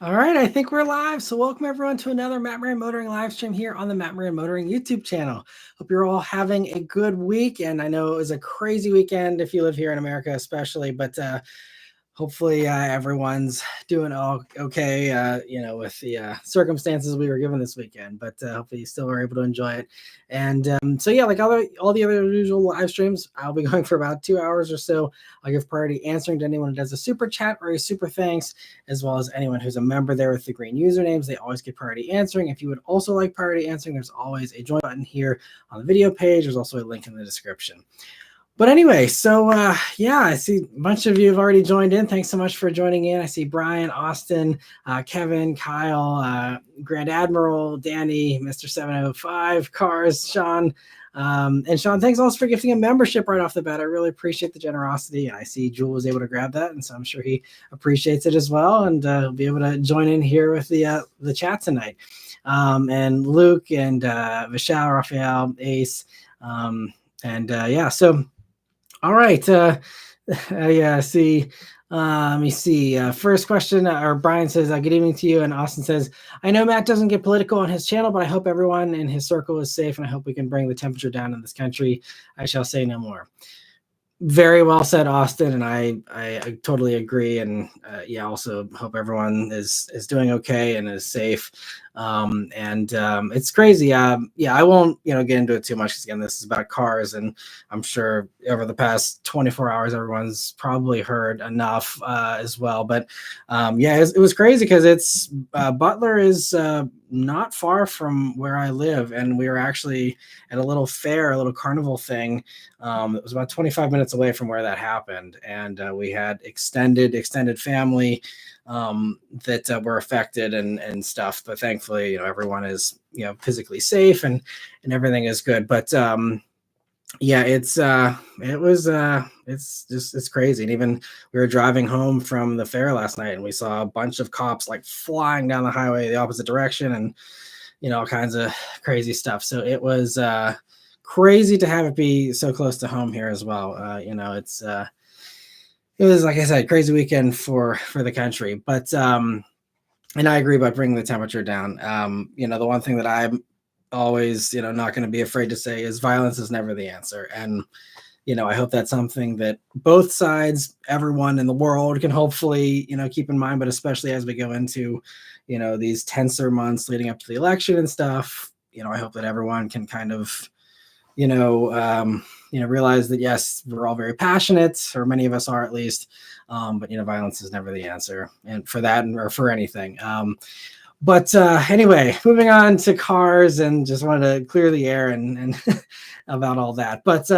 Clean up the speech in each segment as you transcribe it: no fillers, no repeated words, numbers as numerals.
All right, I think we're live. So welcome everyone to another Matt Maran Motoring live stream here on the Matt Maran Motoring YouTube channel. Hope you're all having a good week. And I know it was a crazy weekend if you live here in America, especially, but hopefully everyone's doing okay, with the circumstances we were given this weekend, but hopefully you still were able to enjoy it. And so yeah, like all the other usual live streams, I'll be going for about 2 hours or so. I'll give priority answering to anyone who does a super chat or a super thanks, as well as anyone who's a member there with the green usernames. They always get priority answering. If you would also like priority answering, there's always a join button here on the video page. There's also a link in the description. But anyway, so yeah, I see a bunch of you have already joined in. Thanks so much for joining in. I see Brian, Austin, Kevin, Kyle, Grand Admiral, Danny, Mr. 705, Cars, Sean. And Sean, thanks also for gifting a membership right off the bat. I really appreciate the generosity. And I see Jewel was able to grab that, and so I'm sure he appreciates it as well. And he'll be able to join in here with the chat tonight. And Luke and Vishal, Raphael, Ace, yeah, so. All right. Yeah. See. Let me see. First question, or Brian says, "Good evening to you." And Austin says, "I know Matt doesn't get political on his channel, but I hope everyone in his circle is safe, and I hope we can bring the temperature down in this country. I shall say no more." Very well said, Austin, and I totally agree. And yeah, also hope everyone is doing okay and is safe. It's crazy. Yeah, I won't get into it too much because again, this is about cars, and I'm sure over the past 24 hours, everyone's probably heard enough as well. But yeah, it was crazy because it's Butler is not far from where I live, and we were actually at a little fair, a little carnival thing. It was about 25 minutes away from where that happened, and we had extended family that were affected and stuff. But thankfully, everyone is physically safe and everything is good. But yeah, it's crazy. And even we were driving home from the fair last night, and we saw a bunch of cops like flying down the highway the opposite direction, and all kinds of crazy stuff. So it was crazy to have it be so close to home here as well. It was, like I said, crazy weekend for the country. But and I agree about bringing the temperature down. The one thing that I'm always not going to be afraid to say is violence is never the answer. And I hope that's something that both sides, everyone in the world, can hopefully keep in mind. But especially as we go into these tenser months leading up to the election and stuff, I hope that everyone can kind of realize that yes, we're all very passionate, or many of us are at least, but violence is never the answer, and for that or for anything. But anyway, moving on to cars, and just wanted to clear the air and about all that. But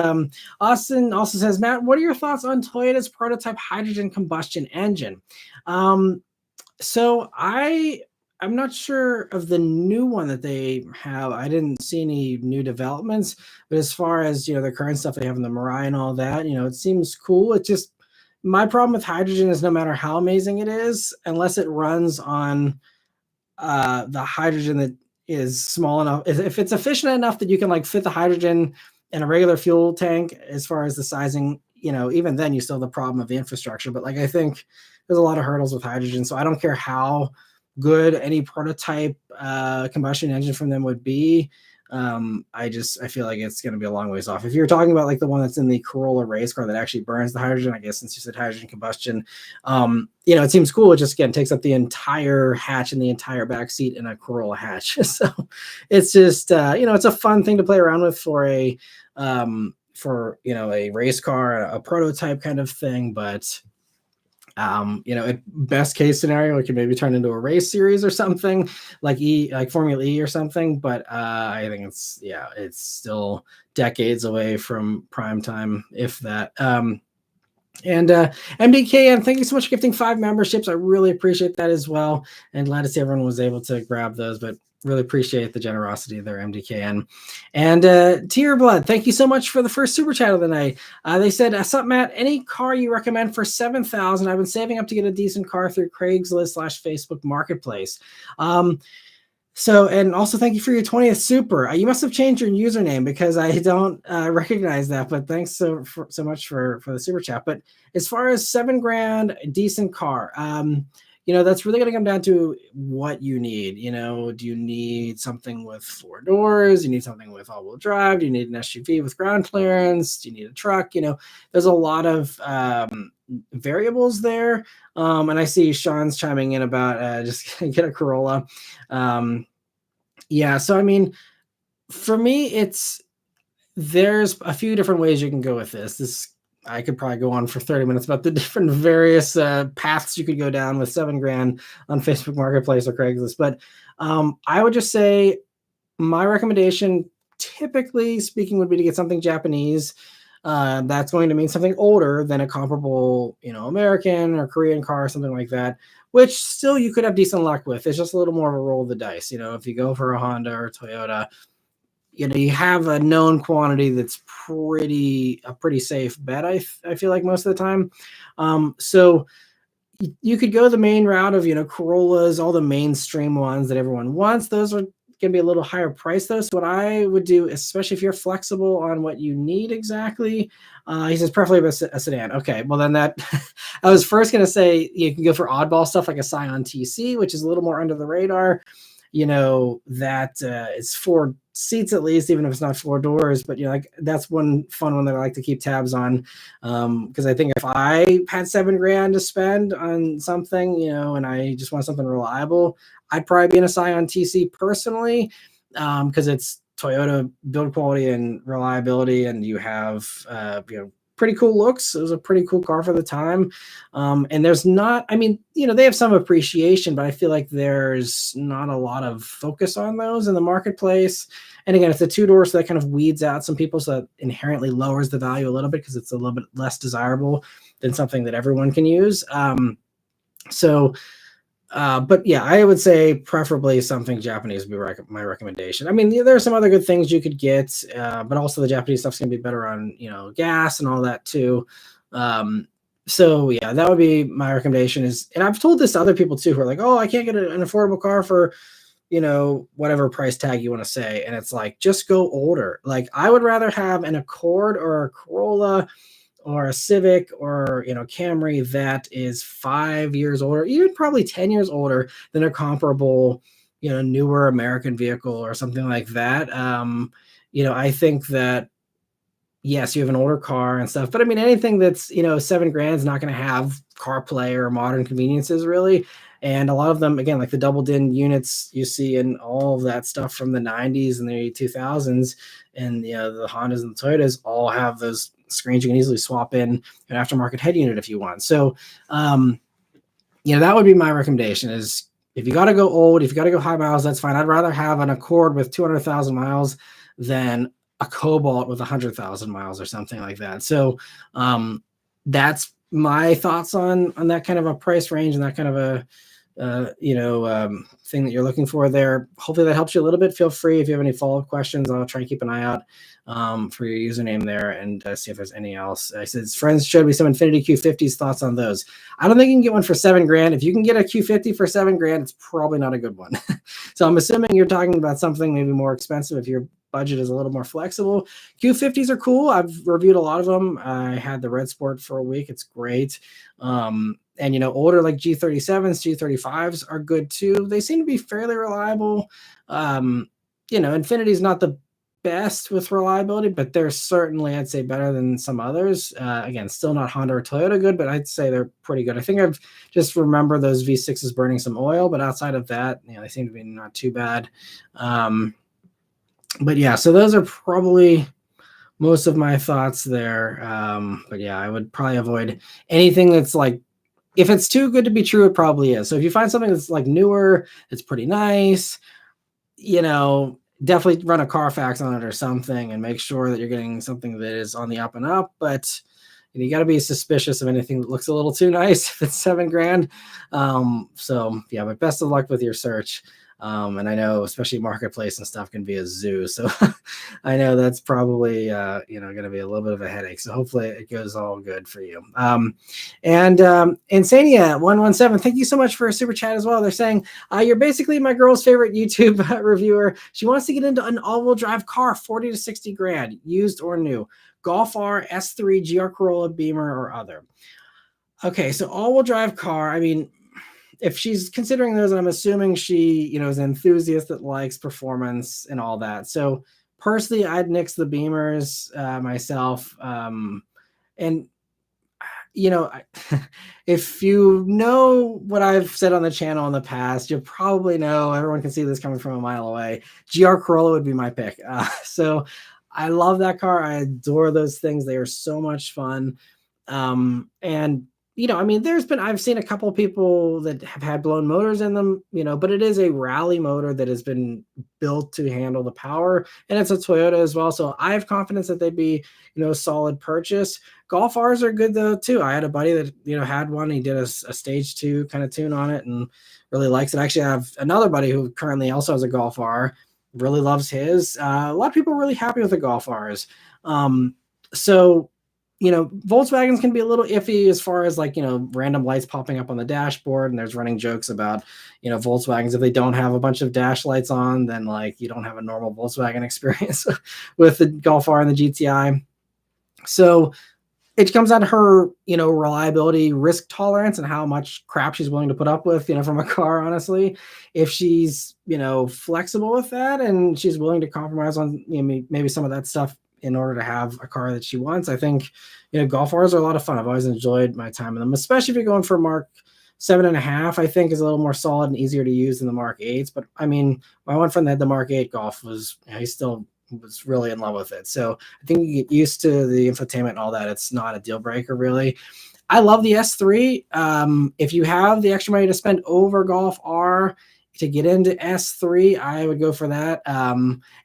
Austin also says, Matt, what are your thoughts on Toyota's prototype hydrogen combustion engine? So I'm not sure of the new one that they have. I didn't see any new developments, but as far as the current stuff they have in the Maran and all that, it seems cool. It just, my problem with hydrogen is no matter how amazing it is, unless it runs on the hydrogen that is small enough, if it's efficient enough that you can like fit the hydrogen in a regular fuel tank, as far as the sizing, even then you still have the problem of the infrastructure. But like, I think there's a lot of hurdles with hydrogen, so I don't care how good any prototype combustion engine from them would be. I feel like it's going to be a long ways off. If you're talking about like the one that's in the Corolla race car that actually burns the hydrogen, I guess since you said hydrogen combustion, it seems cool. It just again takes up the entire hatch and the entire back seat in a Corolla hatch. So it's just it's a fun thing to play around with for a race car, a prototype kind of thing. But best case scenario, it could maybe turn into a race series or something like Formula E or something. But I think it's still decades away from prime time, if that. And MDKM, thank you so much for gifting 5 memberships. I really appreciate that as well. And glad to see everyone was able to grab those, but really appreciate the generosity there, MDKN. And Tear Blood, thank you so much for the first super chat of the night. They said, "Sup, Matt, any car you recommend for $7,000? I've been saving up to get a decent car through Craigslist/Facebook Marketplace." So, and also thank you for your 20th super. You must have changed your username because I don't recognize that, but thanks so much for the super chat. But as far as $7,000, decent car, that's really going to come down to what you need. Do you need something with 4 doors? Do you need something with all-wheel drive? Do you need an SUV with ground clearance? Do you need a truck? There's a lot of variables there. And I see Sean's chiming in about just get a Corolla. Yeah, so I mean, for me, there's a few different ways you can go with this. I could probably go on for 30 minutes about the different various paths you could go down with $7,000 on Facebook Marketplace or Craigslist. But I would just say my recommendation, typically speaking, would be to get something Japanese. That's going to mean something older than a comparable, American or Korean car or something like that, which still you could have decent luck with. It's just a little more of a roll of the dice. If you go for a Honda or a Toyota, you have a known quantity that's a pretty safe bet. I feel like most of the time. So you could go the main route of, Corollas, all the mainstream ones that everyone wants. Those are going to be a little higher price though. So what I would do, especially if you're flexible on what you need exactly, he says preferably a sedan. Okay, well then that, I was first going to say you can go for oddball stuff like a Scion TC, which is a little more under the radar. That it's 4 seats at least, even if it's not 4 doors. But like that's one fun one that I like to keep tabs on, because I think if I had $7,000 to spend on something, and I just want something reliable, I'd probably be in a Scion TC personally, because it's Toyota build quality and reliability, and you have pretty cool looks. It was a pretty cool car for the time. And there's not, I mean, they have some appreciation, but I feel like there's not a lot of focus on those in the marketplace. And again, it's a 2-door, so that kind of weeds out some people. So that inherently lowers the value a little bit because it's a little bit less desirable than something that everyone can use. But yeah, I would say preferably something Japanese would be my recommendation. I mean, there are some other good things you could get, but also the Japanese stuff's gonna be better on gas and all that too. So yeah, that would be my recommendation. And I've told this to other people too who are like, oh, I can't get an affordable car for whatever price tag you want to say, and it's like, just go older. Like I would rather have an Accord or a Corolla or a Civic or Camry that is 5 years older, even probably 10 years older than a comparable newer American vehicle or something like that. I think that yes, you have an older car and stuff, but I mean anything that's $7,000 is not going to have CarPlay or modern conveniences really. And a lot of them, again, like the double din units you see in all of that stuff from the 90s and the 2000s, and the Hondas and the Toyotas all have those screens you can easily swap in an aftermarket head unit if you want. So, that would be my recommendation. Is if you got to go old, if you got to go high miles, that's fine. I'd rather have an Accord with 200,000 miles than a Cobalt with 100,000 miles or something like that. So, that's my thoughts on that kind of a price range and that kind of a thing that you're looking for there. Hopefully that helps you a little bit. Feel free if you have any follow-up questions. I'll try and keep an eye out for your username there and see if there's any else. I said friends showed me some Infiniti Q50s. Thoughts on those? I don't think you can get one for $7,000. If you can get a Q50 for $7,000, it's probably not a good one. So I'm assuming you're talking about something maybe more expensive if your budget is a little more flexible. Q50s are cool. I've reviewed a lot of them. I had the Red Sport for a week. It's great. And older like G37s, G35s are good too. They seem to be fairly reliable. Infiniti's not the best with reliability, but they're certainly, I'd say, better than some others. Again, still not Honda or Toyota good, but I'd say they're pretty good. I think I've just remember those V6s burning some oil, but outside of that, they seem to be not too bad. But yeah, so those are probably most of my thoughts there. But yeah, I would probably avoid anything that's like, if it's too good to be true, it probably is. So if you find something that's like newer, it's pretty nice, definitely run a Carfax on it or something and make sure that you're getting something that is on the up and up. But you got to be suspicious of anything that looks a little too nice if it's $7,000. So yeah, but best of luck with your search. And I know especially Marketplace and stuff can be a zoo. So I know that's probably, going to be a little bit of a headache. So hopefully it goes all good for you. And Insania117, thank you so much for a super chat as well. They're saying, you're basically my girl's favorite YouTube reviewer. She wants to get into an all-wheel drive car, 40 to 60 grand, used or new. Golf R, S3, GR Corolla, Beamer, or other. Okay, so all-wheel drive car, I mean, if she's considering those, I'm assuming she, is an enthusiast that likes performance and all that. So personally, I'd nix the Beamers myself. And if you know what I've said on the channel in the past, you'll probably know, everyone can see this coming from a mile away, GR Corolla would be my pick. So I love that car. I adore those things. They are so much fun. And I've seen a couple of people that have had blown motors in them, but it is a rally motor that has been built to handle the power, and it's a Toyota as well. So I have confidence that they'd be, a solid purchase. Golf Rs are good though too. I had a buddy that, had one. He did a stage 2 kind of tune on it and really likes it. Actually, I have another buddy who currently also has a Golf R, really loves his. A lot of people are really happy with the Golf Rs. So Volkswagens can be a little iffy as far as random lights popping up on the dashboard, and there's running jokes about, Volkswagens, if they don't have a bunch of dash lights on, then you don't have a normal Volkswagen experience with the Golf R and the GTI. So it comes down to her, reliability, risk tolerance, and how much crap she's willing to put up with, from a car, honestly. If she's, flexible with that and she's willing to compromise on maybe some of that stuff in order to have a car that she wants, I think, Golf Rs are a lot of fun. I've always enjoyed my time in them, especially if you're going for Mark 7.5, I think is a little more solid and easier to use than the Mark 8s. But my one friend that had the Mark 8 Golf he still was really in love with it. So I think you get used to the infotainment and all that. It's not a deal breaker, really. I love the S3. If you have the extra money to spend over Golf R to get into S3, I would go for that.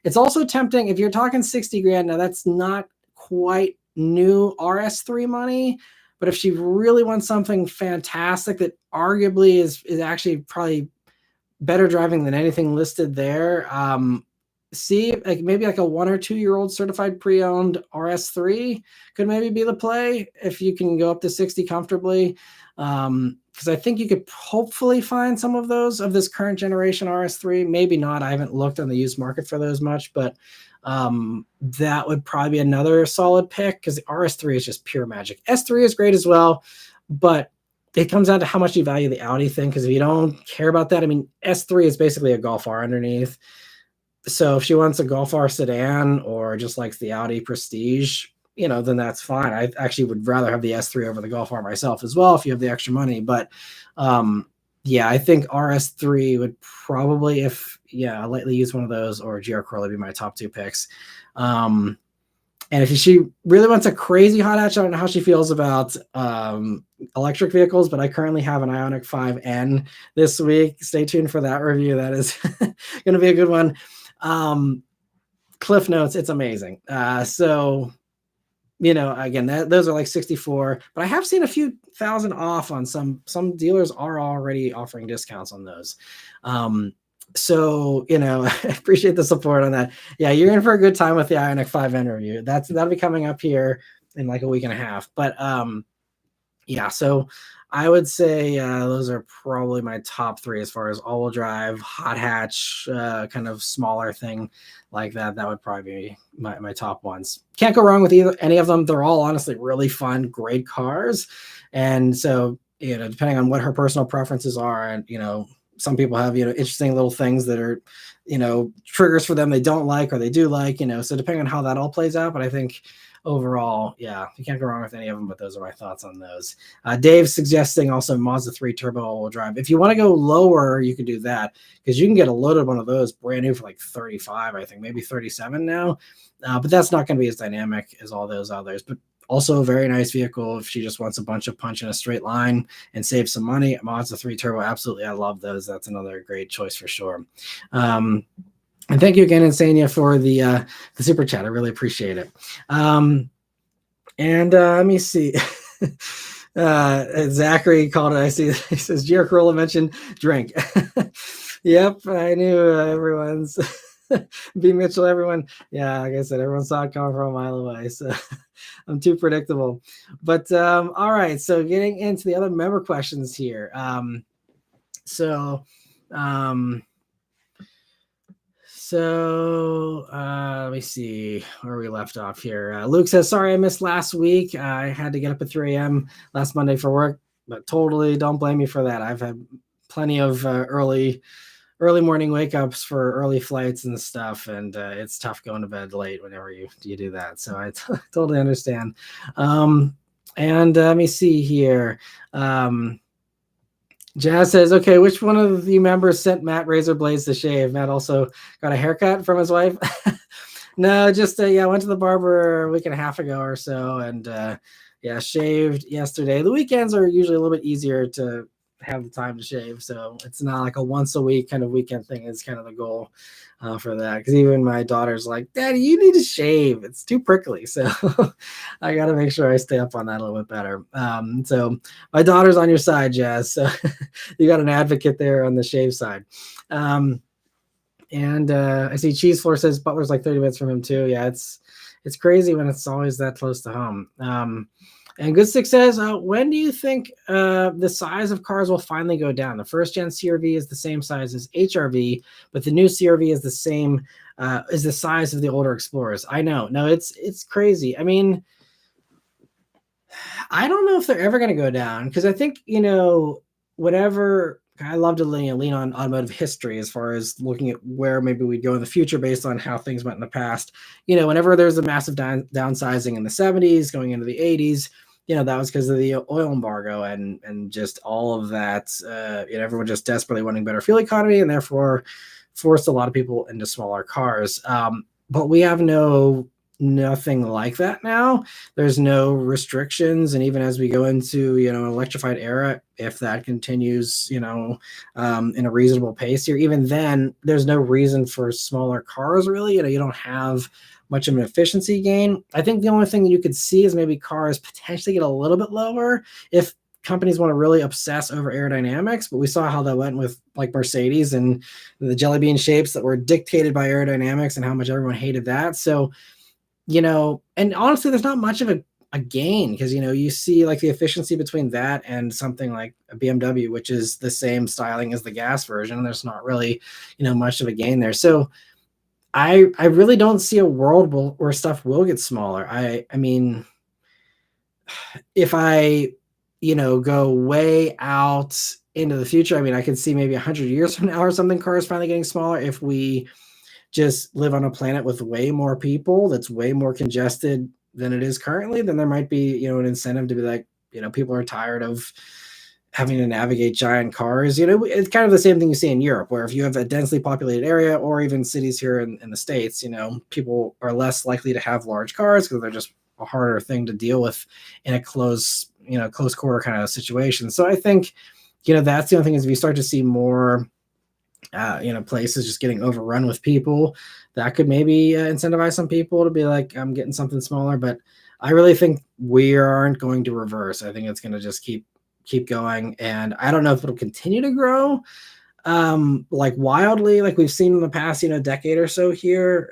It's also tempting if you're talking 60 grand. Now that's not quite new RS3 money, but if she really wants something fantastic that arguably is actually probably better driving than anything listed there, see maybe a 1 or 2 year old certified pre-owned RS3 could maybe be the play if you can go up to 60 comfortably. Because I think you could hopefully find some of those of this current generation RS3. Maybe not. I haven't looked on the used market for those much, but that would probably be another solid pick because the RS3 is just pure magic. S3 is great as well, but it comes down to how much you value the Audi thing. Because if you don't care about that, S3 is basically a Golf R underneath. So if she wants a Golf R sedan or just likes the Audi Prestige, then that's fine. I actually would rather have the S3 over the Golf R myself as well if you have the extra money. But I think RS3 would probably, a lightly used one of those, or GR Corolla would be my top 2 picks. And if she really wants a crazy hot hatch, I don't know how she feels about electric vehicles, but I currently have an Ioniq 5N this week. Stay tuned for that review. That is going to be a good one. Cliff notes, it's amazing. So again, those are 64, but I have seen a few thousand off on some dealers are already offering discounts on those. So I appreciate the support on that. Yeah, you're in for a good time with the Ioniq 5N review. That'll be coming up here in a week and a half. But so I would say those are probably my top 3 as far as all-wheel drive, hot hatch, kind of smaller thing like that. That would probably be my top ones. Can't go wrong with any of them. They're all honestly really fun, great cars. And so, depending on what her personal preferences are, and, some people have, interesting little things that are, triggers for them they don't like or they do like, so depending on how that all plays out. But I think overall, you can't go wrong with any of them, but those are my thoughts on those. Dave's suggesting also Mazda 3 turbo all-wheel drive. If you want to go lower, you could do that because you can get a loaded one of those brand new for 35, I think, maybe 37 now. But that's not going to be as dynamic as all those others. But also a very nice vehicle if she just wants a bunch of punch in a straight line and save some money. Mazda 3 turbo, absolutely. I love those. That's another great choice for sure. And thank you again, Insania, for the super chat. I really appreciate it. And let me see. Zachary called it. I see. He says, GR Corolla mentioned drink. Yep, I knew everyone's. B. Mitchell, everyone. Yeah, like I said, everyone saw it coming from a mile away. So I'm too predictable. But all right. So getting into the other member questions here. Let me see where we left off here. Luke says, sorry, I missed last week. I had to get up at 3 a.m. last Monday for work, but totally don't blame me for that. I've had plenty of early morning wake ups for early flights and stuff, and it's tough going to bed late whenever you do that. So I totally understand. And let me see here. Jazz says, okay, which one of the members sent Matt razor blades to shave? Matt also got a haircut from his wife. No, just I went to the barber a week and a half ago or so, and shaved yesterday. The weekends are usually a little bit easier to have the time to shave, so it's not like a once a week kind of weekend thing is kind of the goal for that. Because even my daughter's like, Daddy, you need to shave, it's too prickly. So I got to make sure I stay up on that a little bit better. So my daughter's on your side, Jazz, so you got an advocate there on the shave side. And I see Cheese Floor says Butler's like 30 minutes from him too. Yeah, it's crazy when it's always that close to home. And Good Stick says, when do you think the size of cars will finally go down? The first gen CRV is the same size as HRV, but the new CRV is the same is the size of the older Explorers. I know. No, it's crazy. I mean, I don't know if they're ever going to go down, because I think, whatever. I love to lean on automotive history as far as looking at where maybe we'd go in the future based on how things went in the past. Whenever there's a massive downsizing in the 70s going into the 80s, that was because of the oil embargo and just all of that. Everyone just desperately wanting better fuel economy, and therefore forced a lot of people into smaller cars. But we have nothing like that now. There's no restrictions, and even as we go into an electrified era, if that continues in a reasonable pace here, even then there's no reason for smaller cars really. You don't have much of an efficiency gain. I think the only thing that you could see is maybe cars potentially get a little bit lower if companies want to really obsess over aerodynamics, but we saw how that went with like Mercedes and the jelly bean shapes that were dictated by aerodynamics and how much everyone hated that. So and honestly, there's not much of a gain, because, you see like the efficiency between that and something like a BMW, which is the same styling as the gas version. There's not really, much of a gain there. So I really don't see a world where stuff will get smaller. I mean, if I, go way out into the future, I mean, I could see maybe 100 years from now or something, cars finally getting smaller. If we just live on a planet with way more people that's way more congested than it is currently, then there might be, an incentive to be like, people are tired of having to navigate giant cars. It's kind of the same thing you see in Europe, where if you have a densely populated area or even cities here in the States, people are less likely to have large cars because they're just a harder thing to deal with in a close quarter kind of situation. So I think, that's the only thing is if you start to see more places just getting overrun with people, that could maybe incentivize some people to be like, I'm getting something smaller. But I really think we aren't going to reverse. I think it's going to just keep going, and I don't know if it'll continue to grow like wildly like we've seen in the past decade or so here,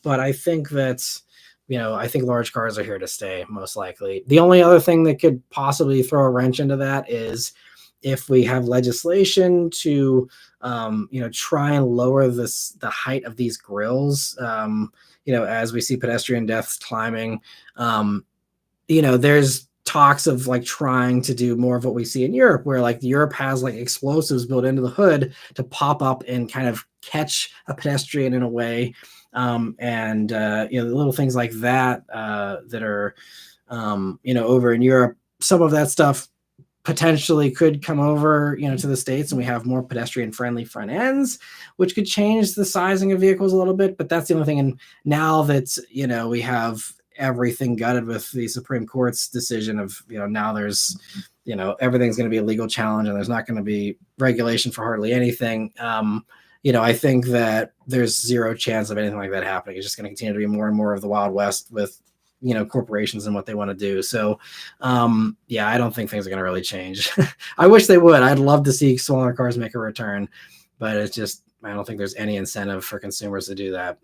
but I think that's I think large cars are here to stay, most likely. The only other thing that could possibly throw a wrench into that is if we have legislation to try and lower the height of these grills, as we see pedestrian deaths climbing. There's talks of like trying to do more of what we see in Europe, where like Europe has like explosives built into the hood to pop up and kind of catch a pedestrian in a way. And little things like that that are over in Europe. Some of that stuff potentially could come over to the States, and we have more pedestrian friendly front ends, which could change the sizing of vehicles a little bit. But that's the only thing. And now that we have everything gutted with the Supreme Court's decision of now there's everything's going to be a legal challenge, and there's not going to be regulation for hardly anything. I think that there's zero chance of anything like that happening. It's just going to continue to be more and more of the Wild West with corporations and what they want to do. So I don't think things are going to really change. I wish they would. I'd love to see smaller cars make a return, but it's just, I don't think there's any incentive for consumers to do that.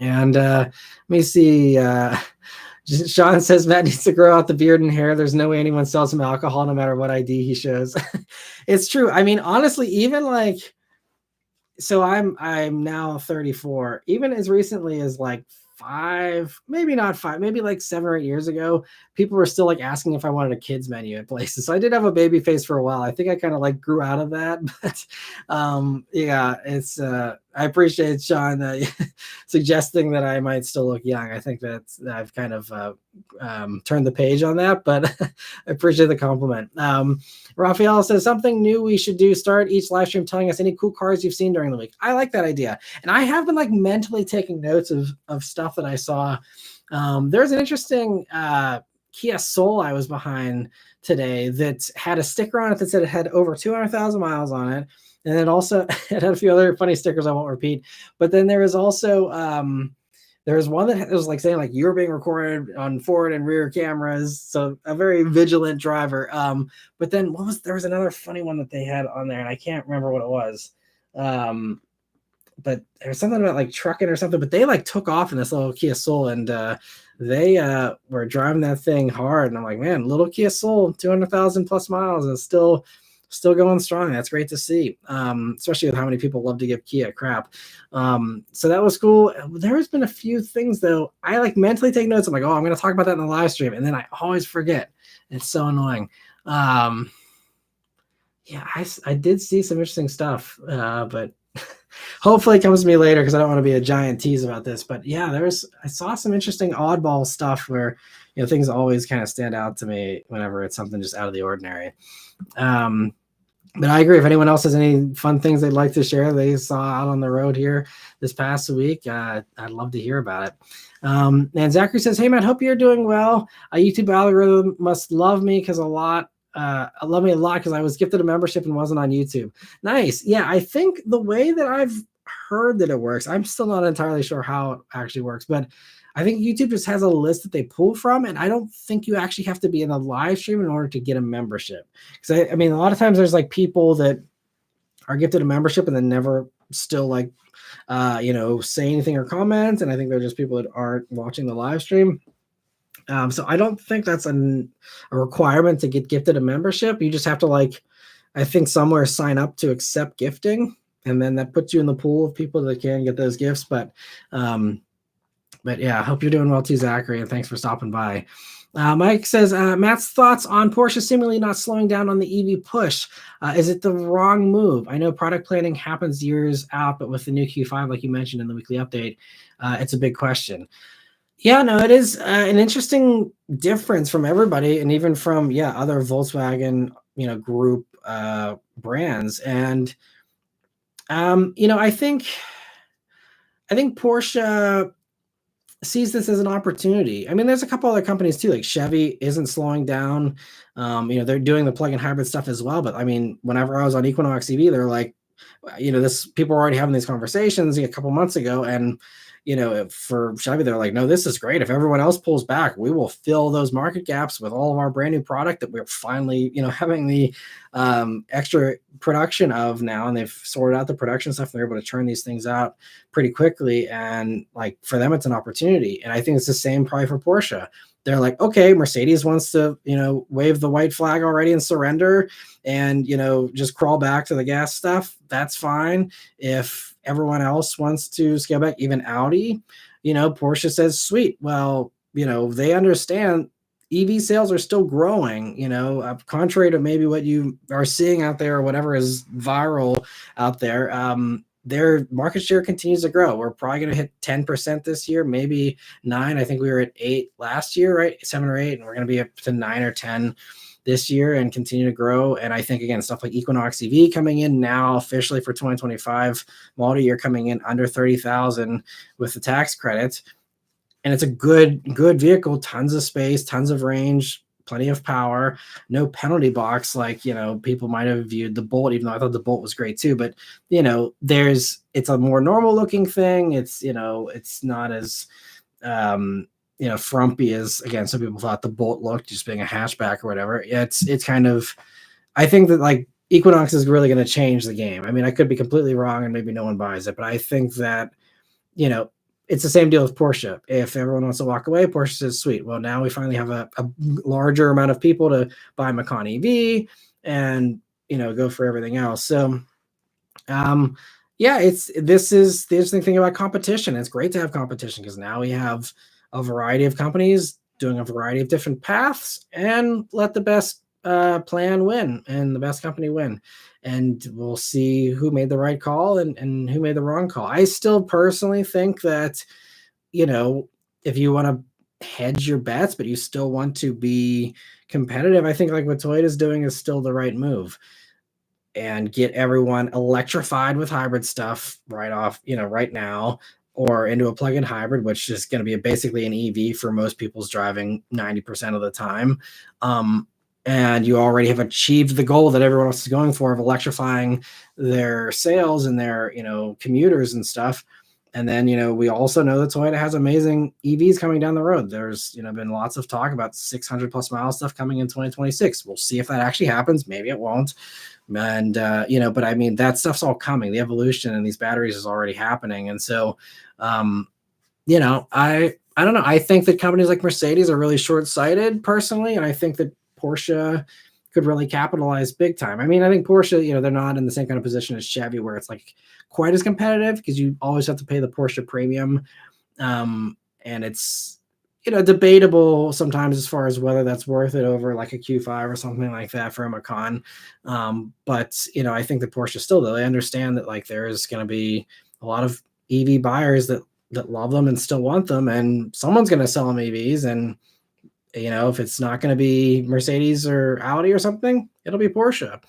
And let me see. Sean says Matt needs to grow out the beard and hair. There's no way anyone sells him alcohol no matter what ID he shows. It's true. I mean, honestly, even like, so I'm now 34. Even as recently as like maybe not 5, maybe like 7 or 8 years ago, people were still like asking if I wanted a kids menu at places. So I did have a baby face for a while. I think I kind of like grew out of that, but yeah, it's I appreciate Sean suggesting that I might still look young. I think that's I've kind of turned the page on that, but I appreciate the compliment. Raphael says something new we should do: start each live stream telling us any cool cars you've seen during the week. I like that idea, and I have been like mentally taking notes of stuff that I saw. There's an interesting Kia Soul I was behind today that had a sticker on it that said it had over 200,000 miles on it. And it also it had a few other funny stickers I won't repeat. But then there was also there was one that was like saying like you're being recorded on forward and rear cameras. So a very vigilant driver. But then there was another funny one that they had on there, and I can't remember what it was. But there was something about like trucking or something, but they like took off in this little Kia Soul, and they were driving that thing hard. And I'm like, man, little Kia Soul, 200,000 plus miles, and still going strong. That's great to see, especially with how many people love to give Kia crap. So that was cool. There's been a few things though. I like mentally take notes. I'm like, oh, I'm going to talk about that in the live stream, and then I always forget. It's so annoying. Yeah, I did see some interesting stuff, but hopefully it comes to me later because I don't want to be a giant tease about this. But yeah, I saw some interesting oddball stuff where, you know, things always kind of stand out to me whenever it's something just out of the ordinary. But I agree. If anyone else has any fun things they'd like to share they saw out on the road here this past week, I'd love to hear about it. And Zachary says, hey, man, hope you're doing well. A YouTube algorithm must love me because love me a lot because I was gifted a membership and wasn't on YouTube. Nice. Yeah, I think the way that I've heard that it works, I'm still not entirely sure how it actually works, but I think YouTube just has a list that they pull from, and I don't think you actually have to be in a live stream in order to get a membership. Because I mean, a lot of times there's like people that are gifted a membership and then never still like, say anything or comment. And I think they're just people that aren't watching the live stream. So I don't think that's a requirement to get gifted a membership. You just have to like, I think somewhere sign up to accept gifting, and then that puts you in the pool of people that can get those gifts. But yeah, I hope you're doing well too, Zachary, and thanks for stopping by. Mike says, Matt's thoughts on Porsche seemingly not slowing down on the EV push. Is it the wrong move? I know product planning happens years out, but with the new Q5, like you mentioned in the weekly update, it's a big question. Yeah, no, it is an interesting difference from everybody, and even from other Volkswagen group brands. And I think Porsche sees this as an opportunity. I mean, there's a couple other companies too, like Chevy isn't slowing down. They're doing the plug-in hybrid stuff as well. But I mean, whenever I was on Equinox EV, they're like, people were already having these conversations a couple months ago, and for Chevy, they're like, no, this is great. If everyone else pulls back, we will fill those market gaps with all of our brand new product that we're finally, having the extra production of now. And they've sorted out the production stuff. They're able to turn these things out pretty quickly. And like for them, it's an opportunity. And I think it's the same probably for Porsche. They're like, okay, Mercedes wants to, wave the white flag already and surrender and, just crawl back to the gas stuff. That's fine. If everyone else wants to scale back, even Audi, Porsche says, sweet. Well, they understand EV sales are still growing, contrary to maybe what you are seeing out there or whatever is viral out there. Their market share continues to grow. We're probably going to hit 10% this year, maybe 9. I think we were at 8 last year, right? 7 or 8, and we're going to be up to 9 or 10 this year and continue to grow. And I think, again, stuff like Equinox EV coming in now officially for 2025 model year, coming in under 30,000 with the tax credits. And it's a good vehicle, tons of space, tons of range, plenty of power, no penalty box like, people might have viewed the Bolt, even though I thought the Bolt was great too. But, it's a more normal looking thing. It's, it's not as, frumpy as, again, some people thought the Bolt looked, just being a hatchback or whatever. It's kind of, I think that like Equinox is really going to change the game. I mean, I could be completely wrong and maybe no one buys it, but I think that, it's the same deal with Porsche. If everyone wants to walk away, Porsche says, sweet. Well, now we finally have a larger amount of people to buy Macan EV and, go for everything else. So, Yeah, this is the interesting thing about competition. It's great to have competition because now we have a variety of companies doing a variety of different paths, and let the best plan win and the best company win. And we'll see who made the right call and who made the wrong call. I still personally think that, you know, if you want to hedge your bets, but you still want to be competitive, I think like what Toyota's doing is still the right move, and get everyone electrified with hybrid stuff right off, right now, or into a plug-in hybrid, which is going to be basically an EV for most people's driving 90% of the time. And you already have achieved the goal that everyone else is going for of electrifying their sales and their, commuters and stuff. And then, we also know that Toyota has amazing EVs coming down the road. There's, been lots of talk about 600 plus mile stuff coming in 2026. We'll see if that actually happens. Maybe it won't. And but I mean, that stuff's all coming. The evolution in these batteries is already happening. And so I don't know, I think that companies like Mercedes are really short-sighted personally, and I think that Porsche could really capitalize big time. I mean, I think Porsche, they're not in the same kind of position as Chevy where it's like quite as competitive because you always have to pay the Porsche premium. And it's, debatable sometimes as far as whether that's worth it over like a Q5 or something like that for a Macan. But I think that Porsche still, though, they understand that like there's going to be a lot of EV buyers that love them and still want them, and someone's going to sell them EVs. And if it's not going to be Mercedes or Audi or something, it'll be Porsche.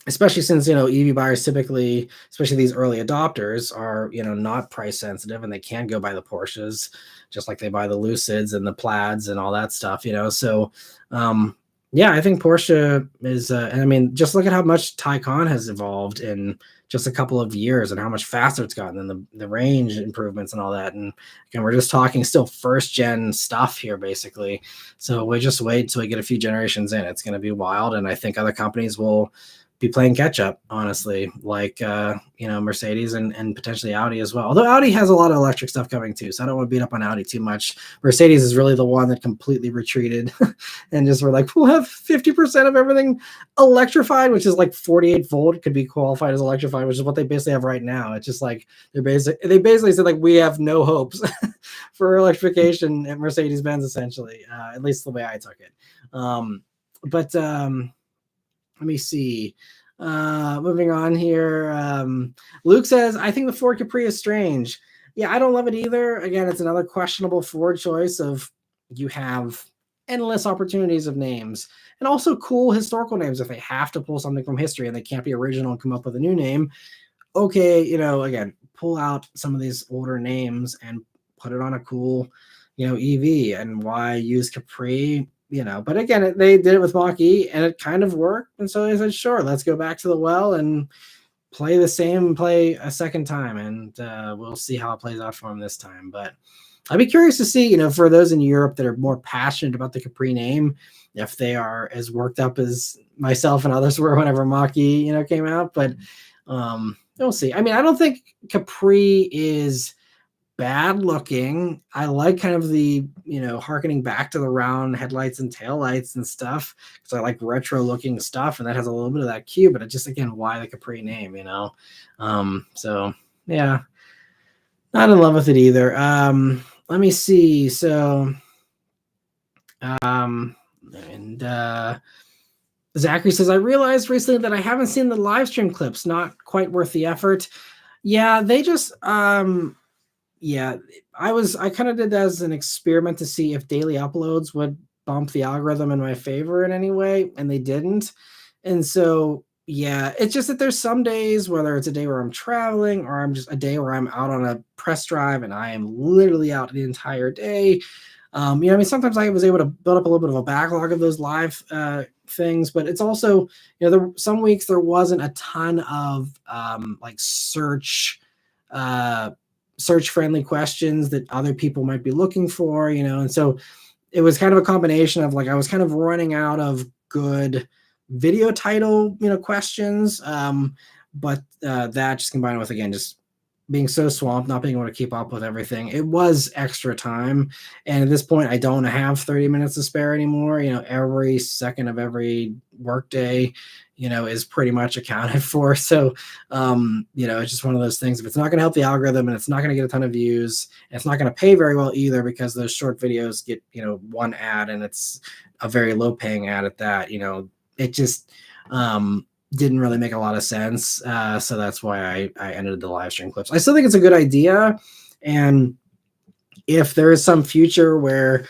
Especially since EV buyers typically, especially these early adopters, are not price sensitive, and they can go buy the Porsches just like they buy the Lucids and the Plaids and all that stuff. So yeah, I think Porsche is and I mean, just look at how much Taycan has evolved in just a couple of years and how much faster it's gotten, and the range improvements and all that. And again, we're just talking still first gen stuff here basically, so we just wait until we get a few generations in. It's going to be wild, and I think other companies will be playing catch up, honestly, like Mercedes and potentially Audi as well. Although Audi has a lot of electric stuff coming too, so I don't want to beat up on Audi too much. Mercedes is really the one that completely retreated and just were like, we'll have 50% of everything electrified, which is like 48 volt could be qualified as electrified, which is what they basically have right now. It's just like they basically said like we have no hopes for electrification at Mercedes-Benz, essentially, at least the way I took it. But let me see. Moving on here. Luke says, I think the Ford Capri is strange. Yeah, I don't love it either. Again, it's another questionable Ford choice of you have endless opportunities of names, and also cool historical names. If they have to pull something from history and they can't be original and come up with a new name, okay, again, pull out some of these older names and put it on a cool, EV. And why use Capri? But again, they did it with Mach-E and it kind of worked. And so they said, sure, let's go back to the well and play a second time. And we'll see how it plays out for them this time. But I'd be curious to see, for those in Europe that are more passionate about the Capri name, if they are as worked up as myself and others were whenever Mach-E, came out. But we'll see. I mean, I don't think Capri is bad looking. I like kind of the, harkening back to the round headlights and taillights and stuff, because I like retro looking stuff, and that has a little bit of that cue. But it just, again, why the Capri name, So yeah, not in love with it either. Let me see. So Zachary says, I realized recently that I haven't seen the live stream clips. Not quite worth the effort. Yeah, they just yeah, I kind of did that as an experiment to see if daily uploads would bump the algorithm in my favor in any way, and they didn't. And so, yeah, it's just that there's some days, whether it's a day where I'm traveling or I'm just a day where I'm out on a press drive and I am literally out the entire day. I mean, sometimes I was able to build up a little bit of a backlog of those live things, but it's also, some weeks there wasn't a ton of like search friendly questions that other people might be looking for, and so it was kind of a combination of like I was kind of running out of good video title, questions, but that just combined with, again, just being so swamped, not being able to keep up with everything. It was extra time, and at this point I don't have 30 minutes to spare anymore. Every second of every workday, is pretty much accounted for. So, it's just one of those things. If it's not going to help the algorithm and it's not going to get a ton of views, and it's not going to pay very well either, because those short videos get, one ad, and it's a very low paying ad at that, it just didn't really make a lot of sense. So that's why I ended the live stream clips. I still think it's a good idea. And if there is some future where,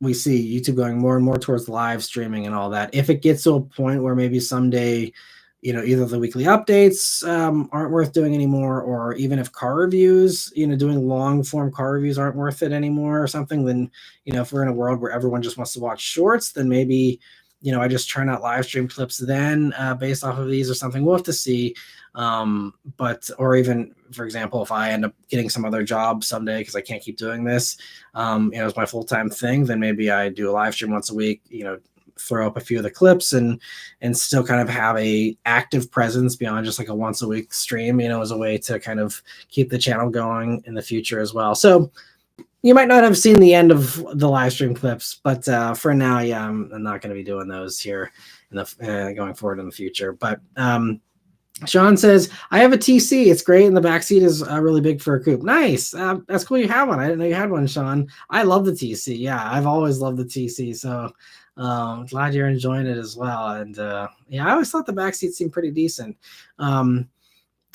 we see YouTube going more and more towards live streaming and all that, if it gets to a point where maybe someday, either the weekly updates aren't worth doing anymore, or even if car reviews, doing long form car reviews aren't worth it anymore or something, then, if we're in a world where everyone just wants to watch shorts, then maybe, I just try out live stream clips then based off of these or something. We'll have to see. Or even, for example, if I end up getting some other job someday because I can't keep doing this, as my full-time thing, then maybe I do a live stream once a week, throw up a few of the clips and still kind of have a active presence beyond just like a once a week stream, as a way to kind of keep the channel going in the future as well. So you might not have seen the end of the live stream clips, but for now, yeah, I'm not going to be doing those here in the going forward in the future. But Sean says, I have a TC. It's great, and the back seat is really big for a coupe. Nice. That's cool you have one. I didn't know you had one, Sean. I love the TC. Yeah, I've always loved the TC. So glad you're enjoying it as well. And yeah, I always thought the back seat seemed pretty decent.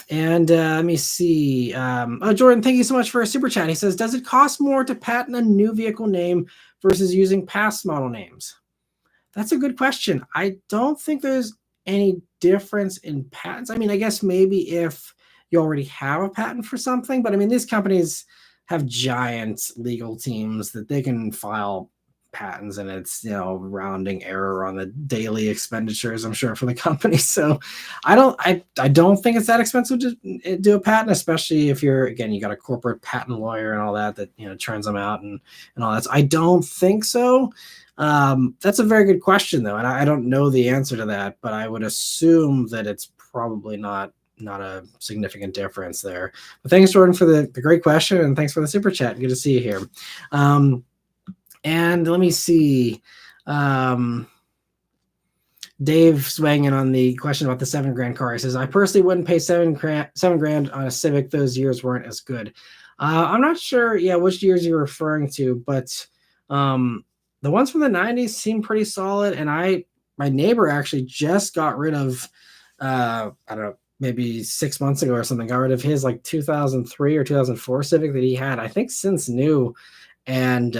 Let me see. Jordan, thank you so much for a super chat. He says, does it cost more to patent a new vehicle name versus using past model names? That's a good question. I don't think there's any difference in patents. I mean, I guess maybe if you already have a patent for something, but I mean, these companies have giant legal teams that they can file patents, and it's, rounding error on the daily expenditures, I'm sure, for the company. So I don't think it's that expensive to do a patent, especially if you got a corporate patent lawyer and all that turns them out and all that. So I don't think so. That's a very good question though, and I don't know the answer to that, but I would assume that it's probably not a significant difference there. But thanks, Jordan, for the great question, and thanks for the super chat. Good to see you here. And let me see. Dave's weighing in on the question about the $7,000 car. He says, I personally wouldn't pay $7,000 on a Civic. Those years weren't as good. I'm not sure, which years you're referring to, but the ones from the 90s seem pretty solid. And my neighbor actually just got rid of, I don't know, maybe 6 months ago or something, got rid of his like 2003 or 2004 Civic that he had, I think, since new. And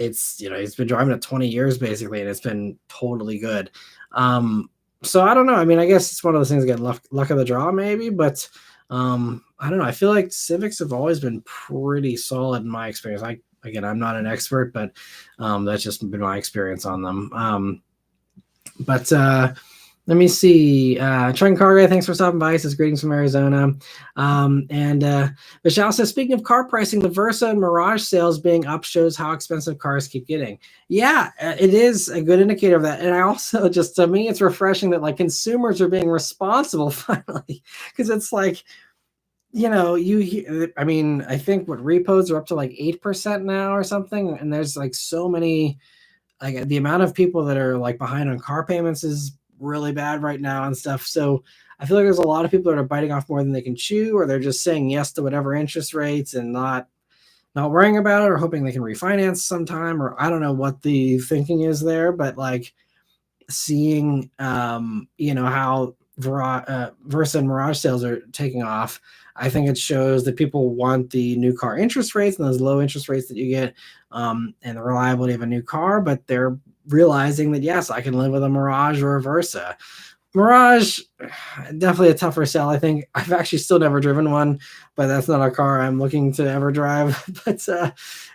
it's, he's been driving it 20 years basically, and it's been totally good. So I don't know. I mean, I guess it's one of those things, again, luck of the draw maybe, but I don't know. I feel like Civics have always been pretty solid in my experience. I'm not an expert, but that's just been my experience on them. Let me see. Trent Cargo, thanks for stopping by. He says, greetings from Arizona. Michelle says, speaking of car pricing, the Versa and Mirage sales being up shows how expensive cars keep getting. Yeah, it is a good indicator of that. And I also just, to me, it's refreshing that like consumers are being responsible finally, because it's like, I think what repos are up to like 8% now or something. And there's like so many, like the amount of people that are like behind on car payments is really bad right now and stuff. So I feel like there's a lot of people that are biting off more than they can chew, or they're just saying yes to whatever interest rates and not worrying about it, or hoping they can refinance sometime, or I don't know what the thinking is there. But like seeing, how Versa and Mirage sales are taking off, I think it shows that people want the new car interest rates and those low interest rates that you get, and the reliability of a new car, but they're realizing that, yes, I can live with a Mirage or a Versa. Mirage, definitely a tougher sell. I think I've actually still never driven one, but that's not a car I'm looking to ever drive. But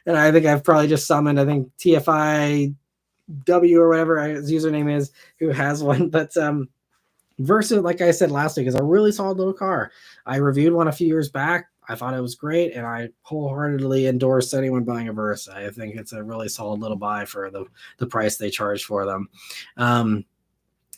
and I think I've probably just summoned, I think TFIW or whatever his username is, who has one. But Versa, like I said last week, is a really solid little car. I reviewed one a few years back. I thought it was great, and I wholeheartedly endorse anyone buying a Versa. I think it's a really solid little buy for the price they charge for them.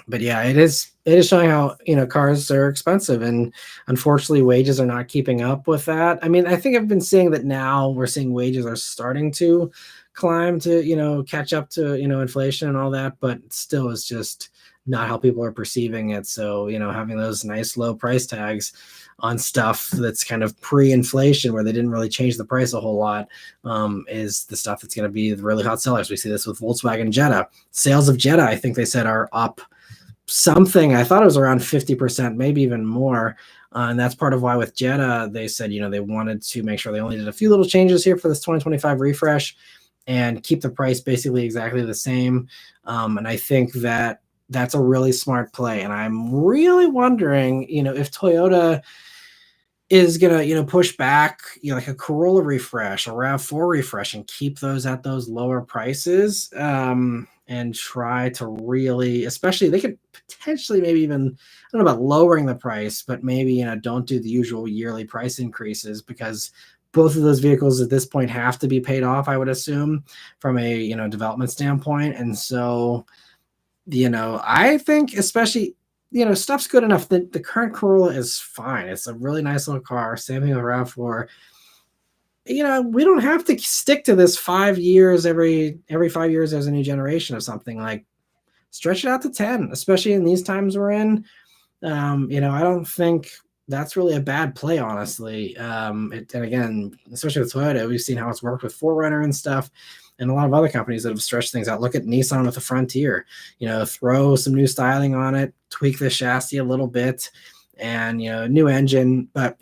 But yeah, it is showing how, cars are expensive, and unfortunately wages are not keeping up with that. I mean, I think I've been seeing that now. We're seeing wages are starting to climb to, catch up to, inflation and all that, but still is just not how people are perceiving it. So, having those nice low price tags on stuff that's kind of pre-inflation where they didn't really change the price a whole lot is the stuff that's going to be the really hot sellers. We see this with Volkswagen Jetta. Sales of Jetta, I think they said, are up something. I thought it was around 50%, maybe even more. And that's part of why with Jetta, they said, they wanted to make sure they only did a few little changes here for this 2025 refresh and keep the price basically exactly the same. And I think that that's a really smart play. And I'm really wondering, if Toyota is gonna, push back, like a Corolla refresh, a RAV4 refresh, and keep those at those lower prices, and try to really, especially they could potentially maybe even, I don't know about lowering the price, but maybe don't do the usual yearly price increases, because both of those vehicles at this point have to be paid off, I would assume, from a development standpoint. And so, I think especially stuff's good enough. The current Corolla is fine. It's a really nice little car. Same thing with RAV4. We don't have to stick to this 5 years. Every 5 years, there's a new generation of something. Like, stretch it out to 10, especially in these times we're in. I don't think that's really a bad play, honestly. And again, especially with Toyota, we've seen how it's worked with 4Runner and stuff, and a lot of other companies that have stretched things out. Look at Nissan with the Frontier. Throw some new styling on it, tweak the chassis a little bit, and new engine, but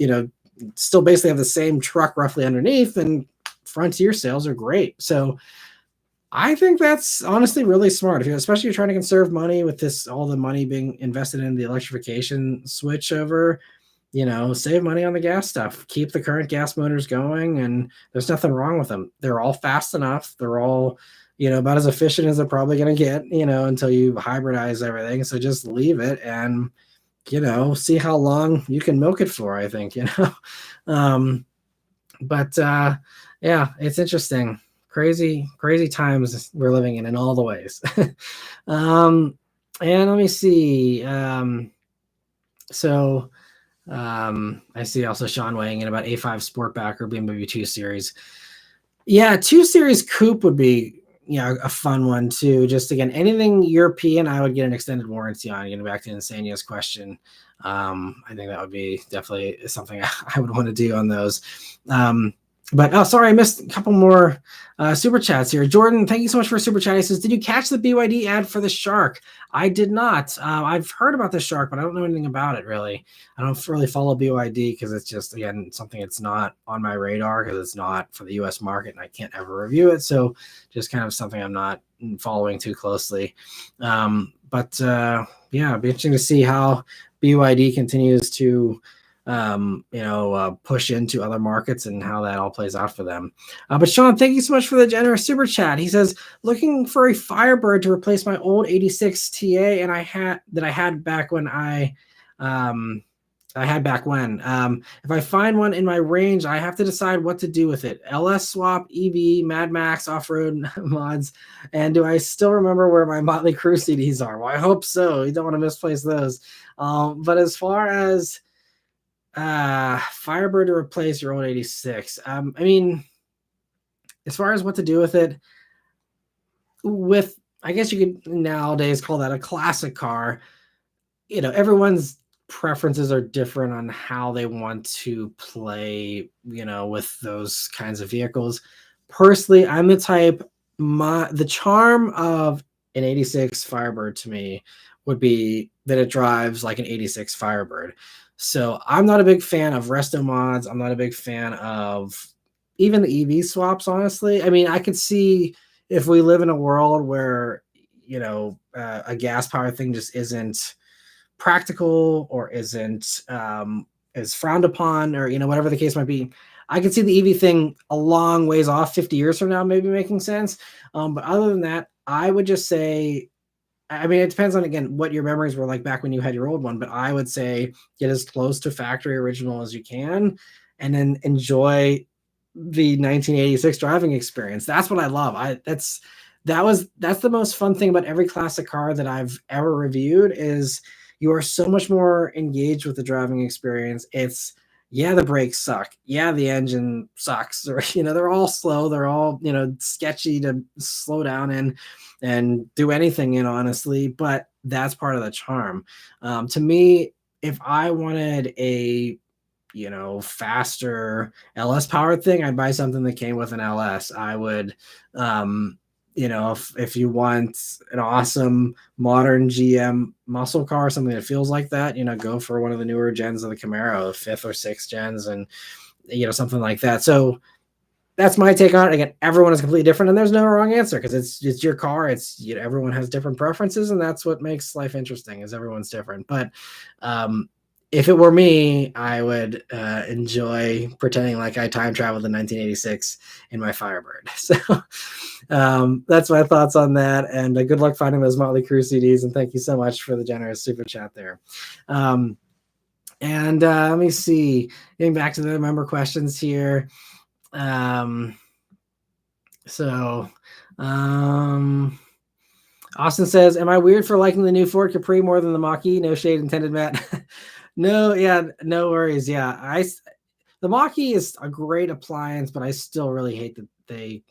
still basically have the same truck roughly underneath, and Frontier sales are great. So I think that's honestly really smart. Especially if you're trying to conserve money with this, all the money being invested in the electrification switch over, save money on the gas stuff, keep the current gas motors going, and there's nothing wrong with them. They're all fast enough. They're all, about as efficient as they're probably going to get, until you hybridize everything. So just leave it and, see how long you can milk it for, I think, but yeah, it's interesting. Crazy times we're living in all the ways. And let me see. I see also Sean weighing in about A5 Sportback or BMW 2 Series. Yeah, 2 Series Coupe would be a fun one too. Just again, anything European, I would get an extended warranty on. Getting back to Insania's question, I think that would be definitely something I would want to do on those. But sorry, I missed a couple more super chats here. Jordan, thank you so much for a super chat. He says, did you catch the BYD ad for the Shark? I did not. I've heard about the Shark, but I don't know anything about it, really. I don't really follow BYD because it's just, again, something that's not on my radar because it's not for the U.S. market, and I can't ever review it. So just kind of something I'm not following too closely. Yeah, it'd be interesting to see how BYD continues to push into other markets and how that all plays out for them. But Sean, thank you so much for the generous super chat. He says, looking for a Firebird to replace my old 86 TA and I had back when if I find one in my range, I have to decide what to do with it. LS swap, EV, Mad Max, off-road mods, and do I still remember where my Motley Crue CDs are? Well, I hope so. You don't want to misplace those. But as far as Firebird to replace your old 86. I mean, as far as what to do with it, I guess you could nowadays call that a classic car. Everyone's preferences are different on how they want to play, with those kinds of vehicles. Personally, I'm the type, the charm of an 86 Firebird to me would be that it drives like an 86 Firebird. So I'm not a big fan of resto mods. I'm not a big fan of even the EV swaps, honestly. I mean, I could see if we live in a world where, a gas powered thing just isn't practical or isn't is frowned upon, or, whatever the case might be. I could see the EV thing a long ways off, 50 years from now, maybe making sense. But other than that, I would just say, I mean, it depends on, again, what your memories were like back when you had your old one, but I would say get as close to factory original as you can and then enjoy the 1986 driving experience. That's what I love. That's the most fun thing about every classic car that I've ever reviewed is you are so much more engaged with the driving experience. It's, Yeah, the brakes suck. Yeah, the engine sucks. Or, they're all slow. They're all, sketchy to slow down in and do anything in, honestly. But that's part of the charm. To me, if I wanted a faster LS powered thing, I'd buy something that came with an LS. I would, if you want an awesome modern GM muscle car, something that feels like that, go for one of the newer gens of the Camaro, fifth or sixth gens, and something like that. So that's my take on it. Again, everyone is completely different, and there's no wrong answer because it's your car. It's everyone has different preferences, and that's what makes life interesting. Is everyone's different. But if it were me, I would enjoy pretending like I time traveled in 1986 in my Firebird. So that's my thoughts on that. And good luck finding those Motley Crue CDs. And thank you so much for the generous super chat there. And let me see. Getting back to the member questions here. Austin says, am I weird for liking the new Ford Capri more than the Mach-E? No shade intended, Matt. No, yeah, no worries. Yeah, the Mach-E is a great appliance, but I still really hate that they,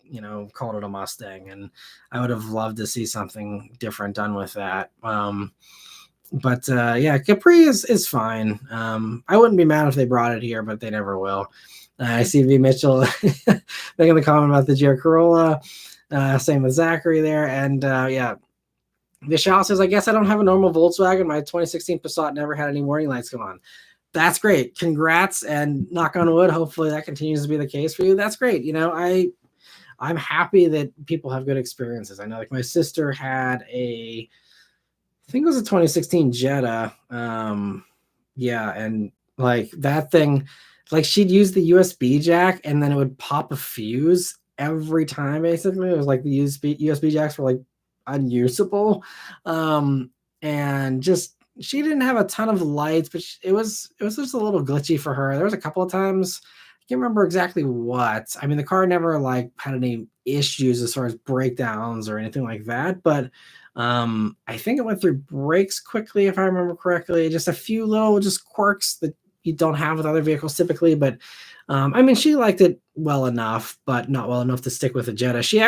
called it a Mustang, and I would have loved to see something different done with that. But yeah, Capri is fine. I wouldn't be mad if they brought it here, but they never will. I see V. Mitchell making the comment about the GR Corolla. Same with Zachary there. And yeah, Vishal says, I guess I don't have a normal Volkswagen. My 2016 Passat never had any warning lights come on. That's great. Congrats, and knock on wood. Hopefully that continues to be the case for you. That's great. I'm happy that people have good experiences. I know, like, my sister had I think it was a 2016 Jetta. Yeah, and like that thing, like she'd use the USB jack and then it would pop a fuse every time. Basically, it was like the USB jacks were like unusable, and just she didn't have a ton of lights, but it was just a little glitchy for her. There was a couple of times, I can't remember exactly what. I mean, the car never like had any issues as far as breakdowns or anything like that, but I think it went through brakes quickly, if I remember correctly. Just a few little just quirks that you don't have with other vehicles typically, but I mean, she liked it well enough, but not well enough to stick with a Jetta. She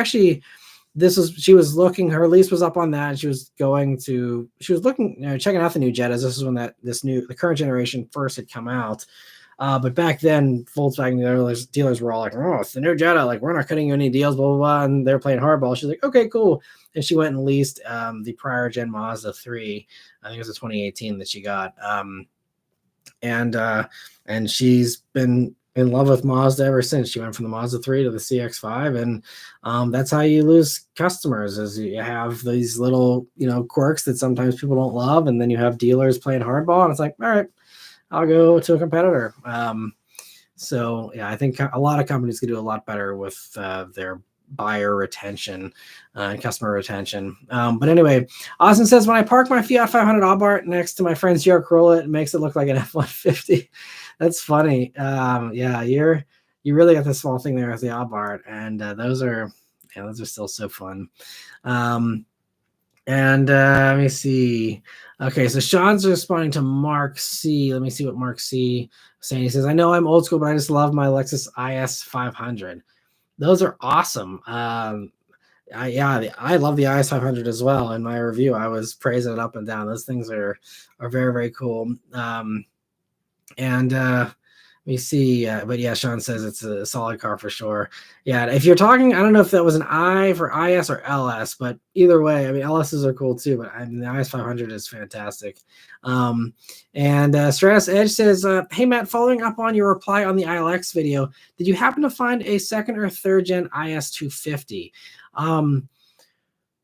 was looking, her lease was up on that, and she was looking, checking out the new Jettas. This is when the current generation first had come out. But back then, Volkswagen dealers were all like, oh, it's the new Jetta. Like, we're not cutting you any deals, blah, blah, blah. And they're playing hardball. She's like, okay, cool. And she went and leased the prior gen Mazda 3. I think it was a 2018 that she got. And she's been in love with Mazda ever since. She went from the Mazda 3 to the CX-5. And that's how you lose customers, is you have these little, quirks that sometimes people don't love. And then you have dealers playing hardball. And it's like, all right, I'll go to a competitor. So yeah, I think a lot of companies could do a lot better with their buyer retention and customer retention. But anyway, Austin says, when I park my Fiat 500 Abarth next to my friend's GR Corolla, it makes it look like an F-150. That's funny. Yeah, you really got the small thing there as the Abarth, and those are still so fun. And let me see. Okay, so Sean's responding to Mark C. Let me see what Mark C is saying. He says, I know I'm old school, but I just love my Lexus IS 500. Those are awesome. I love the IS 500 as well. In my review, I was praising it up and down. Those things are very, very cool. Let me see. But yeah, Sean says it's a solid car for sure. Yeah, if you're talking, I don't know if that was an I for IS or LS, but either way, I mean, LSs are cool too, but I mean, the IS 500 is fantastic. Stratus Edge says, hey, Matt, following up on your reply on the ILX video, did you happen to find a second or third gen IS 250?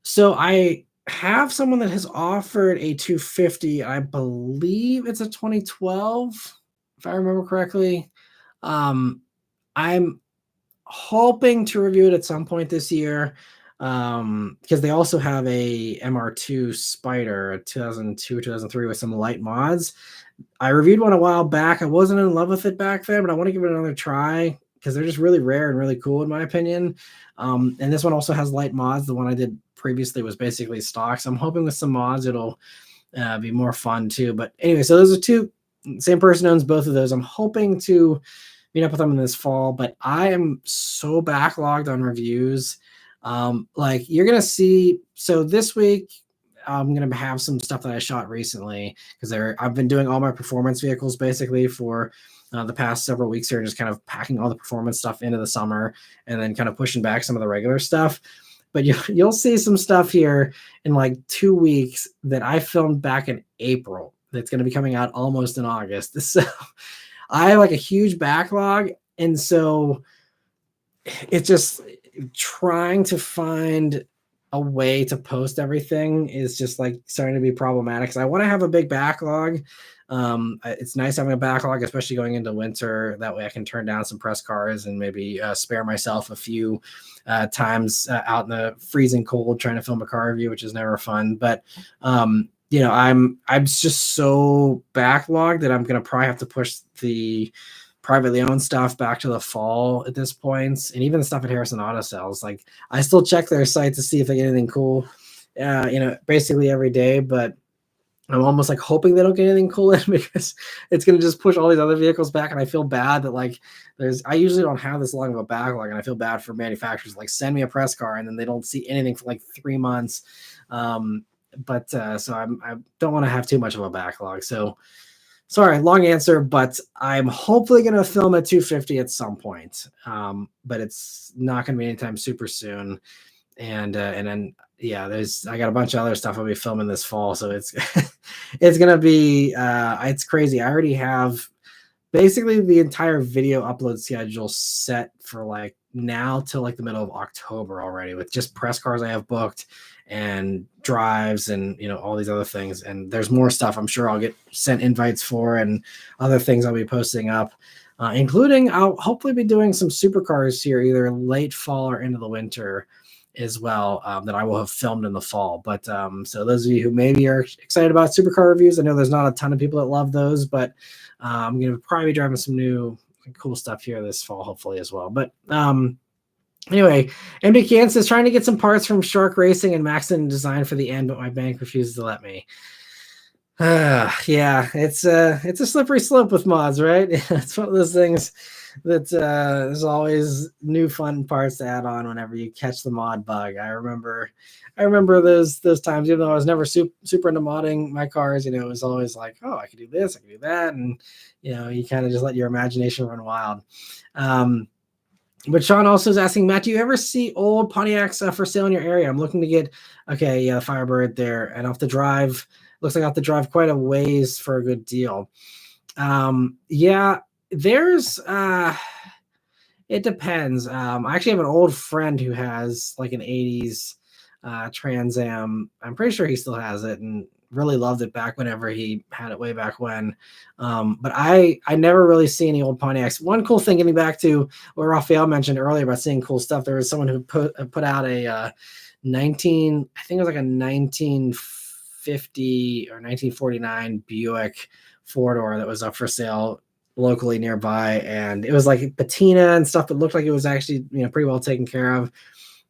So I have someone that has offered a 250. I believe it's a 2012. If I remember correctly. I'm hoping to review it at some point this year, because they also have a MR2 Spider, a 2002, 2003 with some light mods. I reviewed one a while back. I wasn't in love with it back then, but I want to give it another try because they're just really rare and really cool in my opinion. And this one also has light mods. The one I did previously was basically stock. So I'm hoping with some mods it'll be more fun too. But anyway, so those are two Same person owns both of those. I'm hoping to meet up with them in this fall, but I am so backlogged on reviews. Like you're gonna see. So this week, I'm gonna have some stuff that I shot recently because I've been doing all my performance vehicles basically for the past several weeks here, just kind of packing all the performance stuff into the summer and then kind of pushing back some of the regular stuff. But you'll see some stuff here in like 2 weeks that I filmed back in April that's going to be coming out almost in August. So I have like a huge backlog. And so it's just trying to find a way to post everything is just like starting to be problematic. Because I want to have a big backlog. It's nice having a backlog, especially going into winter. That way I can turn down some press cars and maybe spare myself a few times out in the freezing cold trying to film a car review, which is never fun. But I'm just so backlogged that I'm gonna probably have to push the privately owned stuff back to the fall at this point, and even the stuff at Harrison Auto Sales. Like I still check their site to see if they get anything cool, basically every day, but I'm almost like hoping they don't get anything cool in because it's going to just push all these other vehicles back. And I feel bad that I usually don't have this long of a backlog, and I feel bad for manufacturers. Like send me a press car and then they don't see anything for like 3 months. So I don't want to have too much of a backlog. So sorry, long answer, but I'm hopefully going to film at 250 at some point. But it's not going to be anytime super soon. And then I got a bunch of other stuff I'll be filming this fall, so it's it's gonna be it's crazy. I already have basically the entire video upload schedule set for like now till like the middle of October already, with just press cars I have booked and drives and all these other things. And there's more stuff I'm sure I'll get sent invites for, and other things I'll be posting up. Including I'll hopefully be doing some supercars here either late fall or into the winter as well, that I will have filmed in the fall. But so those of you who maybe are excited about supercar reviews, I know there's not a ton of people that love those, but I'm going to probably be driving some new cool stuff here this fall, hopefully as well. But anyway, MD Kansas is trying to get some parts from Shark Racing and Maxon Design for the end, but my bank refuses to let me. Yeah, it's a slippery slope with mods, right? It's one of those things that there's always new fun parts to add on whenever you catch the mod bug. I remember those times, even though I was never super into modding my cars. It was always like, oh, I could do this, I could do that, and you kind of just let your imagination run wild. But Sean also is asking, Matt, do you ever see old Pontiacs for sale in your area? I'm looking to get Firebird there, and I'll have to drive. Looks like I have to drive quite a ways for a good deal. There's it depends. I actually have an old friend who has like an 80s Trans Am. I'm pretty sure he still has it and really loved it back whenever he had it way back when. But I never really see any old Pontiacs. One cool thing, getting back to what Raphael mentioned earlier about seeing cool stuff, there was someone who put out a 1950 or 1949 Buick four-door that was up for sale locally nearby, and it was like patina and stuff that looked like it was actually pretty well taken care of.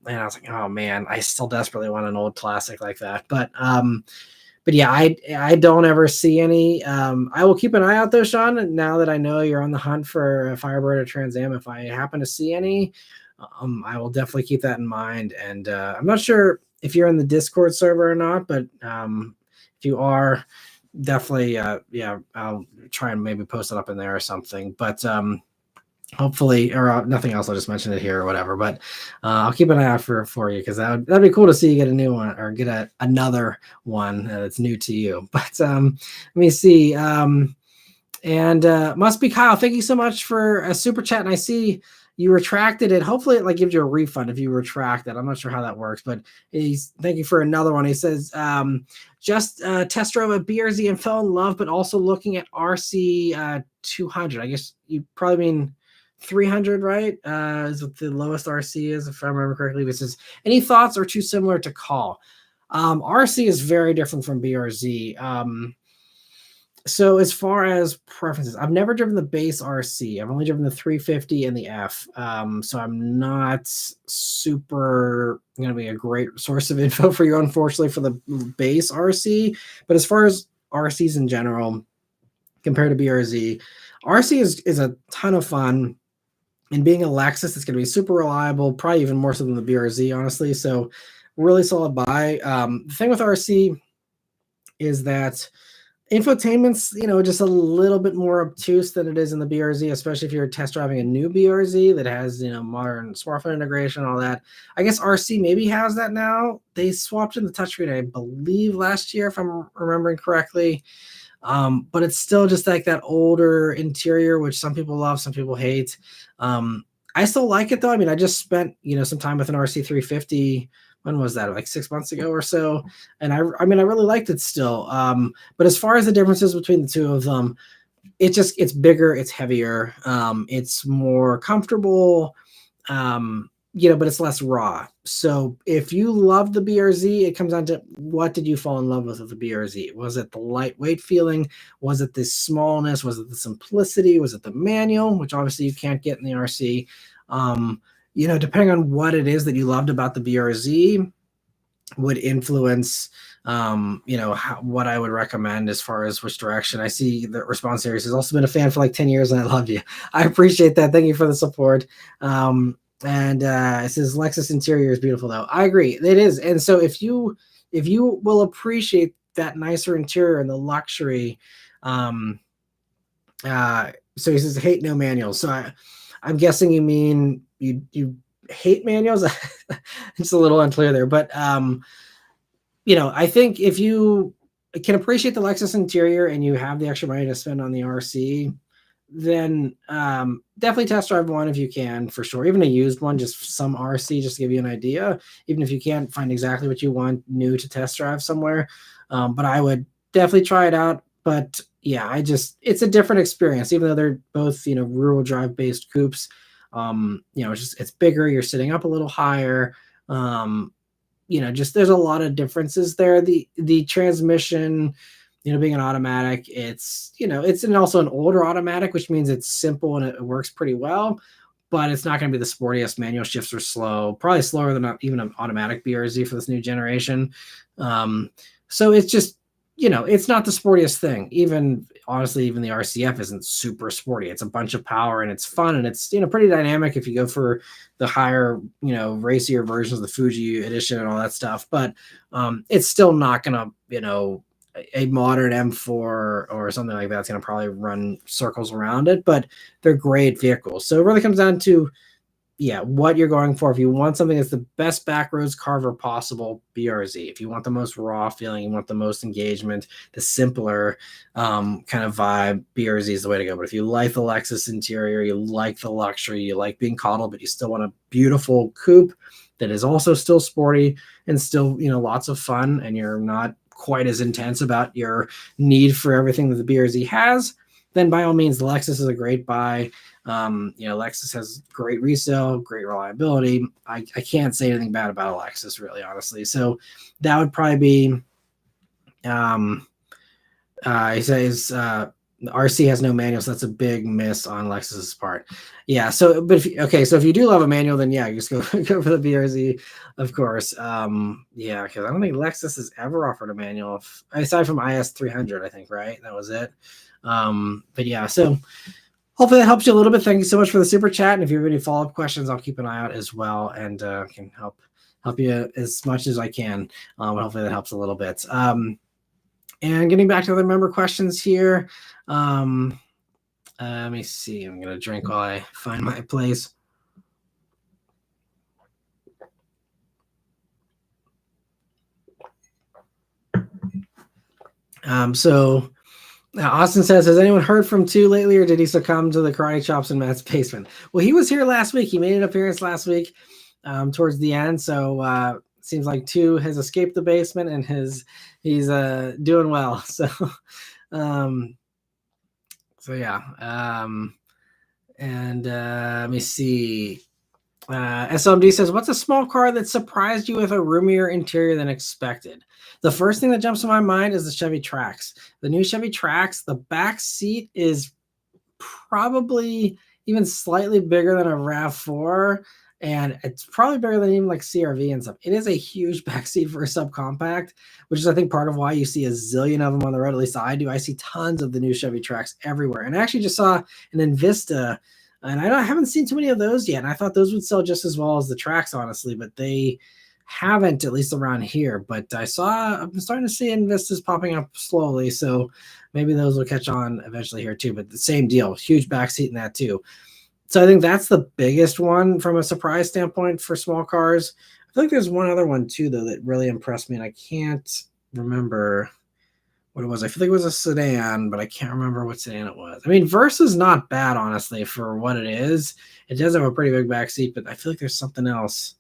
And I was like, oh man, I still desperately want an old classic like that. But yeah, I don't ever see any. I will keep an eye out though, Sean, now that I know you're on the hunt for a Firebird or Trans Am. If I happen to see any, I will definitely keep that in mind. And I'm not sure if you're in the Discord server or not, but if you are, definitely I'll try and maybe post it up in there or something. But hopefully, or nothing else, I'll just mention it here or whatever. But I'll keep an eye out for you, because that'd be cool to see you get a new one or get another one that's new to you. But let me see. And must be Kyle, thank you so much for a super chat. And I see you retracted it. Hopefully it gives you a refund if you retract it. I'm not sure how that works, but thank you for another one. He says, just test drove a BRZ and fell in love, but also looking at RC 200. I guess you probably mean 300, right? Is what the lowest RC is, if I remember correctly. This is, any thoughts or too similar to call? RC is very different from BRZ. So as far as preferences, I've never driven the base RC. I've only driven the 350 and the F. So I'm not super going to be a great source of info for you, unfortunately, for the base RC. But as far as RCs in general, compared to BRZ. RC is a ton of fun. And being a Lexus, it's going to be super reliable, probably even more so than the BRZ, honestly. So really solid buy. The thing with RC is that infotainment's, just a little bit more obtuse than it is in the BRZ, especially if you're test driving a new BRZ that has, modern smartphone integration, all that. I guess RC maybe has that now. They swapped in the touchscreen, I believe, last year, if I'm remembering correctly. But it's still just like that older interior, which some people love, some people hate. I still like it though. I mean, I just spent, some time with an RC350. When was that? Like 6 months ago or so. And I mean, I really liked it still. But as far as the differences between the two of them, it's bigger, it's heavier, it's more comfortable. But it's less raw. So if you love the BRZ, it comes down to what did you fall in love with the BRZ? Was it the lightweight feeling? Was it the smallness? Was it the simplicity? Was it the manual, which obviously you can't get in the RC? Depending on what it is that you loved about the BRZ would influence what I would recommend as far as which direction. I see the response series has also been a fan for like 10 years, and I love you. I appreciate that. Thank you for the support. And it says Lexus interior is beautiful though. I agree. It is. And so if you will appreciate that nicer interior and the luxury, so he says hate no manuals. So I'm guessing you mean you hate manuals. It's a little unclear there, but I think if you can appreciate the Lexus interior and you have the extra money to spend on the RC, then definitely test drive one if you can, for sure. Even a used one, just some RC, just to give you an idea. Even if you can't find exactly what you want new to test drive somewhere, but I would definitely try it out. But yeah, it's a different experience, even though they're both rural drive based coupes. It's bigger. You're sitting up a little higher. There's a lot of differences there. The transmission, being an automatic, it's also an older automatic, which means it's simple and it works pretty well, but it's not going to be the sportiest. Manual shifts are slow, probably slower than even an automatic BRZ for this new generation. So it's just, it's not the sportiest thing. Even honestly, even the RCF isn't super sporty. It's a bunch of power and it's fun and it's, pretty dynamic if you go for the higher, racier versions of the Fuji edition and all that stuff. But it's still not going to, a modern M4 or something like that's going to probably run circles around it, but they're great vehicles. So it really comes down to, what you're going for. If you want something that's the best backroads carver possible, BRZ. If you want the most raw feeling, you want the most engagement, the simpler kind of vibe, BRZ is the way to go. But if you like the Lexus interior, you like the luxury, you like being coddled, but you still want a beautiful coupe that is also still sporty and still, lots of fun, and you're not quite as intense about your need for everything that the BRZ has, then by all means, the Lexus is a great buy. Lexus has great resale, great reliability. I can't say anything bad about a Lexus, really, honestly. So that would probably be, he says, RC has no manual, so that's a big miss on Lexus's part. Yeah. So, but if you do love a manual, then yeah, you just go for the BRZ, of course. Yeah, because I don't think Lexus has ever offered a manual, aside from IS300, I think, right? That was it. But yeah, so hopefully that helps you a little bit. Thank you so much for the super chat. And if you have any follow-up questions, I'll keep an eye out as well and can help you as much as I can. Hopefully that helps a little bit. And getting back to the member questions here. Let me see. I'm going to drink while I find my place. So Austin says, has anyone heard from Tu lately, or did he succumb to the karate chops in Matt's basement? Well, he was here last week. He made an appearance last week towards the end. So seems like Tu has escaped the basement and he's doing well. So yeah. And let me see. SLMD says, what's a small car that surprised you with a roomier interior than expected? The first thing that jumps to my mind is the Chevy Trax. The new Chevy Trax, the back seat is probably even slightly bigger than a RAV4. and it's probably bigger than even like CRV and stuff. It is a huge backseat for a subcompact, which is I think part of why you see a zillion of them on the road. At least I do. I see tons of the new Chevy Trax everywhere, and I actually just saw an Invista, and I haven't seen too many of those yet. And I thought those would sell just as well as the Trax, honestly, but they haven't, at least around here. But I'm starting to see Invistas popping up slowly, so maybe those will catch on eventually here too. But the same deal, huge backseat in that too. So I think that's the biggest one from a surprise standpoint for small cars. I feel like there's one other one too, though, that really impressed me, and I can't remember what it was. I feel like it was a sedan, but I can't remember what sedan it was. I mean, Versa's not bad, honestly, for what it is. It does have a pretty big back seat, but I feel like there's something else.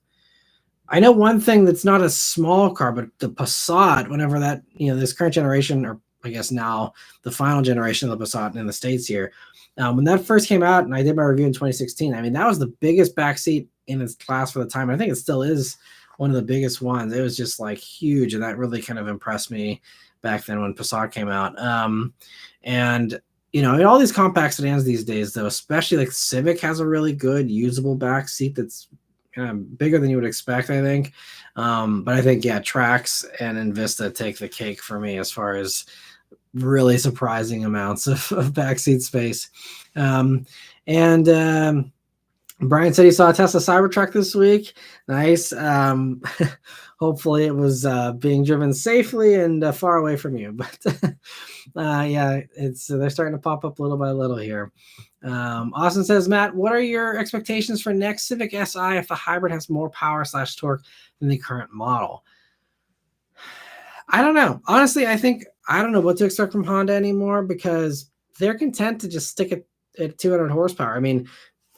I know one thing that's not a small car, but the Passat, whenever that, this current generation, or I guess now the final generation of the Passat in the States here, when that first came out, and I did my review in 2016, I mean, that was the biggest backseat in its class for the time. I think it still is one of the biggest ones. It was just like huge, and that really kind of impressed me back then when Passat came out. And all these compact sedans these days, though, especially like Civic has a really good usable back seat that's kind of bigger than you would expect, I think. But I think, yeah, Trax and Invista take the cake for me as far as really surprising amounts of backseat space. And Brian said he saw a Tesla Cybertruck this week. Nice. Hopefully it was being driven safely and far away from you. But yeah, they're starting to pop up little by little here. Austin says, Matt, what are your expectations for next Civic Si if the hybrid has more power / torque than the current model? I don't know. Honestly, I don't know what to expect from Honda anymore, because they're content to just stick it at 200 horsepower. I mean,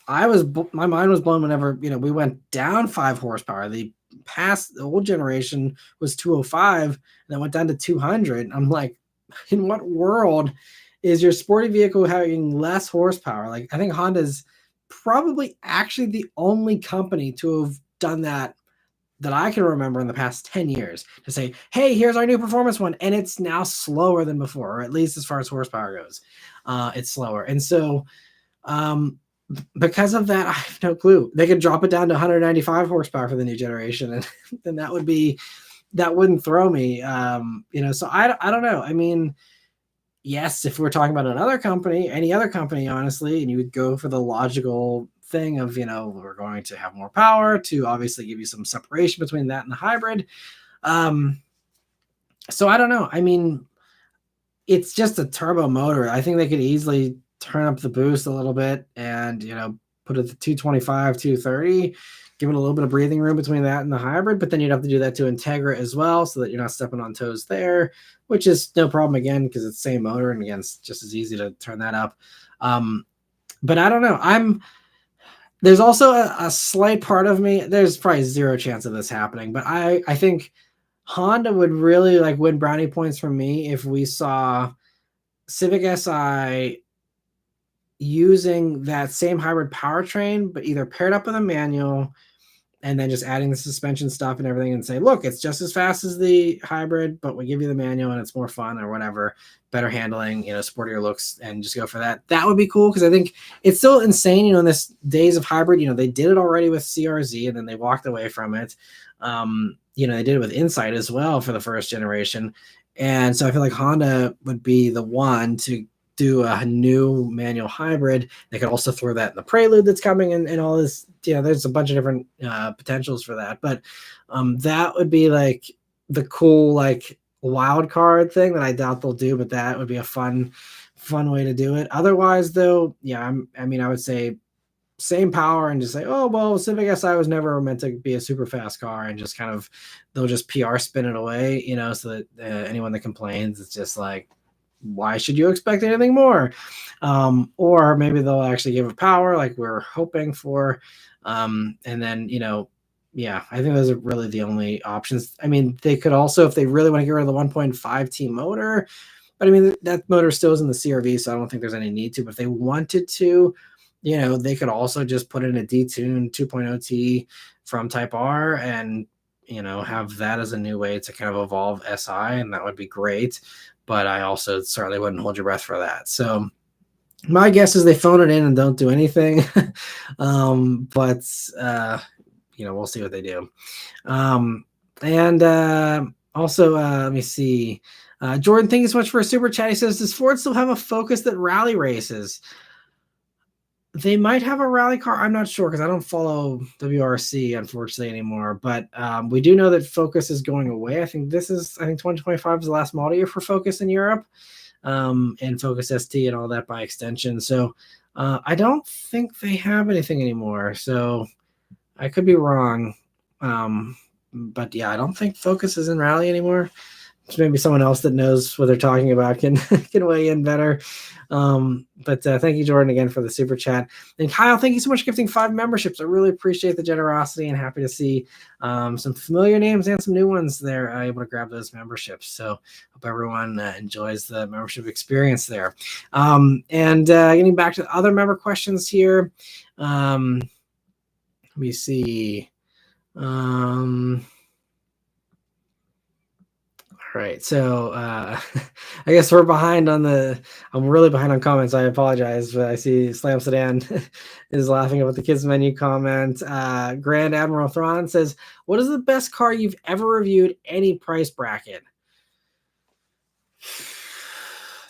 my mind was blown whenever, we went down 5 horsepower. The old generation was 205, and then went down to 200. I'm like, in what world is your sporty vehicle having less horsepower? Like, I think Honda's probably actually the only company to have done that I can remember in the past 10 years, to say, hey, here's our new performance one, and it's now slower than before, or at least as far as horsepower goes, it's slower. And so because of that, I have no clue. They could drop it down to 195 horsepower for the new generation, and then that wouldn't throw me. So I don't know. I mean, yes, if we're talking about another company, any other company, honestly, and you would go for the logical thing of, we're going to have more power to obviously give you some separation between that and the hybrid. So I don't know. I mean, it's just a turbo motor. I think they could easily turn up the boost a little bit and, put it to 225, 230, give it a little bit of breathing room between that and the hybrid, but then you'd have to do that to Integra as well, so that you're not stepping on toes there, which is no problem, again, because it's the same motor, and again, it's just as easy to turn that up. But I don't know. There's also a slight part of me, there's probably zero chance of this happening, but I think Honda would really win brownie points from me if we saw Civic Si using that same hybrid powertrain, but either paired up with a manual and then just adding the suspension stuff and everything, and say, look, it's just as fast as the hybrid, but we give you the manual and it's more fun, or whatever, better handling, sportier looks, and just go for that. That would be cool, because I think it's still insane, in this days of hybrid, they did it already with CRZ, and then they walked away from it. They did it with Insight as well for the first generation. And so I feel like Honda would be the one to do a new manual hybrid. They could also throw that in the Prelude that's coming, and all this. There's a bunch of different potentials for that. But that would be the cool wild card thing that I doubt they'll do, but that would be a fun way to do it. Otherwise, though, yeah, I would say same power, and just say, oh, well, Civic Si was never meant to be a super fast car, and just kind of, they'll just PR spin it away, so that anyone that complains, it's just like, why should you expect anything more? Or maybe they'll actually give it power like we're hoping for. And then, yeah, I think those are really the only options. I mean, they could also, if they really want to get rid of the 1.5T motor, but I mean, that motor still is in the CRV, so I don't think there's any need to. But if they wanted to, they could also just put in a detuned 2.0T from Type R, and, have that as a new way to kind of evolve SI, and that would be great. But I also certainly wouldn't hold your breath for that. So My guess is they phone it in and don't do anything. But we'll see what they do. And also, let me see. Jordan, thank you so much for a super chat. He says, does Ford still have a Focus that rally races? They might have a rally car. I'm not sure because I don't follow WRC, unfortunately, anymore. But we do know that Focus is going away. I think 2025 is the last model year for Focus in Europe, and Focus ST and all that by extension. So I don't think they have anything anymore. So I could be wrong. But yeah, I don't think Focus is in rally anymore. So maybe someone else that knows what they're talking about can can weigh in better. But thank you, Jordan, again for the super chat. And Kyle, thank you so much for gifting 5 memberships. I really appreciate the generosity and happy to see some familiar names and some new ones there able to grab those memberships. So hope everyone enjoys the membership experience there. And getting back to other member questions here. Let me see. Right. So I guess we're behind on I'm really behind on comments. I apologize, but I see Slam Sedan is laughing about the kids menu comment. Grand Admiral Thrawn says, what is the best car you've ever reviewed, any price bracket?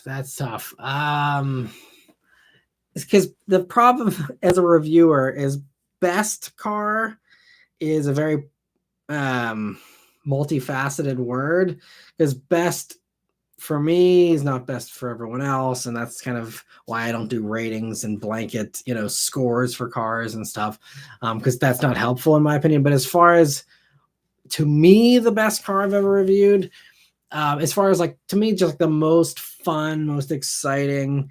That's tough. It's because the problem as a reviewer is best car is a very multifaceted word, because best for me is not best for everyone else, and that's kind of why I don't do ratings and blanket scores for cars and stuff, because that's not helpful in my opinion. But as far as, to me, the best car I've ever reviewed, as far as like, to me, just like the most fun, most exciting,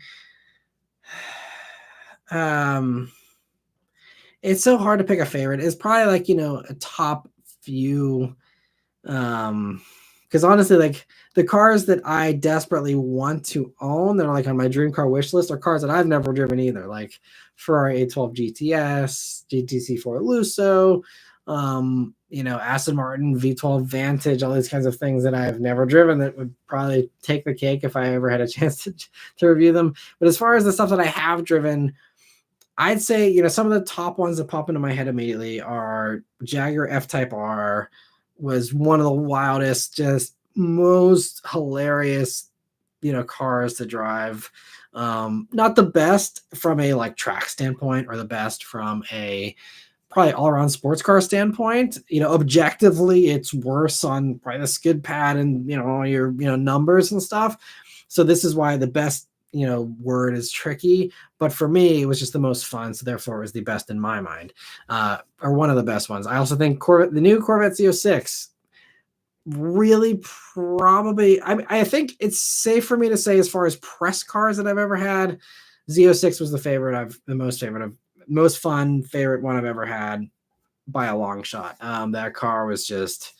it's so hard to pick a favorite. It's probably like a top few, because honestly, like the cars that I desperately want to own that are like on my dream car wish list are cars that I've never driven either, like Ferrari 812 GTS, GTC4 Lusso, Aston Martin V12 Vantage, all these kinds of things that I've never driven that would probably take the cake if I ever had a chance to review them. But as far as the stuff that I have driven, I'd say, some of the top ones that pop into my head immediately are Jaguar F-Type R, was one of the wildest, just most hilarious, cars to drive. Not the best from a like track standpoint, or the best from a probably all around sports car standpoint. Objectively, it's worse on probably the skid pad and all your numbers and stuff. So this is why the best word is tricky, but for me it was just the most fun, so therefore it was the best in my mind, or one of the best ones. I also think the new Corvette Z06 really probably, I think it's safe for me to say, as far as press cars that I've ever had, Z06 was the most fun favorite one I've ever had by a long shot. That car was just,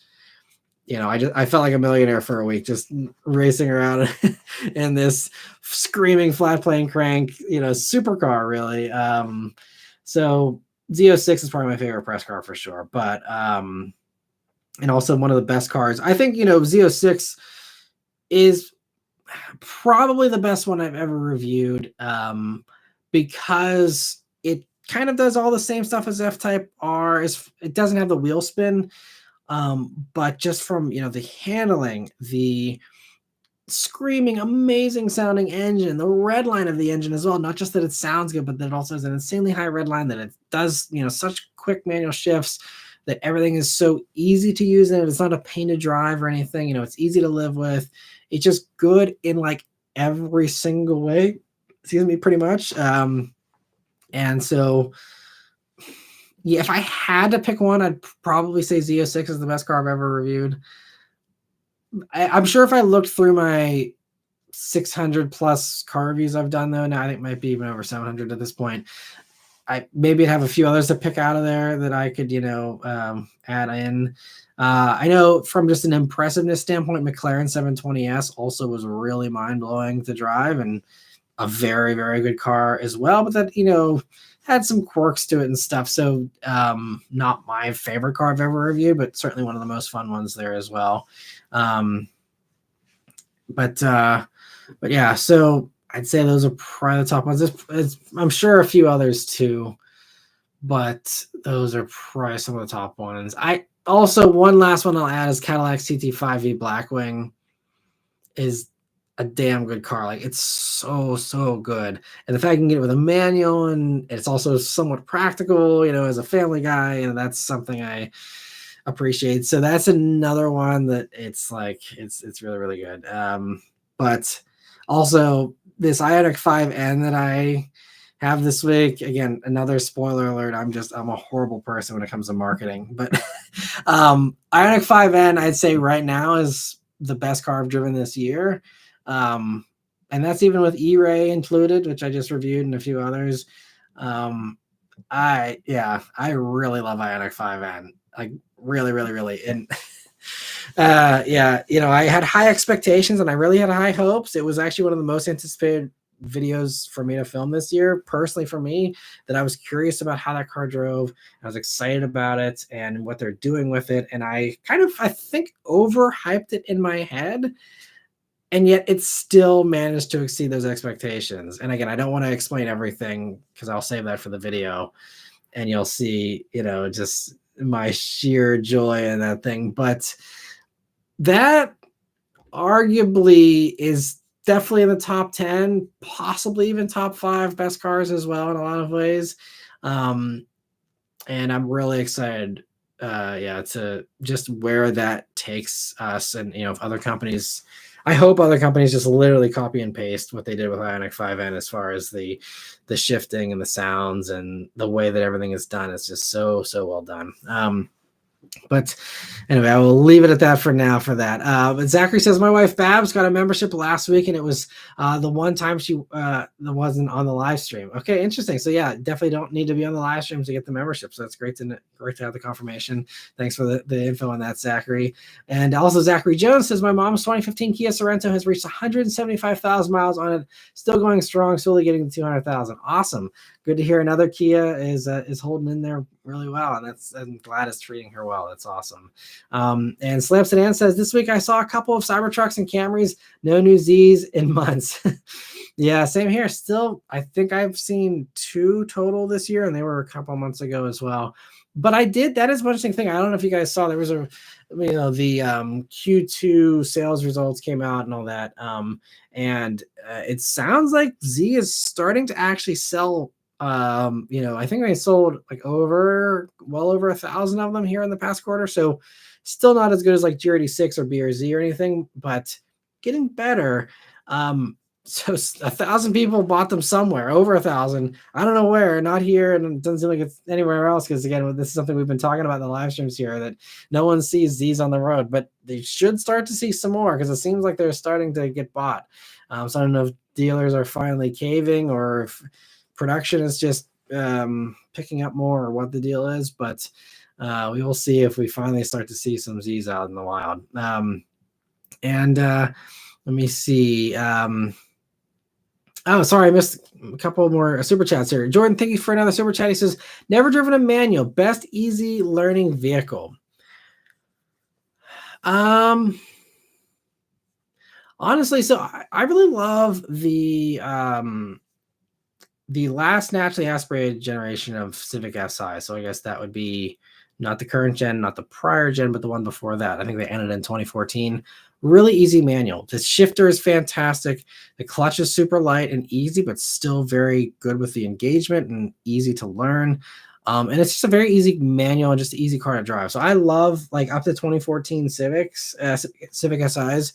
I felt like a millionaire for a week just racing around in this screaming flat plane crank, supercar, really. So Z06 is probably my favorite press car for sure. But and also one of the best cars. I think Z06 is probably the best one I've ever reviewed, because it kind of does all the same stuff as F-Type R. It doesn't have the wheel spin. But just from the handling, the screaming amazing sounding engine, the red line of the engine as well, not just that it sounds good, but that it also has an insanely high red line, that it does such quick manual shifts, that everything is so easy to use, and it's not a pain to drive or anything. It's easy to live with. It's just good in like every single way, excuse me, pretty much. And so yeah, if I had to pick one, I'd probably say Z06 is the best car I've ever reviewed. I'm sure if I looked through my 600 plus car reviews I've done, though, now I think it might be even over 700 at this point, I maybe have a few others to pick out of there that I could, add in. I know from just an impressiveness standpoint, McLaren 720S also was really mind blowing to drive, and a very, very good car as well. But that, had some quirks to it and stuff. So not my favorite car I've ever reviewed, but certainly one of the most fun ones there as well. But yeah, so I'd say those are probably the top ones. I'm sure a few others too, but those are probably some of the top ones. I also, one last one I'll add is Cadillac CT5V Blackwing is a damn good car. Like, it's so good. And the fact you can get it with a manual, and it's also somewhat practical, as a family guy, and that's something I appreciate. So that's another one that it's like it's really, really good. But also this Ioniq 5N that I have this week, again, another spoiler alert, I'm a horrible person when it comes to marketing, but Ioniq 5N, I'd say right now is the best car I've driven this year. And that's even with E-Ray included, which I just reviewed, and a few others. I really love Ioniq 5N. Like, really. And I had high expectations and I really had high hopes. It was actually one of the most anticipated videos for me to film this year, personally for me, that I was curious about how that car drove. I was excited about it and what they're doing with it. And I think overhyped it in my head. And yet it still managed to exceed those expectations. And again, I don't want to explain everything because I'll save that for the video and you'll see, just my sheer joy in that thing. But that arguably is definitely in the top 10, possibly even top 5 best cars as well in a lot of ways. And I'm really excited, to just where that takes us. And, if other companies, I hope other companies just literally copy and paste what they did with Ioniq 5N as far as the shifting and the sounds and the way that everything is done. It's just so well done. But anyway, I will leave it at that for now for that. But Zachary says, my wife Babs got a membership last week, and it was the one time she wasn't on the live stream. Okay, interesting. So yeah, definitely don't need to be on the live stream to get the membership. So that's great to have the confirmation. Thanks for the info on that, Zachary. And also Zachary Jones says, my mom's 2015 Kia Sorento has reached 175,000 miles on it, still going strong, slowly getting to 200,000. Awesome. Good to hear another Kia is holding in there really well, and I'm glad it's treating her well. That's awesome. And Slam Sedan says, this week I saw a couple of Cybertrucks and Camrys, no new Zs in months. Yeah, same here. Still, I think I've seen 2 total this year, and they were a couple months ago as well. But that is one interesting thing. I don't know if you guys saw, there was the Q2 sales results came out and all that. And it sounds like Z is starting to actually sell. I think they sold like well over 1,000 of them here in the past quarter. So still not as good as like GRD6 or BRZ or anything, but getting better. So 1,000 people bought them somewhere, over 1,000. I don't know where, not here, and it doesn't seem like it's anywhere else. Because again, this is something we've been talking about in the live streams here, that no one sees these on the road, but they should start to see some more because it seems like they're starting to get bought. So I don't know if dealers are finally caving or if production is just picking up more or what the deal is, but we will see if we finally start to see some Z's out in the wild. And let me see. Sorry, I missed a couple more super chats here. Jordan, thank you for another super chat. He says, never driven a manual, best easy learning vehicle. Honestly, so I really love the last naturally aspirated generation of Civic Si. So I guess that would be not the current gen, not the prior gen, but the one before that. I think they ended in 2014. Really easy manual. The shifter is fantastic. The clutch is super light and easy, but still very good with the engagement and easy to learn. And it's just a very easy manual and just an easy car to drive. So I love like up to 2014 Civic SIs.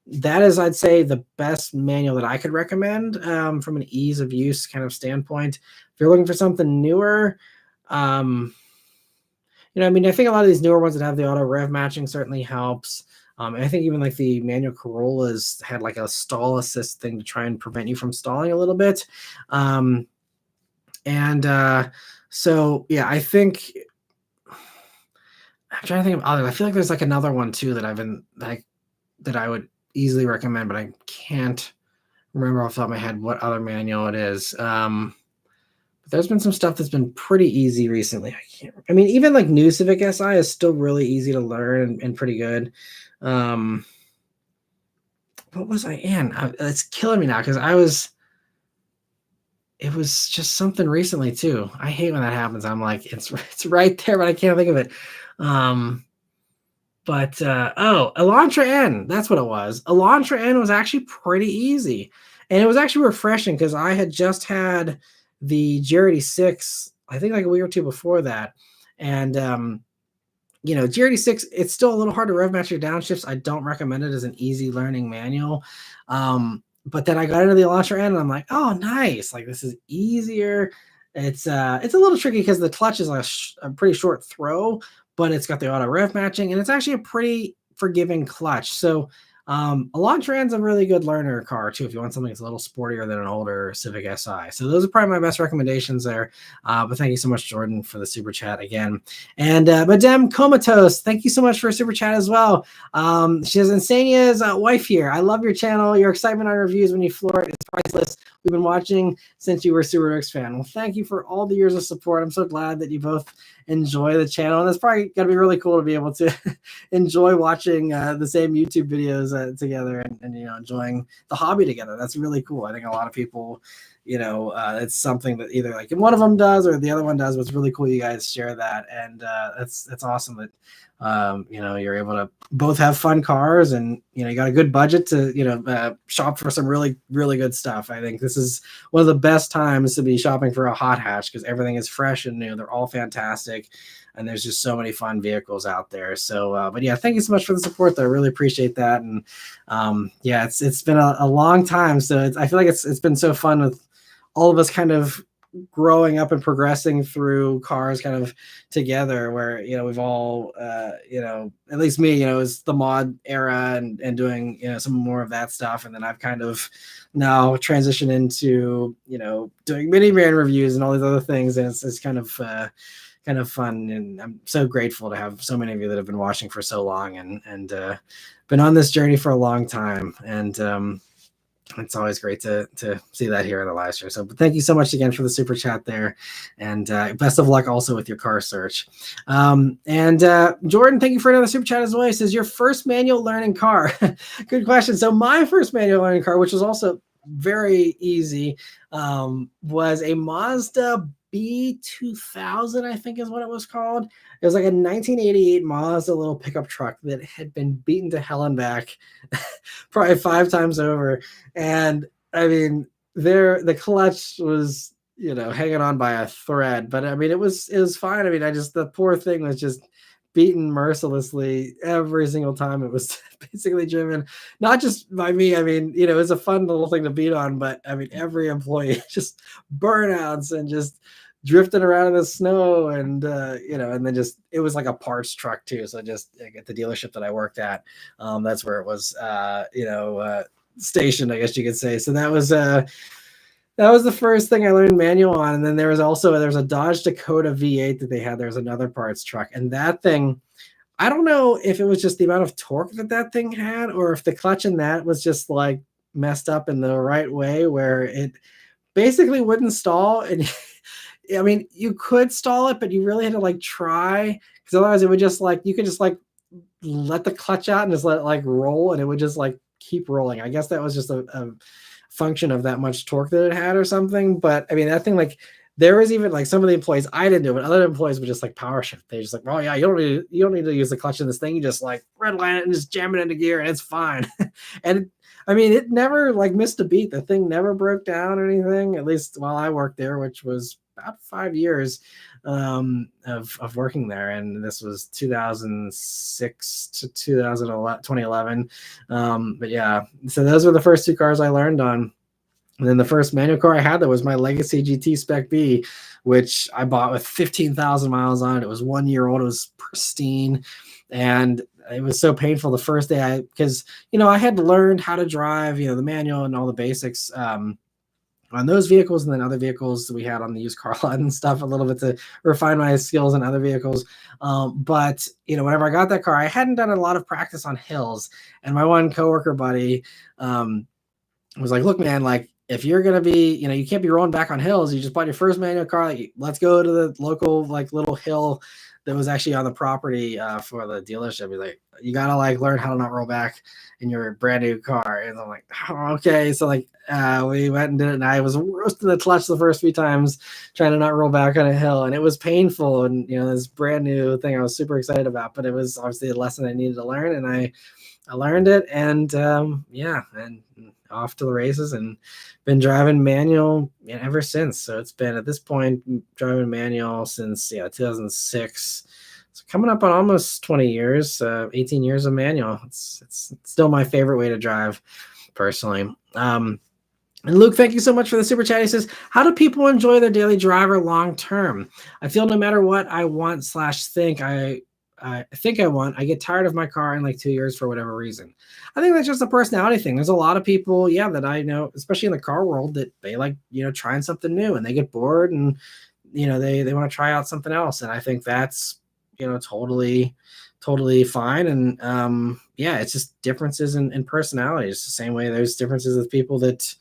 That is, I'd say, the best manual that I could recommend from an ease of use kind of standpoint. If you're looking for something newer, I think a lot of these newer ones that have the auto rev matching certainly helps. And I think even like the manual Corollas had like a stall assist thing to try and prevent you from stalling a little bit. So yeah, I think I'm trying to think of others. I feel like there's like another one too that that I would easily recommend, but I can't remember off the top of my head what other manual it is. But there's been some stuff that's been pretty easy recently. Even like new Civic Si is still really easy to learn and pretty good. What was I in? It's killing me now because it was just something recently too. I hate when that happens. I'm like, it's right there, but I can't think of it. Um, oh, Elantra N, that's what it was. Elantra N was actually pretty easy, and it was actually refreshing because I had just had the GR86, I think like a week or two before that, and GR86, it's still a little hard to rev match your downshifts. I don't recommend it as an easy learning manual. But then I got into the Elantra N and I'm like, oh, nice. Like this is easier. It's a little tricky because the clutch is a pretty short throw, but it's got the auto rev matching and it's actually a pretty forgiving clutch. So Elantra N's a really good learner car too if you want something that's a little sportier than an older Civic Si. So those are probably my best recommendations there. But thank you so much, Jordan, for the super chat again. And Madame Comatose, thank you so much for a super chat as well. She says, Insania's wife here. I love your channel. Your excitement on reviews when you floor it is priceless. We've been watching since you were a Super Rix fan. Well, thank you for all the years of support. I'm so glad that you both enjoy the channel. And it's probably going to be really cool to be able to enjoy watching the same YouTube videos together and enjoying the hobby together. That's really cool. I think a lot of people, it's something that either like one of them does or the other one does. But it's really cool you guys share that, and that's awesome that you're able to both have fun cars, and you got a good budget to shop for some really really good stuff. I think this is one of the best times to be shopping for a hot hatch because everything is fresh and new. They're all fantastic, and there's just so many fun vehicles out there. So, but yeah, thank you so much for the support. Though. I really appreciate that, and yeah, it's been a long time. So I feel like it's been so fun with all of us kind of growing up and progressing through cars kind of together where we've all at least me is the mod era and doing some more of that stuff, and then I've kind of now transitioned into doing minivan reviews and all these other things, and it's kind of fun, and I'm so grateful to have so many of you that have been watching for so long and been on this journey for a long time, and it's always great to see that here in the live stream. So thank you so much again for the super chat there, and best of luck also with your car search. And Jordan, thank you for another super chat as well. He says, your first manual learning car. Good question. So my first manual learning car, which was also very easy, was a Mazda B2000, I think is what it was called. It was like a 1988 Mazda little pickup truck that had been beaten to hell and back probably 5 times over. And I mean, the clutch was, hanging on by a thread, but I mean, it was fine. I mean, the poor thing was just beaten mercilessly every single time it was basically driven, not just by me. I mean, it was a fun little thing to beat on, but I mean, every employee just burnouts and just drifting around in the snow, and and then just it was like a parts truck too. So just like, at the dealership that I worked at, that's where it was stationed, I guess you could say. So that was the first thing I learned manual on. And then there's a Dodge Dakota V8 that they had. There's another parts truck, and that thing, I don't know if it was just the amount of torque that thing had, or if the clutch in that was just like messed up in the right way where it basically wouldn't stall. And I mean, you could stall it, but you really had to like try, because otherwise it would just like, you could just like let the clutch out and just let it like roll, and it would just like keep rolling. I guess that was just a function of that much torque that it had or something. But I mean, that thing, like, there was even like some of the employees, I didn't do it, but other employees would just like power shift. They just like, oh yeah, you don't need to use the clutch in this thing. You just like red line it and just jam it into gear and it's fine. And I mean, it never like missed a beat. The thing never broke down or anything, at least while I worked there, which was about 5 years of working there. And this was 2006 to 2011. But yeah, so those were the first 2 cars I learned on. And then the first manual car I had that was my Legacy GT Spec B, which I bought with 15,000 miles on it. It was 1 year old. It was pristine. And it was so painful the first day because I had learned how to drive, the manual and all the basics on those vehicles, and then other vehicles that we had on the used car lot and stuff a little bit to refine my skills in other vehicles. But whenever I got that car, I hadn't done a lot of practice on hills. And my one coworker buddy was like, look, man, like, if you're going to be, you can't be rolling back on hills. You just bought your first manual car. Like, let's go to the local, like, little hill that was actually on the property for the dealership. He's like, you got to like learn how to not roll back in your brand new car. And I'm like, oh, okay. So like we went and did it, and I was roasting the clutch the first few times trying to not roll back on a hill, and it was painful. And, this brand new thing I was super excited about, but it was obviously a lesson I needed to learn. And I learned it, and and off to the races, and been driving manual ever since. So it's been, at this point, driving manual since 2006. So coming up on almost 20 years, 18 years of manual. It's still my favorite way to drive, personally. And Luke, thank you so much for the super chat. He says, how do people enjoy their daily driver long term? I feel no matter what I want / think I want, I get tired of my car in like 2 years for whatever reason. I think that's just a personality thing. There's a lot of people, that I know, especially in the car world, that they like, trying something new, and they get bored, and, they want to try out something else. And I think that's, totally fine. And it's just differences in personalities. The same way there's differences with people that,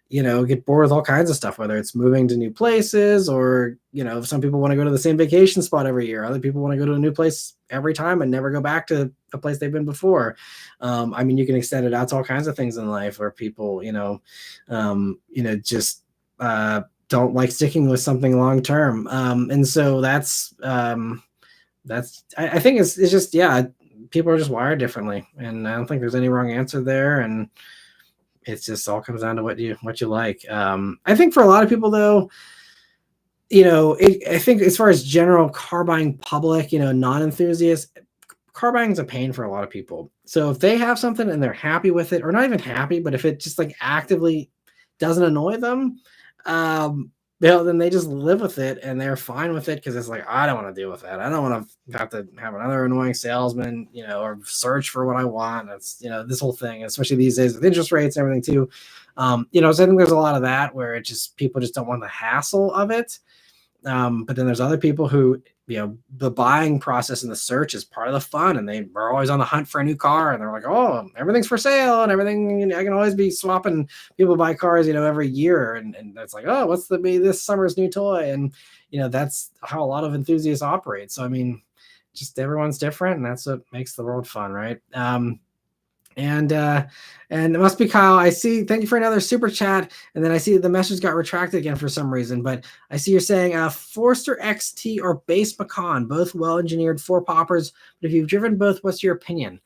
get bored with all kinds of stuff, whether it's moving to new places, or, some people want to go to the same vacation spot every year. Other people want to go to a new place every time and never go back to the place they've been before. You can extend it out to all kinds of things in life, where people, just don't like sticking with something long term. And so that's I think it's just, people are just wired differently, and I don't think there's any wrong answer there. And it's just all comes down to what you like. I think for a lot of people, though, I think as far as general car buying public, non-enthusiasts, car buying is a pain for a lot of people. So if they have something and they're happy with it, or not even happy, but if it just like actively doesn't annoy them, then they just live with it, and they're fine with it, because it's like, I don't want to deal with that. I don't want to have another annoying salesman, or search for what I want. It's, this whole thing, especially these days with interest rates and everything too. So I think there's a lot of that where people just don't want the hassle of it. But then there's other people who, the buying process and the search is part of the fun, and they are always on the hunt for a new car, and they're like, oh, everything's for sale and everything. I can always be swapping. People buy cars, every year, and it's like, oh, what's this summer's new toy? And, that's how a lot of enthusiasts operate. So, just everyone's different, and that's what makes the world fun, right? And it must be Kyle. I see. Thank you for another super chat. And then I see the message got retracted again for some reason. But I see you're saying Forester XT or base Macan, both well-engineered four poppers. But if you've driven both, what's your opinion?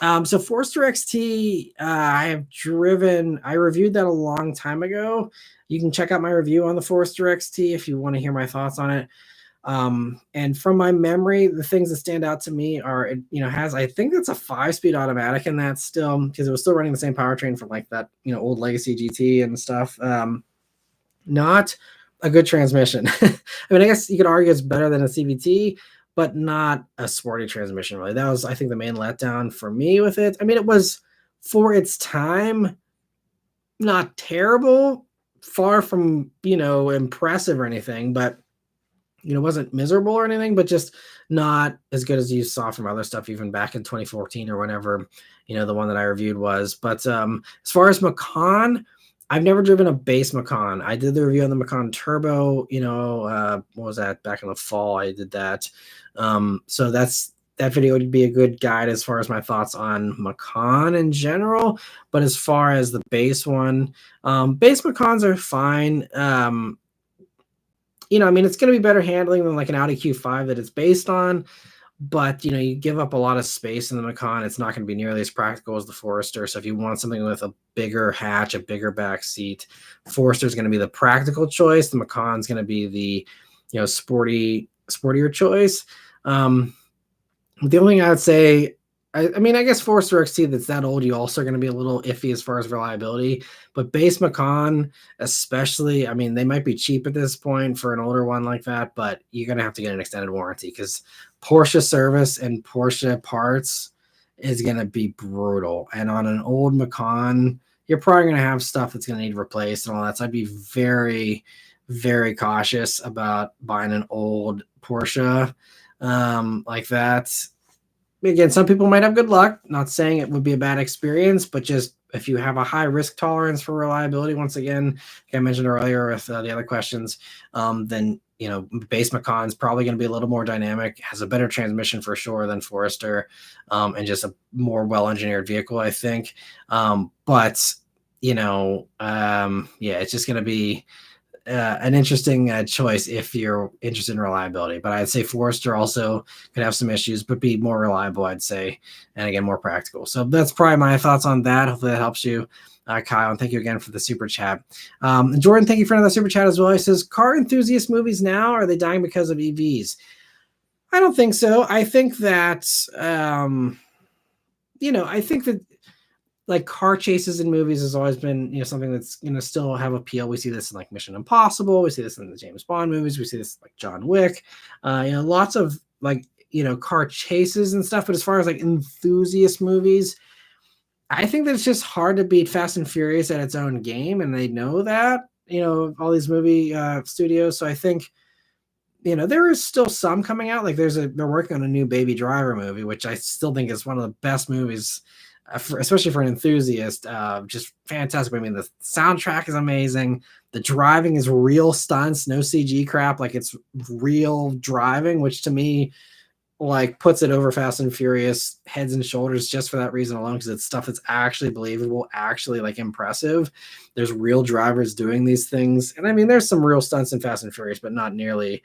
So Forester XT, I have driven. I reviewed that a long time ago. You can check out my review on the Forester XT if you want to hear my thoughts on it. And from my memory, the things that stand out to me are, I think that's a 5-speed automatic, and that's still, because it was still running the same powertrain from like that, old Legacy GT and stuff. Not a good transmission. I guess you could argue it's better than a CVT, but not a sporty transmission, really. That was, I think, the main letdown for me with it. It was, for its time, not terrible, far from, impressive or anything, but wasn't miserable or anything, but just not as good as you saw from other stuff, even back in 2014 or whenever, the one that I reviewed was. But as far as Macan, I've never driven a base Macan. I did the review on the Macan Turbo, what was that, back in the fall? I did that. So that video would be a good guide as far as my thoughts on Macan in general. But as far as the base one, base Macans are fine. It's going to be better handling than like an Audi Q5 that it's based on, but you give up a lot of space in the Macan. It's not going to be nearly as practical as the Forester. So if you want something with a bigger hatch, a bigger back seat, Forester is going to be the practical choice. The Macan is going to be the sportier choice. The only thing I would say, I guess Forester XT that's that old, you also are going to be a little iffy as far as reliability. But base Macan, especially, they might be cheap at this point for an older one like that, but you're going to have to get an extended warranty, because Porsche service and Porsche parts is going to be brutal. And on an old Macan, you're probably going to have stuff that's going to need replaced and all that. So I'd be very, very cautious about buying an old Porsche like that. Again, some people might have good luck. Not saying it would be a bad experience, but just if you have a high risk tolerance for reliability, once again, like I mentioned earlier with the other questions, then base Macan is probably going to be a little more dynamic, has a better transmission for sure than Forester, and just a more well-engineered vehicle, I think. But yeah, it's just going to be an interesting choice if you're interested in reliability. But I'd say Forester also could have some issues, but be more reliable, I'd say, and again, more practical. So that's probably my thoughts on that. Hopefully that helps you, Kyle, and thank you again for the super chat. Jordan, thank you for another super chat as well. He says, car enthusiast movies now, are they dying because of EVs? I don't think so. I think that, I think that like car chases in movies has always been, something that's still have appeal. We see this in like Mission Impossible. We see this in the James Bond movies. We see this like John Wick. Lots of like car chases and stuff. But as far as like enthusiast movies, I think that it's just hard to beat Fast and Furious at its own game, and they know that. All these movie studios. So I think there is still some coming out. Like they're working on a new Baby Driver movie, which I still think is one of the best movies. Especially for an enthusiast, just fantastic. I mean, the soundtrack is amazing. The driving is real stunts, no CG crap. Like it's real driving, which to me, like puts it over Fast and Furious heads and shoulders just for that reason alone. Because it's stuff that's actually believable, actually like impressive. There's real drivers doing these things, and I mean, there's some real stunts in Fast and Furious, but not nearly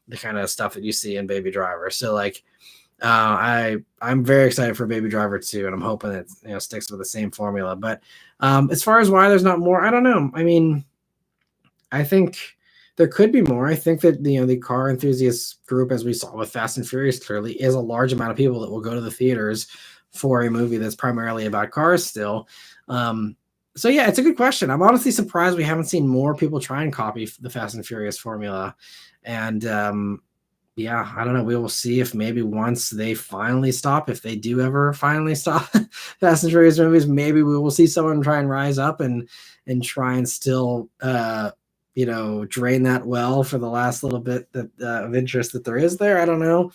the kind of stuff that you see in Baby Driver. So like. I'm very excited for Baby Driver 2, and I'm hoping it sticks with the same formula. But as far as why there's not more, I don't know. I mean, I think there could be more. I think that the car enthusiast group, as we saw with Fast and Furious, clearly is a large amount of people that will go to the theaters for a movie that's primarily about cars still. So yeah, it's a good question. I'm honestly surprised we haven't seen more people try and copy the Fast and Furious formula, and yeah, I don't know. We will see if maybe once they finally stop, if they do ever finally stop Fast and Furious movies, maybe we will see someone try and rise up and try and still, drain that well for the last little bit that of interest that there is there. I don't know.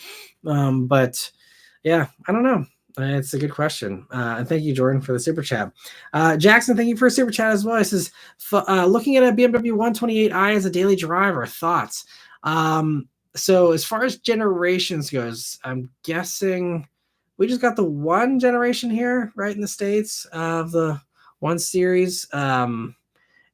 But yeah, I don't know. It's a good question. And thank you, Jordan, for the super chat. Jackson, thank you for a super chat as well. He says, looking at a BMW 128i as a daily driver, thoughts? So as far as generations goes, I'm guessing we just got the one generation here, right, in the States of the 1 Series. And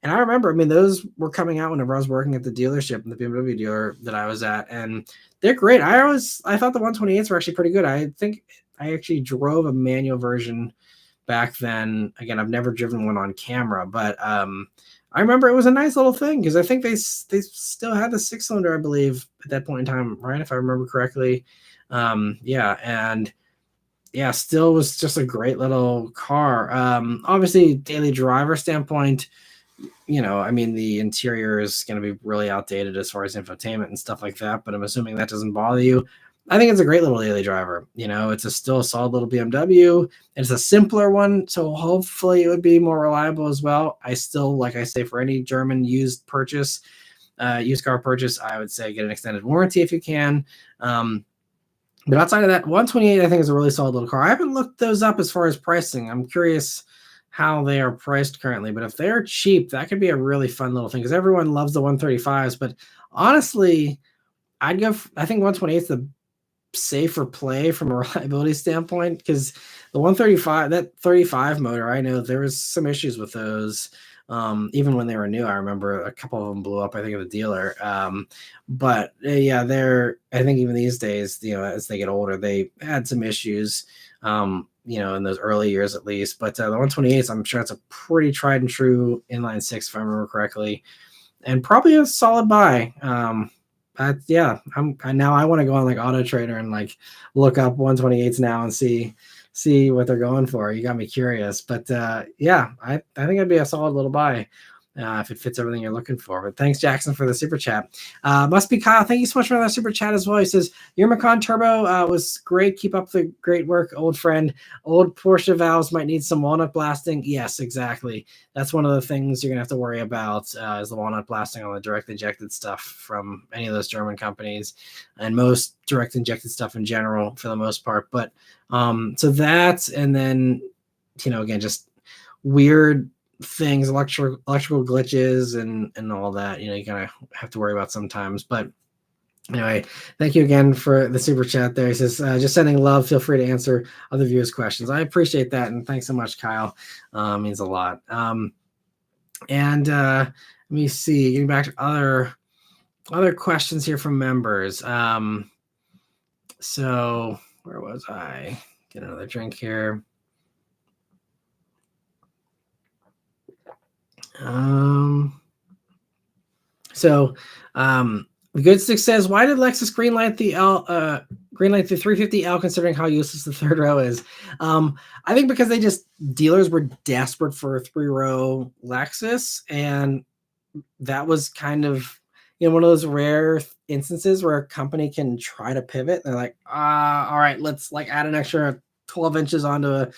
I remember, I mean, those were coming out whenever I was working at the dealership, the BMW dealer that I was at, and they're great. I thought the 128s were actually pretty good. I think I actually drove a manual version back then. Again, I've never driven one on camera, but I remember it was a nice little thing because I think they still had the 6-cylinder, I believe, at that point in time, right? If I remember correctly. Still was just a great little car. Obviously, daily driver standpoint, I mean, the interior is going to be really outdated as far as infotainment and stuff like that, but I'm assuming that doesn't bother you. I think it's a great little daily driver. It's still a solid little BMW. It's a simpler one, so hopefully it would be more reliable as well. I still, like I say, for any German used car purchase, I would say get an extended warranty if you can. But outside of that, 128, I think, is a really solid little car. I haven't looked those up as far as pricing. I'm curious how they are priced currently, but if they're cheap, that could be a really fun little thing because everyone loves the 135s. But honestly, I think 128 is the safer play from a reliability standpoint because the 135, that 35 motor, I know there was some issues with those. Even when they were new, I remember a couple of them blew up, I think, at the dealer. But yeah, I think even these days, as they get older, they had some issues, in those early years at least. But the 128s, I'm sure it's a pretty tried and true inline six, if I remember correctly, and probably a solid buy. Now I want to go on like Auto Trader and like look up 128s now and see what they're going for. You got me curious, but I think it'd be a solid little buy if it fits everything you're looking for. But thanks, Jackson, for the super chat. Must be Kyle. Thank you so much for that super chat as well. He says, your Macan Turbo was great. Keep up the great work, old friend. Old Porsche valves might need some walnut blasting. Yes, exactly. That's one of the things you're going to have to worry about is the walnut blasting on the direct injected stuff from any of those German companies and most direct injected stuff in general for the most part. But so that, and then, again, just weird things, electrical glitches and all that, you kind of have to worry about sometimes. But anyway, thank you again for the super chat there. He says, just sending love. Feel free to answer other viewers' questions. I appreciate that. And thanks so much, Kyle. Means a lot. And let me see, getting back to other questions here from members. So where was I? Get another drink here. Good Stick says, why did Lexus greenlight the 350L considering how useless the third row is? I think because dealers were desperate for a 3-row Lexus, and that was kind of one of those rare instances where a company can try to pivot. They're like, all right, let's add an extra 12 inches onto a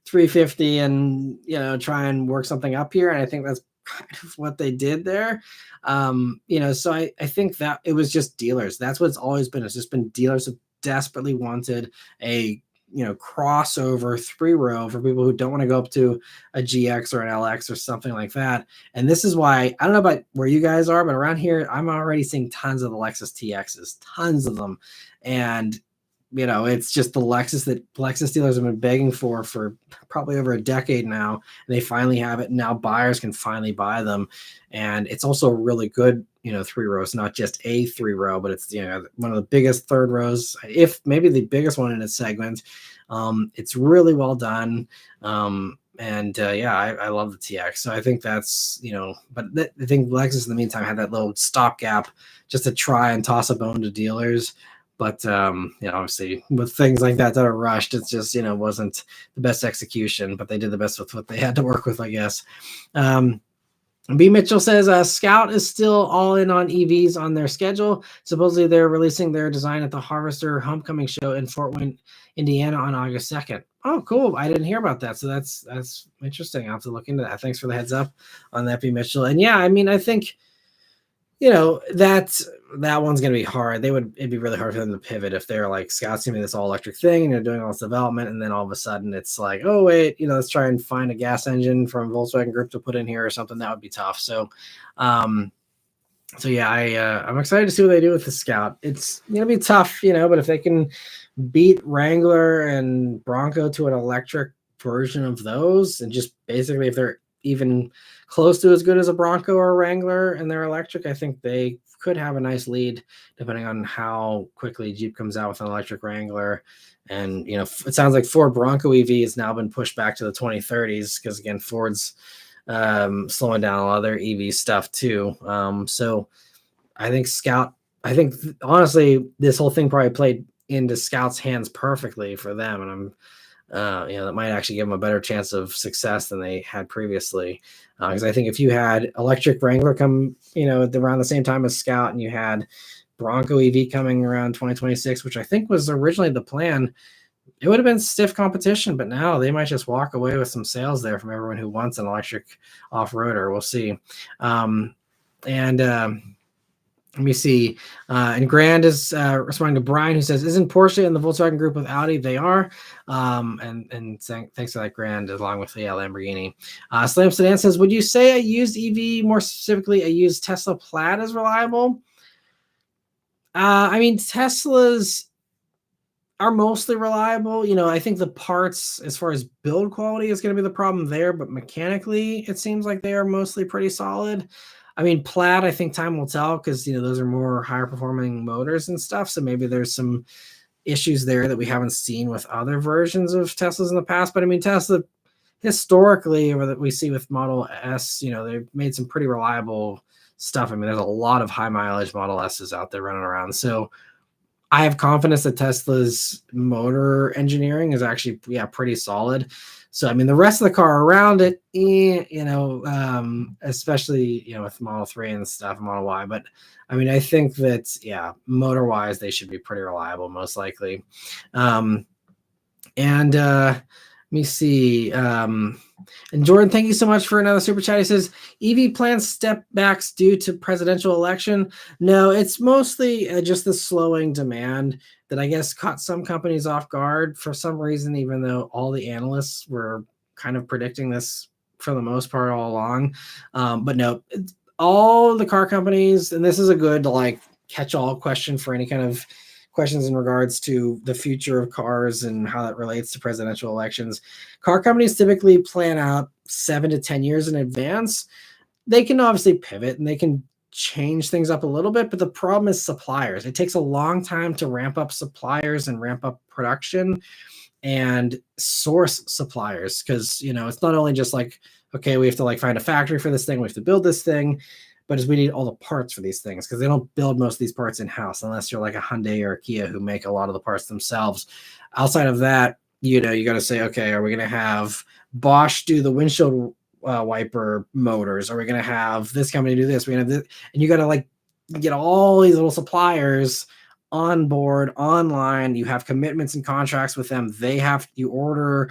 350 and try and work something up here. And I think that's kind of what they did there. So I think that it was just dealers. That's what it's always been. It's just been dealers who desperately wanted a crossover 3-row for people who don't want to go up to a GX or an LX or something like that. And this is why, I don't know about where you guys are, but around here, I'm already seeing tons of the Lexus TXs, tons of them. And it's just the Lexus that Lexus dealers have been begging for probably over a decade now. And they finally have it. Now buyers can finally buy them. And it's also a really good, 3-row. It's not just a 3-row, but it's, one of the biggest third rows, if maybe the biggest one in its segment. It's really well done. I love the TX. So I think that's, but I think Lexus in the meantime had that little stopgap just to try and toss a bone to dealers. But, obviously with things like that are rushed, it's just, wasn't the best execution, but they did the best with what they had to work with, I guess. B. Mitchell says, Scout is still all in on EVs on their schedule. Supposedly they're releasing their design at the Harvester Homecoming Show in Fort Wayne, Indiana on August 2nd. Oh, cool. I didn't hear about that. So that's interesting. I'll have to look into that. Thanks for the heads up on that, B. Mitchell. And yeah, I think, that one's going to be hard. It'd be really hard for them to pivot if they're like, Scout's going to be this all electric thing and they're doing all this development. And then all of a sudden it's like, oh, wait, let's try and find a gas engine from Volkswagen Group to put in here or something. That would be tough. So, I'm excited to see what they do with the Scout. It's going to be tough, but if they can beat Wrangler and Bronco to an electric version of those, and just basically if they're even close to as good as a Bronco or a Wrangler and they're electric, I think they could have a nice lead depending on how quickly Jeep comes out with an electric Wrangler. And, it sounds like Ford Bronco EV has now been pushed back to the 2030s because, again, Ford's slowing down a lot of their EV stuff too. So I think honestly, this whole thing probably played into Scout's hands perfectly for them. And I'm, that might actually give them a better chance of success than they had previously. Because I think if you had electric Wrangler come, around the same time as Scout, and you had Bronco EV coming around 2026, which I think was originally the plan, it would have been stiff competition. But now they might just walk away with some sales there from everyone who wants an electric off-roader. We'll see. Let me see. And Grand is responding to Brian, who says, isn't Porsche in the Volkswagen Group with Audi? They are. And saying, thanks for that, Grand, along with the Lamborghini. Slam Sedan says, would you say a used EV, more specifically a used Tesla Plaid, is reliable? Teslas are mostly reliable. I think the parts, as far as build quality, is going to be the problem there. But mechanically, it seems like they are mostly pretty solid. Plaid, I think time will tell because, those are more higher performing motors and stuff. So maybe there's some issues there that we haven't seen with other versions of Teslas in the past. But Tesla historically, or that we see with Model S, they've made some pretty reliable stuff. There's a lot of high mileage Model S's out there running around. So I have confidence that Tesla's motor engineering is actually, pretty solid. So, the rest of the car around it, especially, with Model 3 and stuff, Model Y. But, I think that, motor-wise, they should be pretty reliable, most likely. Let me see. And Jordan, thank you so much for another super chat. He says, EV plans step backs due to presidential election. No, it's mostly just the slowing demand that I guess caught some companies off guard for some reason, even though all the analysts were kind of predicting this for the most part all along. But no, all the car companies, and this is a good like catch-all question for any kind of questions in regards to the future of cars and how that relates to presidential elections. Car companies typically plan out 7 to 10 years in advance. They can obviously pivot and they can change things up a little bit, but the problem is suppliers. It takes a long time to ramp up suppliers and ramp up production and source suppliers, because it's not only just like, okay, we have to like find a factory for this thing, we have to build this thing, but as we need all the parts for these things, because they don't build most of these parts in house unless you're like a Hyundai or a Kia who make a lot of the parts themselves. Outside of that, you got to say, okay, are we going to have Bosch do the windshield wiper motors? Are we going to have this company do this? We're going to have this, and you got to like get all these little suppliers on board online. You have commitments and contracts with them. You order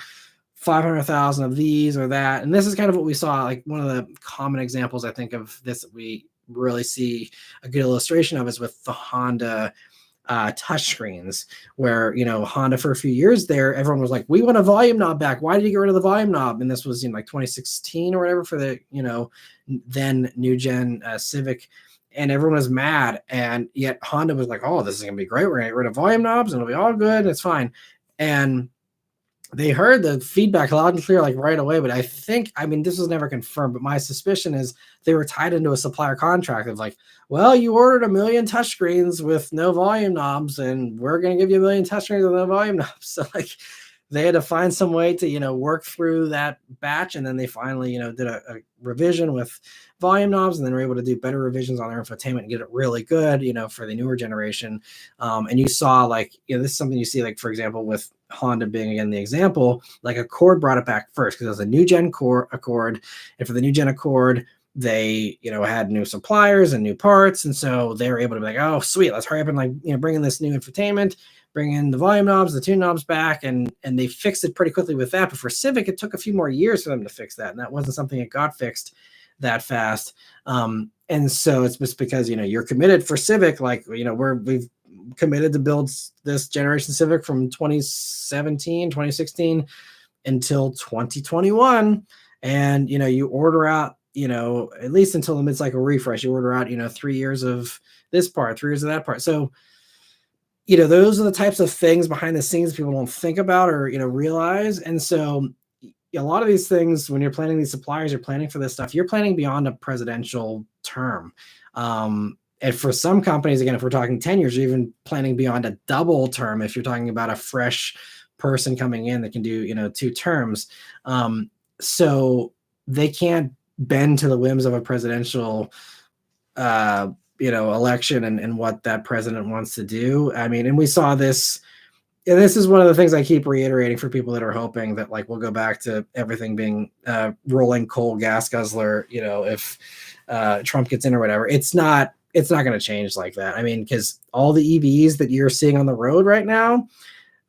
500,000 of these or that. And this is kind of what we saw. Like one of the common examples I think of this that we really see a good illustration of is with the Honda touchscreens, where Honda for a few years there, everyone was like, we want a volume knob back. Why did you get rid of the volume knob? And this was in like 2016 or whatever for the then new gen Civic. And everyone was mad, and yet Honda was like, oh, this is gonna be great, we're gonna get rid of volume knobs and it'll be all good and it's fine. And they heard the feedback loud and clear like right away. But I mean this was never confirmed, but my suspicion is they were tied into a supplier contract of like, well, you ordered 1 million touchscreens with no volume knobs and we're going to give you 1 million touchscreens with no volume knobs. So like they had to find some way to work through that batch, and then they finally did a revision with volume knobs, and then were able to do better revisions on their infotainment and get it really good for the newer generation. And you saw like this is something you see, like for example with Honda being again the example, like Accord brought it back first because it was a new gen Accord, and for the new gen Accord they had new suppliers and new parts, and so they were able to be like, oh sweet, let's hurry up and like bring in this new infotainment, bring in the volume knobs, the tune knobs back, and they fixed it pretty quickly with that. But for Civic, it took a few more years for them to fix that, and that wasn't something that got fixed that fast. And so it's just because you're committed for Civic, like we've committed to build this generation Civic from 2016 until 2021, and you order out at least until the mid-cycle refresh, you order out 3 years of this part, 3 years of that part. So those are the types of things behind the scenes people don't think about or realize. And so a lot of these things, when you're planning these suppliers, you're planning for this stuff, you're planning beyond a presidential term. And for some companies, again, if we're talking 10 years, you're even planning beyond a double term if you're talking about a fresh person coming in that can do 2 terms. So they can't bend to the whims of a presidential election and what that president wants to do. I mean, and we saw this, and this is one of the things I keep reiterating for people that are hoping that like we'll go back to everything being rolling coal gas guzzler, if Trump gets in or whatever. It's not going to change like that. I mean, because all the EVs that you're seeing on the road right now,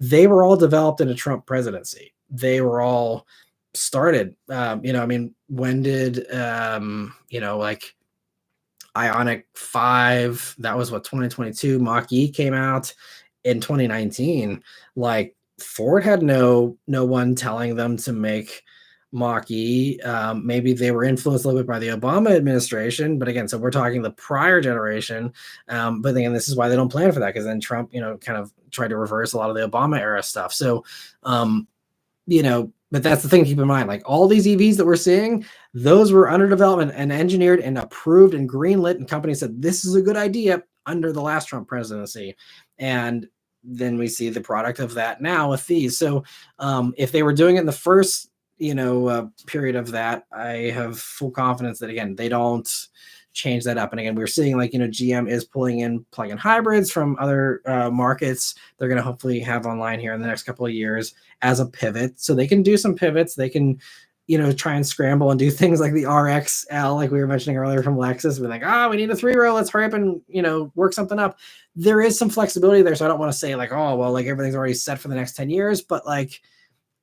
they were all developed in a Trump presidency. They were all started, I mean, when did like Ioniq 5, that was what 2022, Mach-E came out in 2019. Like Ford had no one telling them to make Mach-E. Maybe they were influenced a little bit by the Obama administration, but again, so we're talking the prior generation. But again, this is why they don't plan for that, because then Trump kind of tried to reverse a lot of the Obama era stuff. So but that's the thing to keep in mind. Like all these EVs that we're seeing, those were under development and engineered and approved and greenlit, and companies said this is a good idea under the last Trump presidency. And then we see the product of that now with these. So if they were doing it in the first period of that, I have full confidence that again they don't change that up. And again, we're seeing like GM is pulling in plug-in hybrids from other markets. They're going to hopefully have online here in the next couple of years as a pivot, so they can do some pivots. They can try and scramble and do things like the RXL, like we were mentioning earlier from Lexus. We're like, we need a 3-row, let's hurry up and work something up. There is some flexibility there, so I don't want to say like, oh well, like everything's already set for the next 10 years, but like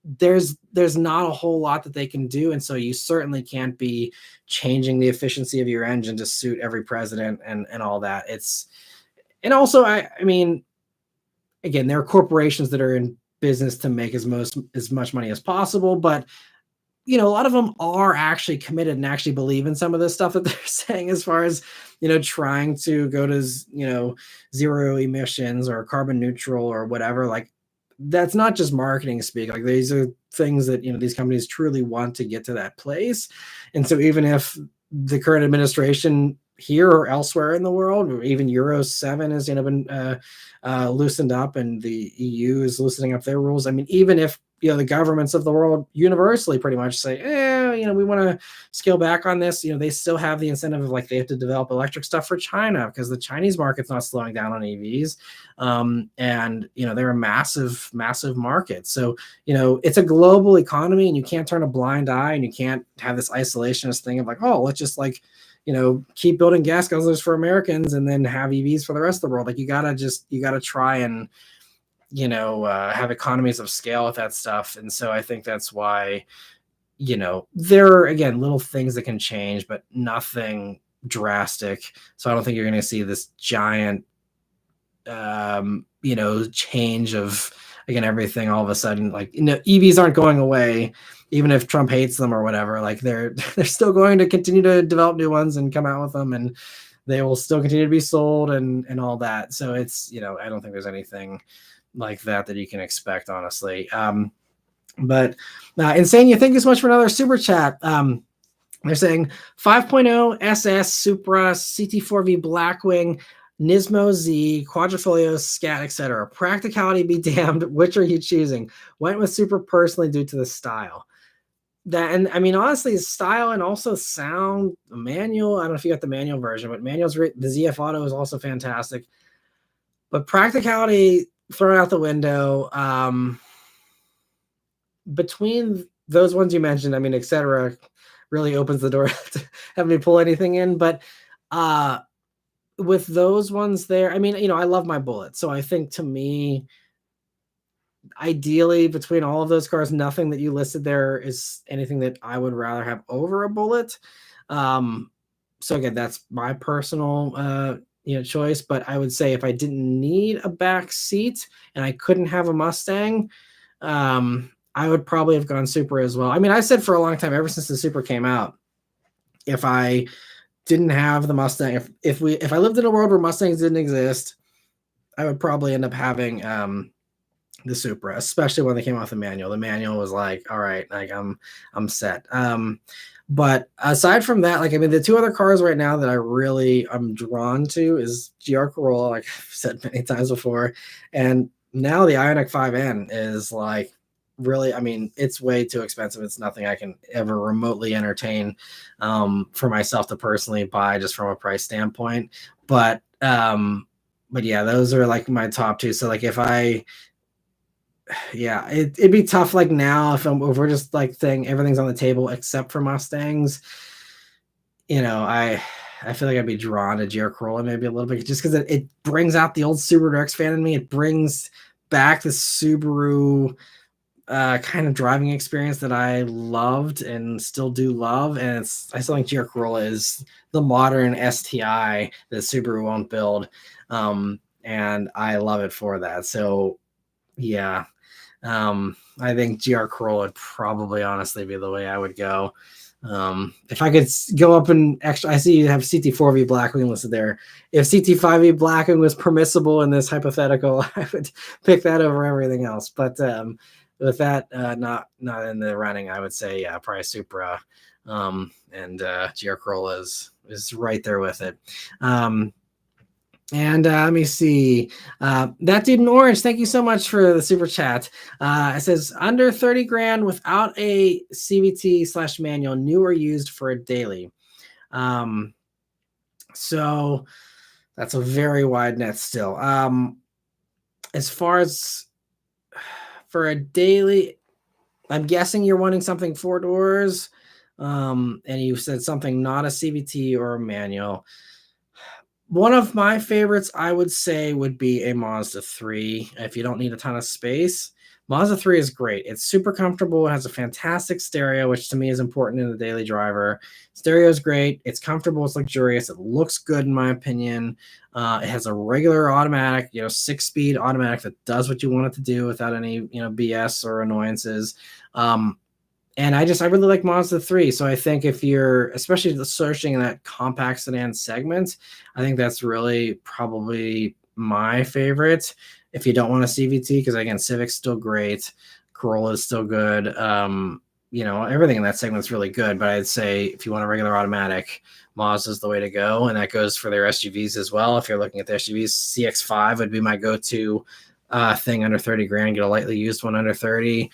there's not a whole lot that they can do. And so you certainly can't be changing the efficiency of your engine to suit every president and all that. And also I mean, again, there are corporations that are in business to make as much money as possible, but a lot of them are actually committed and actually believe in some of the stuff that they're saying as far as, trying to go to, zero emissions or carbon neutral or whatever. Like, that's not just marketing speak. Like, these are things that, these companies truly want to get to that place. And so even if the current administration here or elsewhere in the world, or even Euro 7 has, been loosened up, and the EU is loosening up their rules. I mean, even if the governments of the world universally pretty much say, we want to scale back on this, they still have the incentive of, like, they have to develop electric stuff for China because the Chinese market's not slowing down on EVs. And they're a massive market. So it's a global economy, and you can't turn a blind eye, and you can't have this isolationist thing of like, oh, let's just like keep building gas guzzlers for Americans and then have EVs for the rest of the world. Like, you gotta try and have economies of scale with that stuff. And so I think that's why there are, again, little things that can change, but nothing drastic. So I don't think you're going to see this giant change of, again, everything all of a sudden. Like, EVs aren't going away, even if Trump hates them or whatever. Like, they're still going to continue to develop new ones and come out with them, and they will still continue to be sold and all that. So it's, I don't think there's anything like that you can expect, honestly. But Insane, thank you so much for another super chat. They're saying 5.0 SS Supra CT4V Blackwing Nismo Z, Quadrifoglio, Scat, etc. Practicality be damned. Which are you choosing? Went with Supra personally due to the style. And I mean, honestly, style and also sound. Manual, I don't know if you got the manual version, but manual's great. The ZF Auto is also fantastic. But practicality thrown out the window. Between those ones you mentioned, I mean, etc., really opens the door to have me pull anything in. But with those ones there, I mean, I love my Bullet. So I think, to me, ideally, between all of those cars, nothing that you listed there is anything that I would rather have over a Bullet. So again, that's my personal choice. But I would say if I didn't need a back seat and I couldn't have a Mustang, I would probably have gone Supra as well. I mean, I said for a long time, ever since the Supra came out, if I didn't have the Mustang, if I lived in a world where Mustangs didn't exist, I would probably end up having the Supra, especially when they came off the manual. The manual was like, all right, like I'm set. But aside from that, like, I mean, the two other cars right now that I'm drawn to is GR Corolla, like I've said many times before, and now the Ioniq 5N is like, really, I mean, it's way too expensive. It's nothing I can ever remotely entertain for myself to personally buy, just from a price standpoint. But yeah, those are like my top two. So like, it'd be tough. Like, now, if we're just like saying everything's on the table except for Mustangs, I feel like I'd be drawn to GR Corolla maybe a little bit, just because it brings out the old Subaru X fan in me. It brings back the Subaru kind of driving experience that I loved and still do love. And I still think GR Corolla is the modern STI that Subaru won't build. And I love it for that. So yeah, I think GR Corolla would probably honestly be the way I would go. If I could go up and extra, I see you have CT4V Blackwing listed there. If CT5V Blackwing was permissible in this hypothetical, I would pick that over everything else. But with that not in the running, I would say probably Supra, and GR Corolla is right there with it. And let me see. That dude in orange, thank you so much for the super chat. It says under 30 grand without a CVT / manual, new or used for a daily. So that's a very wide net still. As far as for a daily, I'm guessing you're wanting something 4 doors. And you said something not a CVT or a manual. One of my favorites, I would say, would be a Mazda 3. If you don't need a ton of space, Mazda 3 is great. It's super comfortable. It has a fantastic stereo, which to me is important in the daily driver. Stereo is great. It's comfortable. It's luxurious. It looks good, in my opinion. It has a regular automatic, 6-speed automatic that does what you want it to do without any, BS or annoyances. And I really like Mazda 3. So I think if you're especially searching in that compact sedan segment, I think that's really probably my favorite. If you don't want a CVT, because again, Civic's still great, Corolla is still good. Everything in that segment is really good. But I'd say if you want a regular automatic, Mazda is the way to go, and that goes for their SUVs as well. If you're looking at the SUVs, CX-5 would be my go-to thing under 30 grand. Get a lightly used one under 30.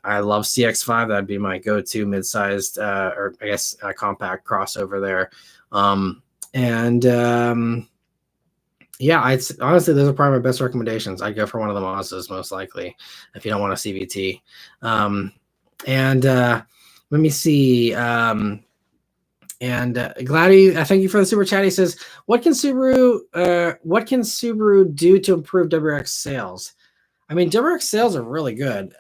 I love CX-5. That'd be my go-to mid-sized, or I guess compact crossover there. Yeah, honestly, those are probably my best recommendations. I'd go for one of the Mazdas most likely if you don't want a CVT. Let me see. Gladdy, thank you for the super chat. He says, what can Subaru do to improve WRX sales? I mean, WRX sales are really good.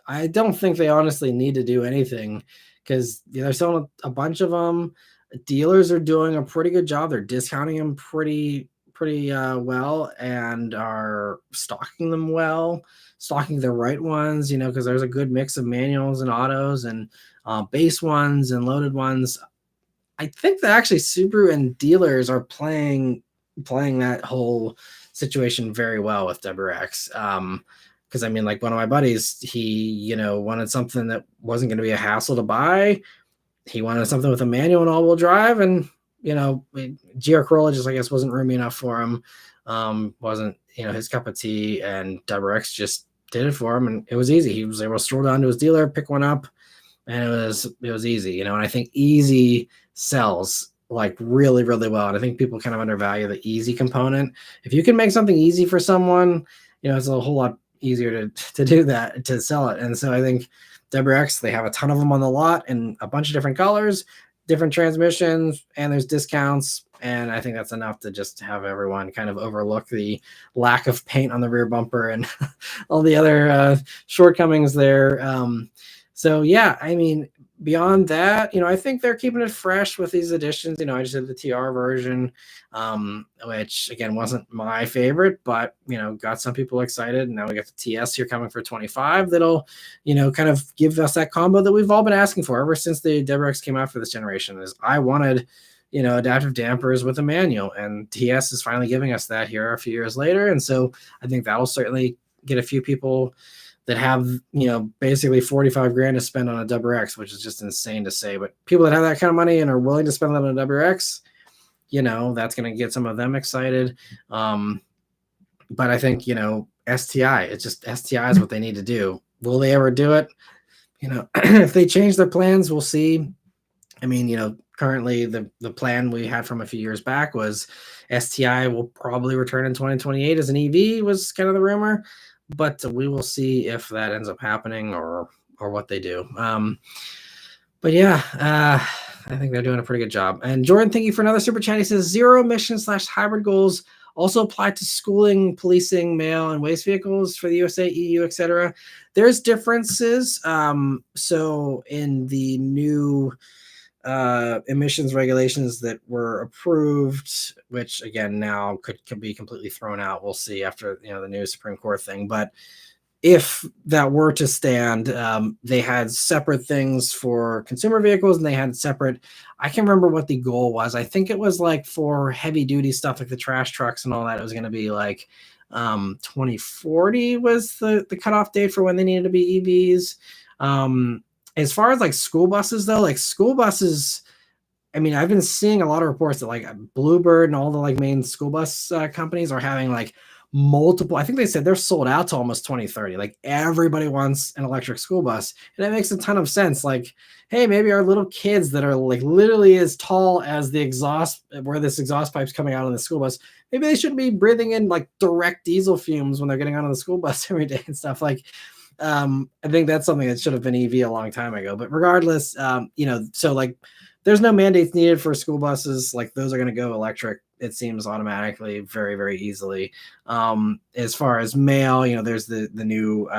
I don't think they honestly need to do anything because they're selling a bunch of them. Dealers are doing a pretty good job. They're discounting them pretty well and are stocking them well, stocking the right ones, because there's a good mix of manuals and autos and base ones and loaded ones. I think that actually Subaru and dealers are playing that whole situation very well with WRX. Because I mean, like one of my buddies, he wanted something that wasn't going to be a hassle to buy. He wanted something with a manual and all-wheel drive, and GR Corolla just I guess wasn't roomy enough for him. Wasn't his cup of tea, and WRX just did it for him, and it was easy. He was able to stroll down to his dealer, pick one up, and it was easy. And I think easy sells like really, really well. And I think people kind of undervalue the easy component. If you can make something easy for someone, it's a whole lot easier to do that, to sell it. And so I think WRX, they have a ton of them on the lot in a bunch of different colors, different transmissions, and there's discounts. And I think that's enough to just have everyone kind of overlook the lack of paint on the rear bumper and all the other shortcomings there. So yeah, I mean, beyond that, I think they're keeping it fresh with these additions. I just did the TR version, which again wasn't my favorite, but got some people excited. And now we got the TS here coming for 25. That'll, kind of give us that combo that we've all been asking for ever since the WRX came out for this generation. Is I wanted, adaptive dampers with a manual, and TS is finally giving us that here a few years later. And so I think that'll certainly get a few people that have, basically 45 grand to spend on a WRX, which is just insane to say. But people that have that kind of money and are willing to spend that on a WRX, that's going to get some of them excited. But I think, STI, it's just STI is what they need to do. Will they ever do it? If they change their plans, we'll see. I mean, currently the plan we had from a few years back was STI will probably return in 2028 as an EV was kind of the rumor. But we will see if that ends up happening or what they do. But yeah, I think they're doing a pretty good job. And Jordan, thank you for another super chat. He says 0 emission / hybrid goals also apply to schooling, policing, mail, and waste vehicles for the USA, EU, etc. There's differences. So in the new emissions regulations that were approved, which again now could be completely thrown out. We'll see after the new Supreme Court thing. But if that were to stand, they had separate things for consumer vehicles, and they had separate. I can't remember what the goal was. I think it was like for heavy duty stuff like the trash trucks and all that. It was going to be like 2040 was the cutoff date for when they needed to be EVs. As far as like school buses, though, like school buses, I mean, I've been seeing a lot of reports that like Bluebird and all the like main school bus companies are having like multiple. I think they said they're sold out to almost 2030. Like everybody wants an electric school bus, and it makes a ton of sense. Like, hey, maybe our little kids that are like literally as tall as the exhaust, where this exhaust pipe's coming out on the school bus, maybe they shouldn't be breathing in like direct diesel fumes when they're getting on the school bus every day and stuff like. I think that's something that should have been EV a long time ago. But regardless, so like there's no mandates needed for school buses. Like those are going to go electric, it seems, automatically, very, very easily. As far as mail, there's the new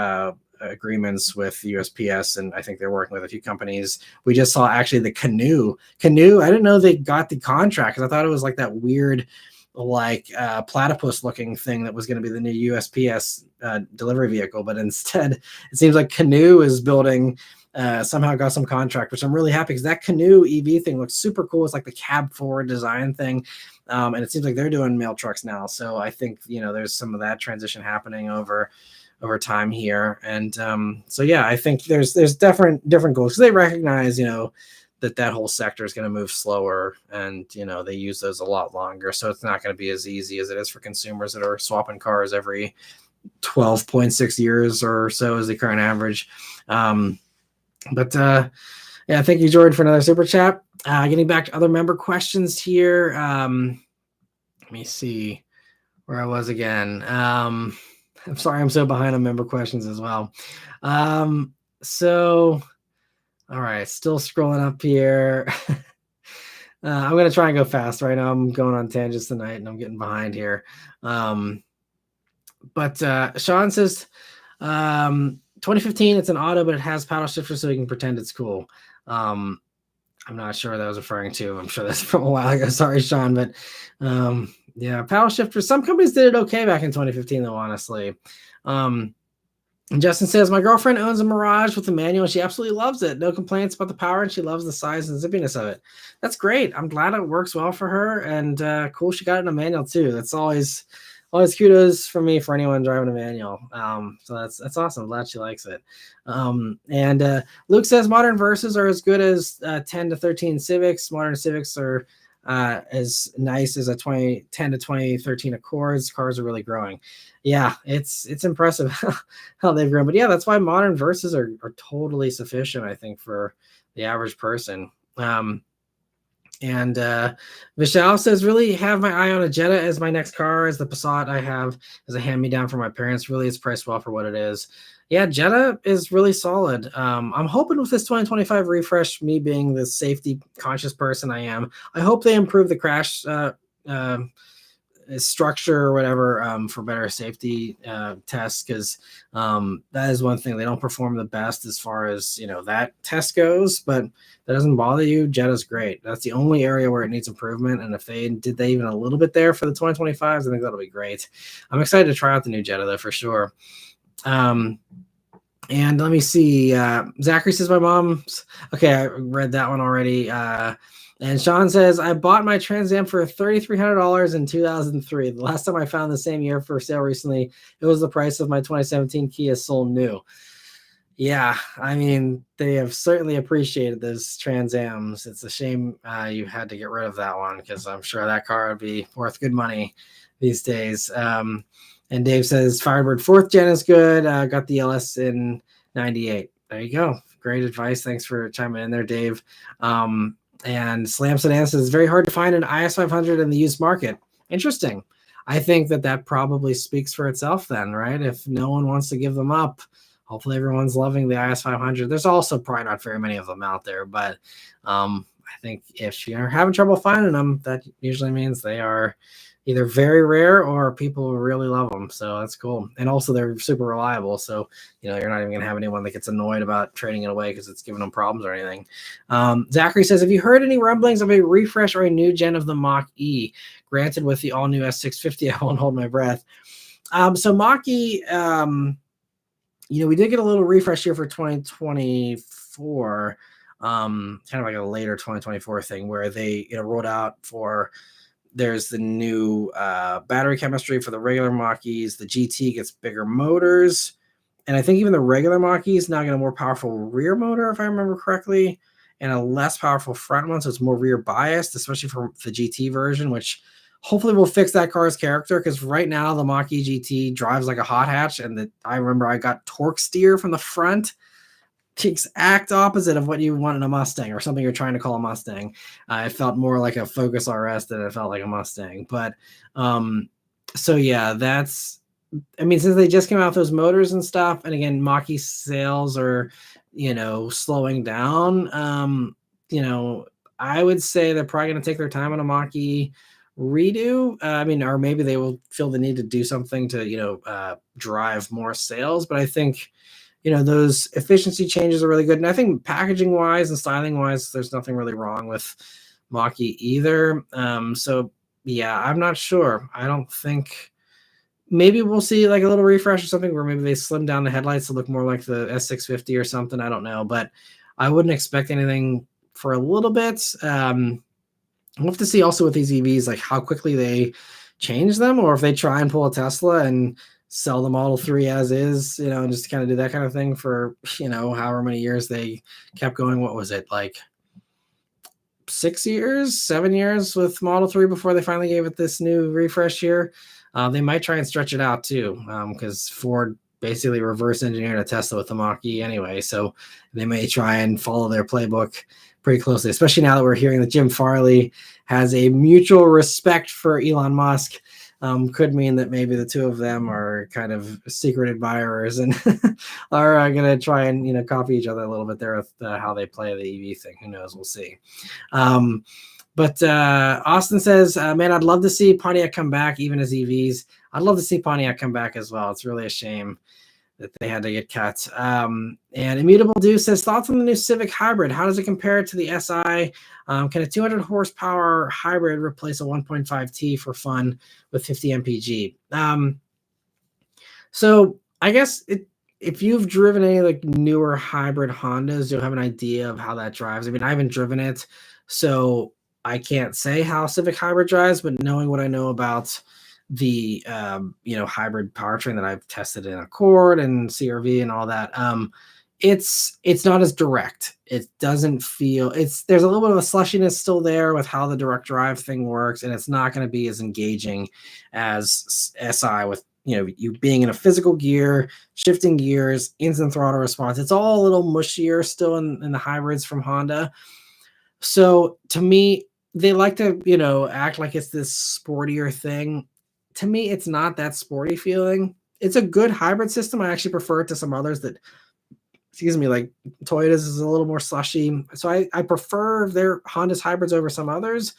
agreements with USPS, and I think they're working with a few companies. We just saw actually the Canoe. I didn't know they got the contract because I thought it was like that weird like platypus looking thing that was going to be the new USPS delivery vehicle, but instead it seems like Canoe is building somehow got some contract, which I'm really happy because that Canoe EV thing looks super cool. It's like the cab forward design thing. And it seems like they're doing mail trucks now. So I think, there's some of that transition happening over time here. And so, yeah, I think there's different goals because they recognize, that whole sector is going to move slower, and they use those a lot longer, so it's not going to be as easy as it is for consumers that are swapping cars every 12.6 years or so is the current average. But yeah, thank you, Jordan, for another super chat. Getting back to other member questions here. Let me see where I was again. I'm sorry, I'm so behind on member questions as well. So all right, still scrolling up here. I'm going to try and go fast right now. I'm going on tangents tonight and I'm getting behind here. But Sean says 2015, it's an auto, but it has paddle shifter so you can pretend it's cool. I'm not sure what that was referring to. I'm sure that's from a while ago. Sorry, Sean. But yeah, paddle shifters. Some companies did it okay back in 2015, though, honestly. And Justin says, my girlfriend owns a Mirage with a manual and she absolutely loves it. No complaints about the power, and she loves the size and zippiness of it. That's great. I'm glad it works well for her, and cool she got it in a manual too. That's always kudos for me for anyone driving a manual. So that's awesome. I'm glad she likes it. And Luke says modern Versas are as good as 10 to 13 Civics. Modern Civics are as nice as a 10 to 2013 Accords. Cars are really growing. Yeah, it's impressive how they've grown. But yeah, that's why modern Versas are totally sufficient, I think, for the average person. And Vishal says, really have my eye on a Jetta as my next car, as the Passat I have as a hand-me-down for my parents. Really, it's priced well for what it is. Yeah, Jetta is really solid. I'm hoping with this 2025 refresh, me being the safety conscious person I am, I hope they improve the crash structure or whatever for better safety tests, because that is one thing they don't perform the best as far as that test goes, but that doesn't bother you. Jetta's great. That's the only area where it needs improvement, and if they did even a little bit there for the 2025s, I think that'll be great. I'm excited to try out the new Jetta though, for sure. And let me see, Zachary says my mom's okay. I read that one already. And Sean says, I bought my Trans Am for $3,300 in 2003. The last time I found the same year for sale recently, it was the price of my 2017 Kia Soul new. Yeah, I mean, they have certainly appreciated those Trans Ams. It's a shame you had to get rid of that one, because I'm sure that car would be worth good money these days. And Dave says, Firebird 4th gen is good. Got the LS in 98. There you go. Great advice. Thanks for chiming in there, Dave. And Slam Sedan says, it's very hard to find an IS 500 in the used market. Interesting. I think that probably speaks for itself then, right? If no one wants to give them up, hopefully everyone's loving the IS 500. There's also probably not very many of them out there, but I think if you're having trouble finding them, that usually means they are either very rare or people really love them. So that's cool. And also they're super reliable. So, you're not even going to have anyone that gets annoyed about trading it away because it's giving them problems or anything. Zachary says, have you heard any rumblings of a refresh or a new gen of the Mach-E? Granted, with the all new S650, I won't hold my breath. So Mach-E, we did get a little refresh here for 2024, kind of like a later 2024 thing where they rolled out for, there's the new battery chemistry for the regular Mach-E's. The GT gets bigger motors, and I think even the regular Mach-E is now got a more powerful rear motor, if I remember correctly, and a less powerful front one, so it's more rear biased, especially for the GT version, which hopefully will fix that car's character, because right now the Mach-E GT drives like a hot hatch, and I remember I got torque steer from the front, the exact opposite of what you want in a Mustang or something you're trying to call a Mustang. It felt more like a Focus RS than it felt like a Mustang. But so yeah, since they just came out with those motors and stuff, and again, Mach-E sales are, slowing down. I would say they're probably going to take their time on a Mach-E redo. Or maybe they will feel the need to do something to, drive more sales. But I think, those efficiency changes are really good. And I think packaging wise and styling wise, there's nothing really wrong with Mach-E either. So yeah, I'm not sure. I don't think maybe we'll see like a little refresh or something where maybe they slim down the headlights to look more like the S650 or something. I don't know, but I wouldn't expect anything for a little bit. We'll have to see also with these EVs, like how quickly they change them, or if they try and pull a Tesla and sell the Model 3 as is, and just kind of do that kind of thing for, however many years they kept going. What was it, like 6 years, 7 years with Model 3 before they finally gave it this new refresh here? They might try and stretch it out too, because Ford basically reverse engineered a Tesla with the Mach-E anyway. So they may try and follow their playbook pretty closely, especially now that we're hearing that Jim Farley has a mutual respect for Elon Musk. Could mean that maybe the two of them are kind of secret admirers and are going to try and, copy each other a little bit there with how they play the EV thing. Who knows? We'll see. But Austin says, man, I'd love to see Pontiac come back, even as EVs. I'd love to see Pontiac come back as well. It's really a shame that they had to get cut. And Immutable Dew says, thoughts on the new Civic Hybrid? How does it compare to the SI? Can a 200 horsepower hybrid replace a 1.5T for fun with 50 mpg? So I guess if you've driven any like newer hybrid Hondas, you'll have an idea of how that drives. I mean, I haven't driven it, so I can't say how Civic Hybrid drives, but knowing what I know about the hybrid powertrain that I've tested in Accord and CRV and all that, it's not as direct. It doesn't feel, there's a little bit of a slushiness still there with how the direct drive thing works, and it's not going to be as engaging as SI with you being in a physical gear, shifting gears, instant throttle response. It's all a little mushier still in the hybrids from Honda. So to me, they like to, act like it's this sportier thing. To me, it's not that sporty feeling. It's a good hybrid system. I actually prefer it to some others that, like Toyota's is a little more slushy. So I prefer their Honda's hybrids over some others.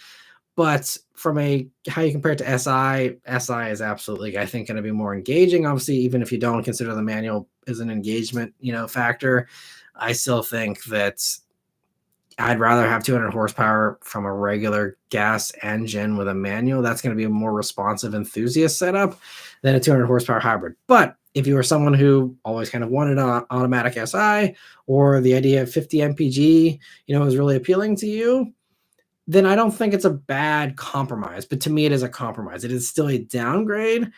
But from how you compare it to SI is absolutely, I think, going to be more engaging. Obviously, even if you don't consider the manual as an engagement, factor, I still think that I'd rather have 200 horsepower from a regular gas engine with a manual. That's going to be a more responsive enthusiast setup than a 200 horsepower hybrid. But if you are someone who always kind of wanted an automatic SI, or the idea of 50 mpg, is really appealing to you, then I don't think it's a bad compromise. But to me, it is a compromise. It is still a downgrade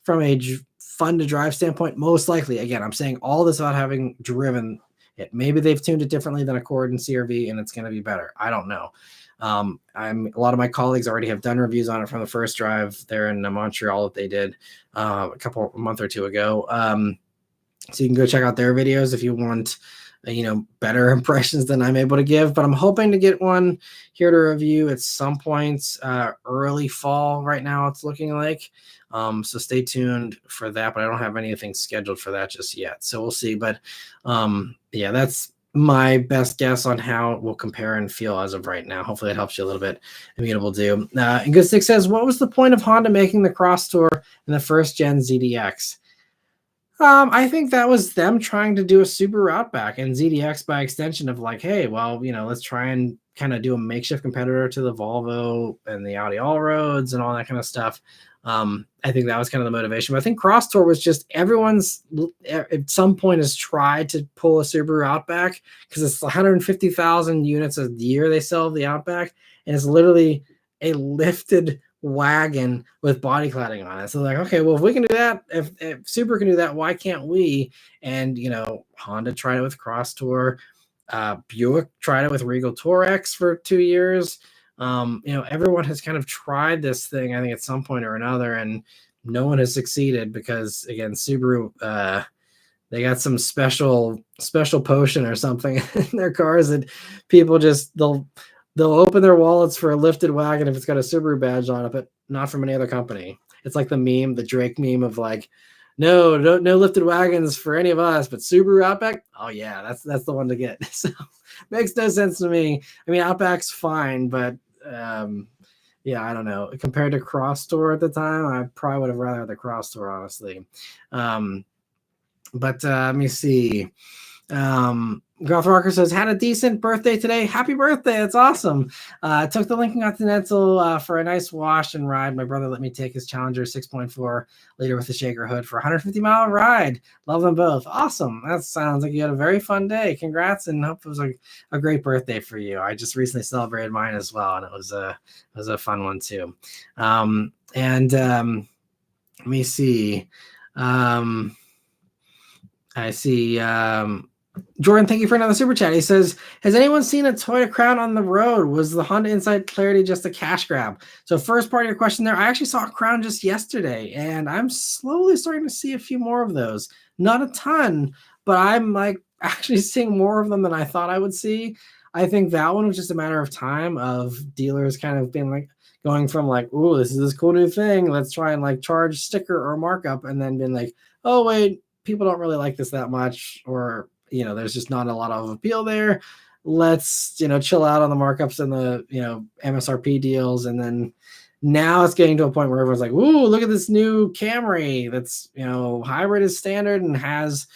from a fun to drive standpoint, most likely. Again, I'm saying all this without having driven it. Maybe they've tuned it differently than Accord and CRV, and it's going to be better. I don't know. A lot of my colleagues already have done reviews on it from the first drive there in Montreal that they did a month or two ago. So you can go check out their videos if you want better impressions than I'm able to give. But I'm hoping to get one here to review at some point early fall right now, it's looking like. So stay tuned for that, but I don't have anything scheduled for that just yet. So we'll see. But yeah, that's my best guess on how it will compare and feel as of right now. Hopefully it helps you a little bit. Immutable Dew. And Good Stick says, what was the point of Honda making the Cross Tour in the first gen ZDX? I think that was them trying to do a Subaru Outback, and ZDX by extension of like, hey, well, let's try and kind of do a makeshift competitor to the Volvo and the Audi Allroads and all that kind of stuff. I think that was kind of the motivation. But I think Cross Tour was just everyone's at some point has tried to pull a Subaru Outback, because it's 150,000 units a year they sell of the Outback, and it's literally a lifted wagon with body cladding on it. So like, okay, well, if we can do that, if Subaru can do that, why can't we? And Honda tried it with Cross Tour. Buick tried it with Regal Tourex for 2 years. Everyone has kind of tried this thing, I think, at some point or another, and no one has succeeded because, again, Subaru, they got some special potion or something in their cars that people just they'll open their wallets for a lifted wagon if it's got a Subaru badge on it, but not from any other company. It's like the Drake meme of like, no lifted wagons for any of us, but Subaru Outback, oh yeah, that's the one to get. So makes no sense to me. I mean, Outback's fine, but yeah, I don't know. Compared to Cross Tour at the time, I probably would have rather had the Cross Tour, honestly. But let me see. Garth Walker says, had a decent birthday today. Happy birthday. That's awesome. Took the Lincoln Continental for a nice wash and ride. My brother let me take his Challenger 6.4 liter with the shaker hood for a 150-mile ride. Love them both. Awesome. That sounds like you had a very fun day. Congrats, and hope it was a great birthday for you. I just recently celebrated mine as well, and it was a fun one too. Let me see. I see. Jordan, thank you for another super chat. He says, has anyone seen a Toyota Crown on the road? Was the Honda Insight Clarity just a cash grab? So first part of your question there, I actually saw a Crown just yesterday, and I'm slowly starting to see a few more of those. Not a ton, but I'm like actually seeing more of them than I thought I would see. I think that one was just a matter of time of dealers kind of being like going from like, ooh, this is this cool new thing. Let's try and like charge sticker or markup, and then being like, oh, wait, people don't really like this that much, or there's just not a lot of appeal there. Let's, chill out on the markups and the, MSRP deals. And then now it's getting to a point where everyone's like, ooh, look at this new Camry that's, hybrid is standard and has,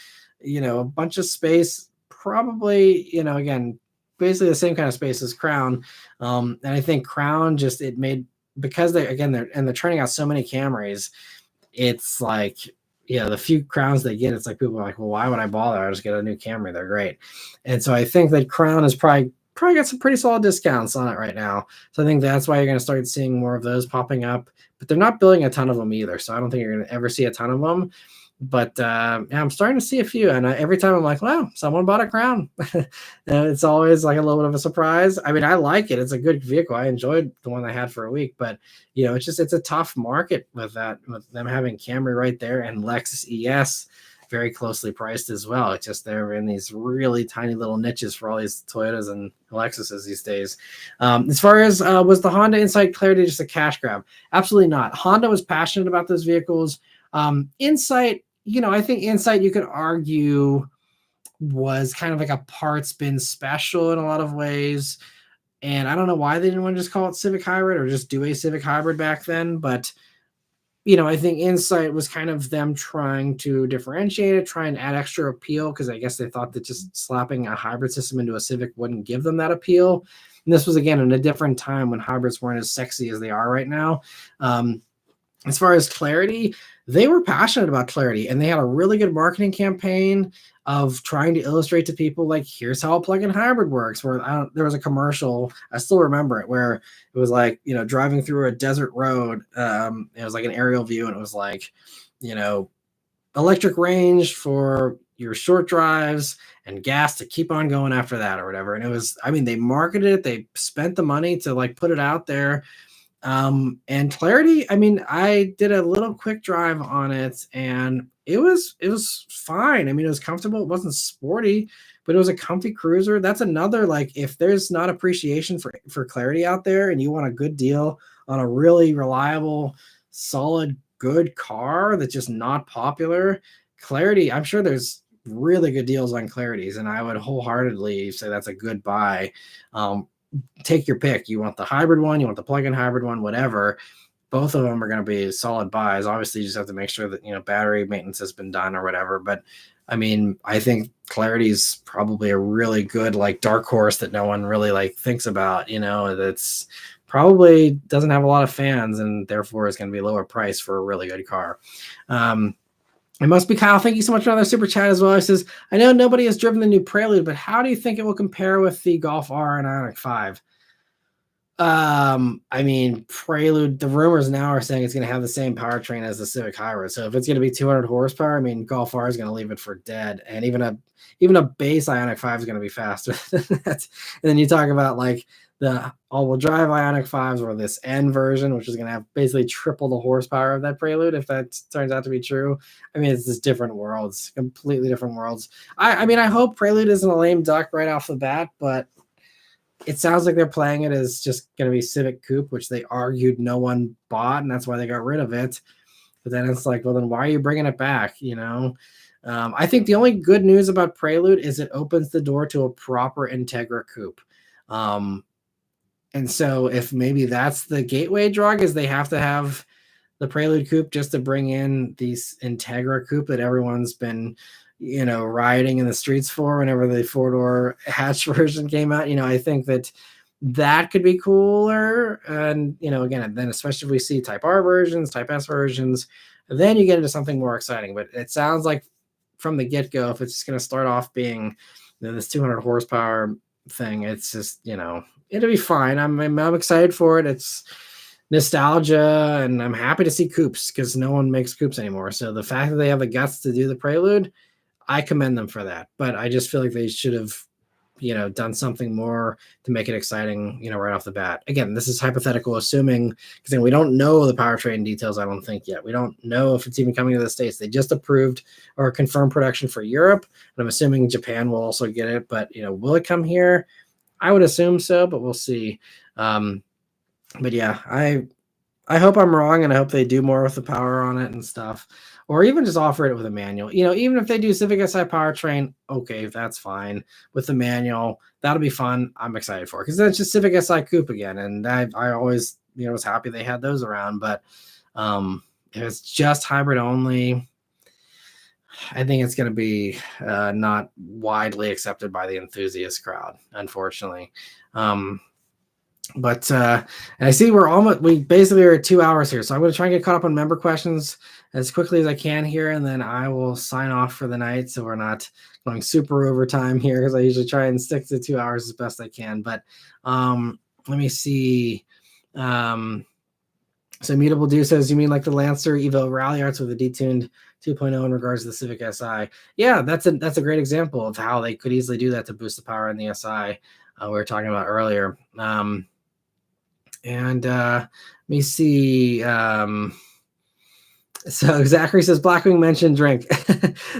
a bunch of space, probably, again, basically the same kind of space as Crown. And I think Crown because they're turning out so many Camrys, it's like, the few Crowns they get, it's like people are like, well, why would I bother? I'll just get a new Camry. They're great. And so I think that Crown is probably got some pretty solid discounts on it right now. So I think that's why you're going to start seeing more of those popping up. But they're not building a ton of them either. So I don't think you're going to ever see a ton of them. But I'm starting to see a few, and every time I'm like, wow, someone bought a Crown. And it's always like a little bit of a surprise. I mean, I like it. It's a good vehicle. I enjoyed the one I had for a week, but it's a tough market with that, with them having Camry right there and Lexus ES very closely priced as well. It's just they're in these really tiny little niches for all these Toyotas and Lexuses these days. As far as was the Honda Insight Clarity just a cash grab? Absolutely not. Honda was passionate about those vehicles. Insight, I think Insight, you could argue, was kind of like a parts bin special in a lot of ways. And I don't know why they didn't want to just call it Civic Hybrid or just do a Civic Hybrid back then. But, I think Insight was kind of them trying to differentiate it, try and add extra appeal, because I guess they thought that just slapping a hybrid system into a Civic wouldn't give them that appeal. And this was, again, in a different time when hybrids weren't as sexy as they are right now. As far as Clarity, they were passionate about Clarity, and they had a really good marketing campaign of trying to illustrate to people, like, here's how a plug-in hybrid works. Where there was a commercial, I still remember it, where it was like, driving through a desert road. It was like an aerial view, and it was like, electric range for your short drives and gas to keep on going after that or whatever. And it was, they marketed it. They spent the money to like put it out there. And Clarity, I did a little quick drive on it, and it was fine. It was comfortable. It wasn't sporty, but it was a comfy cruiser. That's another, like, if there's not appreciation for Clarity out there and you want a good deal on a really reliable, solid, good car that's just not popular, Clarity, I'm sure there's really good deals on Clarities, and I would wholeheartedly say that's a good buy. Take your pick. You want the hybrid one, you want the plug-in hybrid one, whatever. Both of them are going to be solid buys. Obviously, you just have to make sure that, battery maintenance has been done or whatever. But I think Clarity's probably a really good, like, dark horse that no one really like thinks about, that's probably doesn't have a lot of fans and therefore is going to be lower price for a really good car. It must be Kyle. Thank you so much for another super chat as well. He says, I know nobody has driven the new Prelude, but how do you think it will compare with the Golf R and Ioniq 5? Prelude, the rumors now are saying it's going to have the same powertrain as the Civic Hybrid. So if it's going to be 200 horsepower, Golf R is going to leave it for dead. And even a base Ioniq 5 is going to be faster than that. And then you talk about like the all-wheel drive Ioniq 5s or this N version, which is going to have basically triple the horsepower of that Prelude, if that turns out to be true. It's just different worlds, completely different worlds. I hope Prelude isn't a lame duck right off the bat, but it sounds like they're playing it as just going to be Civic Coupe, which they argued no one bought, and that's why they got rid of it. But then it's like, well, then why are you bringing it back, I think the only good news about Prelude is it opens the door to a proper Integra Coupe. And so if maybe that's the gateway drug, is they have to have the Prelude Coupe just to bring in these Integra Coupe that everyone's been, rioting in the streets for whenever the four-door hatch version came out. I think that could be cooler. And, again, then especially if we see Type R versions, Type S versions, then you get into something more exciting. But it sounds like from the get-go, if it's just going to start off being this 200 horsepower thing, it's just, it'll be fine. I'm excited for it. It's nostalgia, and I'm happy to see coupes because no one makes coupes anymore. So the fact that they have the guts to do the Prelude, I commend them for that. But I just feel like they should have, done something more to make it exciting, right off the bat. Again, this is hypothetical, assuming, because we don't know the powertrain details, I don't think yet. We don't know if it's even coming to the States. They just approved or confirmed production for Europe, and I'm assuming Japan will also get it. But, will it come here? I would assume so, but we'll see. But yeah, I hope I'm wrong, and I hope they do more with the power on it and stuff, or even just offer it with a manual. Even if they do Civic Si powertrain, okay, that's fine. With the manual, that'll be fun. I'm excited for it because then it's just Civic Si Coupe again, and I always was happy they had those around. But if it's just hybrid only, I think it's going to be not widely accepted by the enthusiast crowd, unfortunately. But and I see we basically are at 2 hours here. So I'm going to try and get caught up on member questions as quickly as I can here. And then I will sign off for the night. So we're not going super overtime here, because I usually try and stick to 2 hours as best I can. But let me see. So Mutable Do says, you mean like the Lancer Evo Rally Arts with a detuned 2.0 in regards to the Civic Si? Yeah, that's a great example of how they could easily do that to boost the power in the Si. We were talking about earlier. Let me see. So Zachary says Blackwing mentioned drink.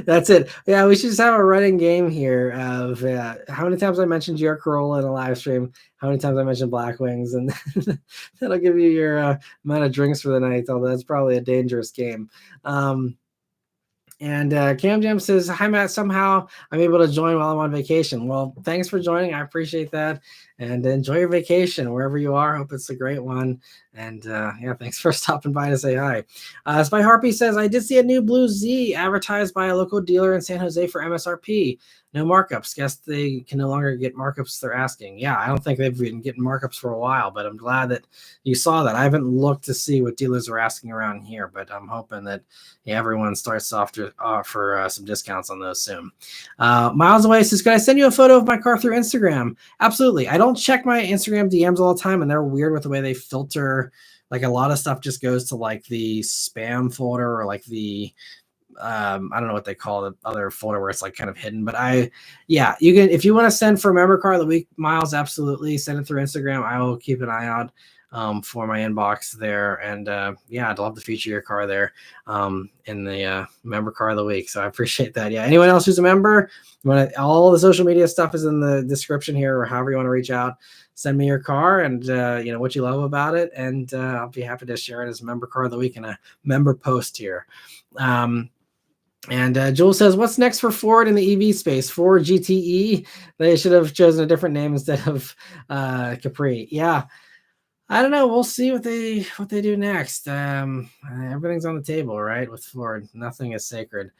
That's it. Yeah, we should just have a running game here of how many times I mentioned your Corolla in a live stream, how many times I mentioned Blackwings, and that'll give you your amount of drinks for the night, although that's probably a dangerous game. And Cam Jam says, hi, Matt. Somehow I'm able to join while I'm on vacation. Well, thanks for joining. I appreciate that. And enjoy your vacation wherever you are. Hope it's a great one. And yeah, thanks for stopping by to say hi. Spy Harpy says, I did see a new Blue Z advertised by a local dealer in San Jose for MSRP. No markups. Guess they can no longer get markups they're asking. Yeah, I don't think they've been getting markups for a while, but I'm glad that you saw that. I haven't looked to see what dealers are asking around here, but I'm hoping that everyone starts off to offer some discounts on those soon. Miles Away says, can I send you a photo of my car through Instagram? Absolutely. I don't check my Instagram DMs all the time, and they're weird with the way they filter. Like a lot of stuff just goes to like the spam folder, or like the I don't know what they call the other folder where it's like kind of hidden. But you can, if you want to send for member car of the week, Miles, absolutely send it through Instagram. I will keep an eye out for my inbox there. And yeah, I'd love to feature your car there in the member car of the week. So I appreciate that. Yeah. Anyone else who's a member, all the social media stuff is in the description here, or however you want to reach out. Send me your car and what you love about it, and I'll be happy to share it as member car of the week in a member post here. And Joel says, what's next for Ford in the EV space? Ford GTE? They should have chosen a different name instead of Capri. Yeah, I don't know. We'll see what they do next. Everything's on the table, right? With Ford, nothing is sacred.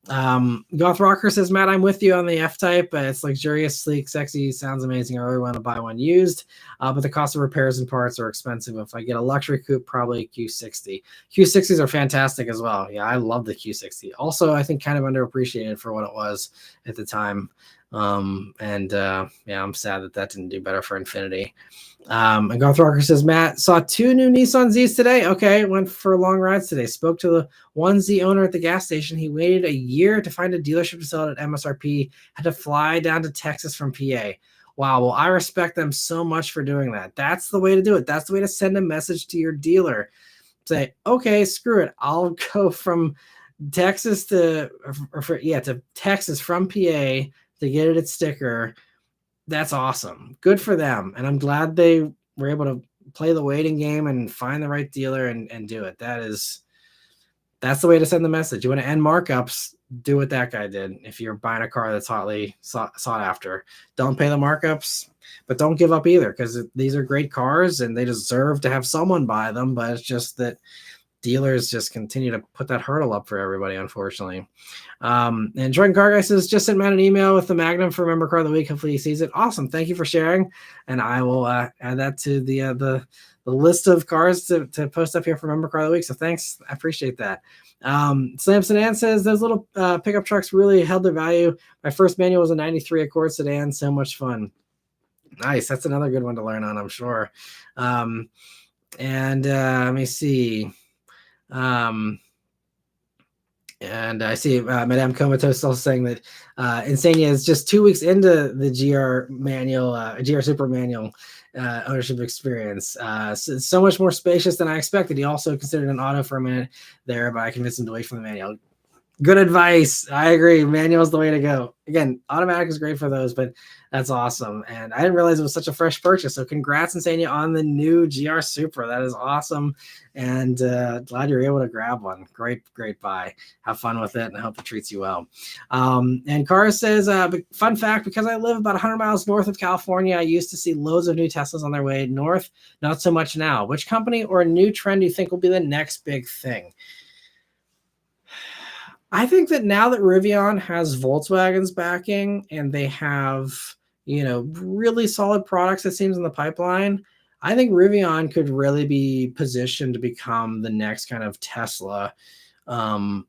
Goth Rocker says, Matt, I'm with you on the F-Type. It's luxurious, sleek, sexy, sounds amazing. I really want to buy one used, but the cost of repairs and parts are expensive. If I get a luxury coupe, probably Q60. Q60s are fantastic as well. Yeah, I love the Q60. Also, I think kind of underappreciated for what it was at the time. Yeah, I'm sad that didn't do better for Infiniti. And Goth Rocker says, Matt, saw 2 new Nissan Zs today. Okay, went for long rides today. Spoke to the 1Z owner at the gas station. He waited a year to find a dealership to sell it at MSRP. Had to fly down to Texas from PA. Wow, well, I respect them so much for doing that. That's the way to do it. That's the way to send a message to your dealer. Say, okay, screw it. I'll go from Texas to Texas from PA to get it at sticker. That's awesome. Good for them. And I'm glad they were able to play the waiting game and find the right dealer and do it. That's the way to send the message. You want to end markups, do what that guy did. If you're buying a car that's hotly sought after, don't pay the markups, but don't give up either, because these are great cars and they deserve to have someone buy them. But it's just that dealers just continue to put that hurdle up for everybody, unfortunately. And Jordan Carguy says, just sent Matt an email with the Magnum for Member Car of the Week. Hopefully he sees it. Awesome. Thank you for sharing. And I will add that to the list of cars to post up here for Member Car of the Week. So thanks. I appreciate that. Slam Sedan says, those little pickup trucks really held their value. My first manual was a 93 Accord sedan. So much fun. Nice. That's another good one to learn on, I'm sure. And let me see. And I see Madame Comatose also saying that Insania is just 2 weeks into the GR manual, GR Super manual ownership experience. So much more spacious than I expected. He also considered an auto for a minute there, but I convinced him to wait for the manual. Good advice. I agree. Manual is the way to go. Again, automatic is great for those, but that's awesome. And I didn't realize it was such a fresh purchase. So congrats, Insania, on the new GR Supra. That is awesome. And glad you're able to grab one. Great buy. Have fun with it, and I hope it treats you well. And Cara says, fun fact, because I live about 100 miles north of California, I used to see loads of new Teslas on their way north. Not so much now. Which company or new trend do you think will be the next big thing? I think that now that Rivian has Volkswagen's backing and they have, really solid products, it seems, in the pipeline, I think Rivian could really be positioned to become the next kind of Tesla. Because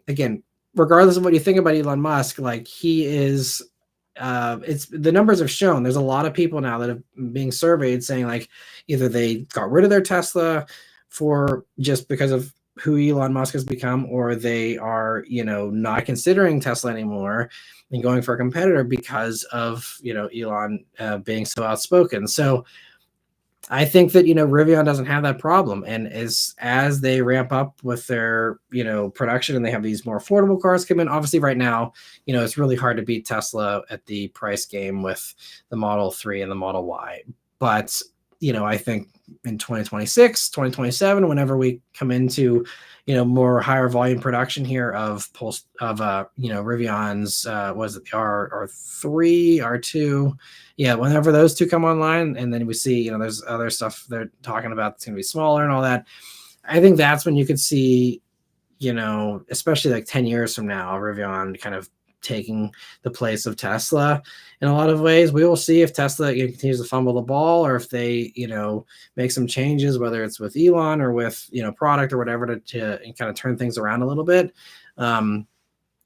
again, regardless of what you think about Elon Musk, like he is, it's the numbers have shown there's a lot of people now that have being surveyed saying like either they got rid of their Tesla for just because of who Elon Musk has become, or they are, not considering Tesla anymore and going for a competitor because of, Elon being so outspoken. So I think that, Rivian doesn't have that problem. And as they ramp up with their, production and they have these more affordable cars come in, obviously right now, it's really hard to beat Tesla at the price game with the Model 3 and the Model Y. But, I think in 2026, 2027, whenever we come into, more higher volume production here of Rivian's, was it the R3, R2? Yeah, whenever those two come online, and then we see, there's other stuff they're talking about that's going to be smaller and all that. I think that's when you could see, especially like 10 years from now, Rivian kind of taking the place of Tesla in a lot of ways. We will see if Tesla continues to fumble the ball, or if they, make some changes, whether it's with Elon or with, product or whatever to kind of turn things around a little bit.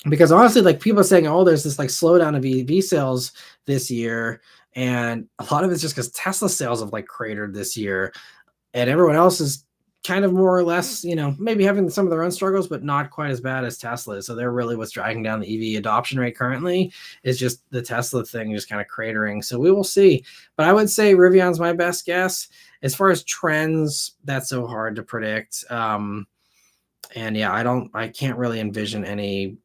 Because honestly, like people are saying, oh, there's this like slowdown of EV sales this year. And a lot of it's just because Tesla sales have like cratered this year, and everyone else is kind of more or less, maybe having some of their own struggles, but not quite as bad as Tesla is. So they're really what's dragging down the EV adoption rate currently, is just the Tesla thing just kind of cratering. So we will see. But I would say Rivian's my best guess. As far as trends, that's so hard to predict. And yeah, I can't really envision any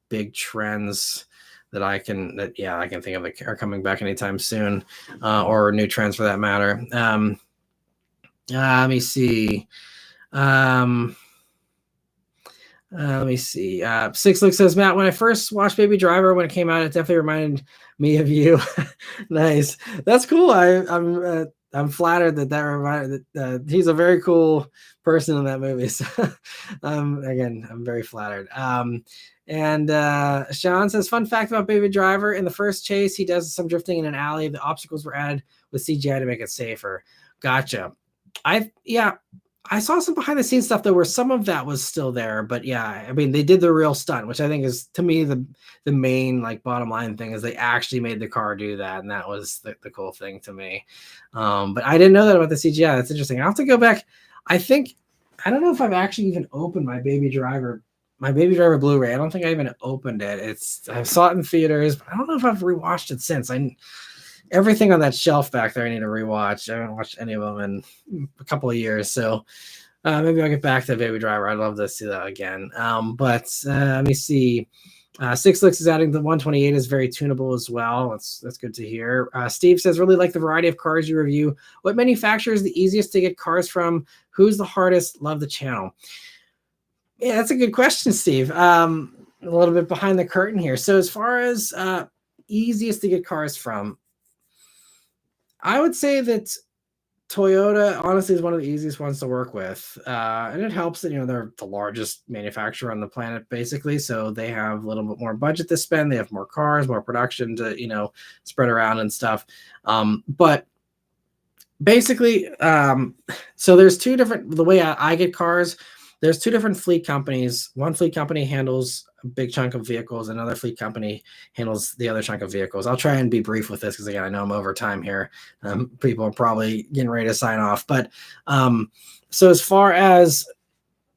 big trends that I can think of that are coming back anytime soon, or new trends for that matter. Let me see. Six Look says, Matt, when I first watched Baby Driver when it came out, it definitely reminded me of you. Nice. That's cool. I'm flattered that reminded that he's a very cool person in that movie. So again, I'm very flattered. And Sean says, fun fact about Baby Driver, in the first chase, he does some drifting in an alley. The obstacles were added with CGI to make it safer. Gotcha. I saw some behind the scenes stuff though, where some of that was still there, but yeah, I mean, they did the real stunt, which I think is, to me, the main like bottom line thing is they actually made the car do that. And that was the cool thing to me. But I didn't know that about the CGI. That's interesting. I'll have to go back. I don't know if I've actually even opened my Baby Driver Blu-ray. I don't think I even opened it. I saw it in theaters, but I don't know if I've rewatched it since. Everything on that shelf back there I need to rewatch. I haven't watched any of them in a couple of years. So maybe I'll get back to Baby Driver. I'd love to see that again. But let me see. Six Licks is adding the 128 is very tunable as well. That's good to hear. Steve says, really like the variety of cars you review. What manufacturer is the easiest to get cars from? Who's the hardest? Love the channel. Yeah, that's a good question, Steve. A little bit behind the curtain here. So as far as easiest to get cars from, I would say that Toyota honestly is one of the easiest ones to work with, and it helps that they're the largest manufacturer on the planet, basically. So they have a little bit more budget to spend. They have more cars, more production to spread around and stuff. But basically, so there's two different the way I get cars. There's two different fleet companies. One fleet company handles a big chunk of vehicles, another fleet company handles the other chunk of vehicles. I'll try and be brief with this because again, I know I'm over time here. People are probably getting ready to sign off, but so as far as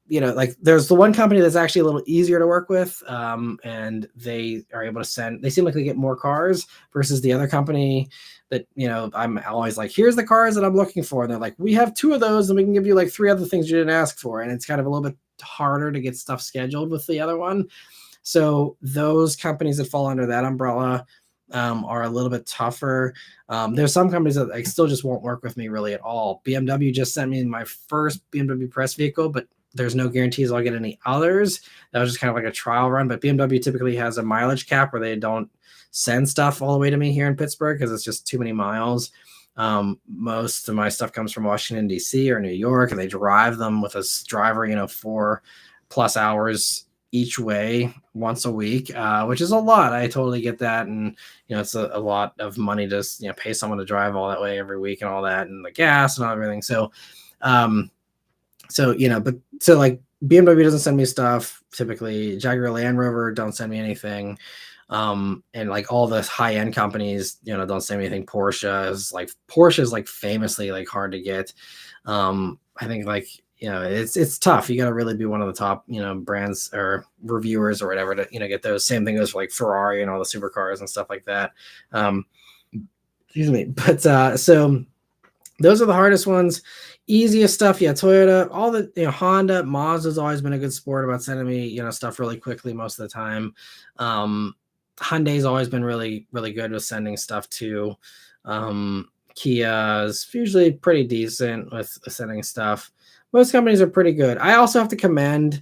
like there's the one company that's actually a little easier to work with, and they are able to they seem like they get more cars versus the other company that, I'm always like, here's the cars that I'm looking for. And they're like, we have two of those and we can give you like three other things you didn't ask for. And it's kind of a little bit harder to get stuff scheduled with the other one. So those companies that fall under that umbrella are a little bit tougher. There's some companies that like still just won't work with me really at all. BMW just sent me my first BMW press vehicle, but there's no guarantees I'll get any others. That was just kind of like a trial run. But BMW typically has a mileage cap where they don't send stuff all the way to me here in Pittsburgh because it's just too many miles. Most of my stuff comes from Washington, D.C. or New York, and they drive them with a driver, 4+ hours each way once a week, which is a lot. I totally get that. And, it's a lot of money to, pay someone to drive all that way every week and all that, and the gas and all everything. So, so like BMW doesn't send me stuff typically. Jaguar Land Rover don't send me anything. And like all the high-end companies, don't send me anything. Porsche is like famously like hard to get. I think like, it's tough. You got to really be one of the top, brands or reviewers or whatever to, get those. Same thing goes for like Ferrari and all the supercars and stuff like that. Excuse me. But so those are the hardest ones. Easiest stuff, yeah, Toyota. All the Honda, Mazda's always been a good sport about sending me stuff really quickly most of the time. Hyundai's always been really really good with sending stuff too. Kia's usually pretty decent with sending stuff. Most companies are pretty good. I also have to commend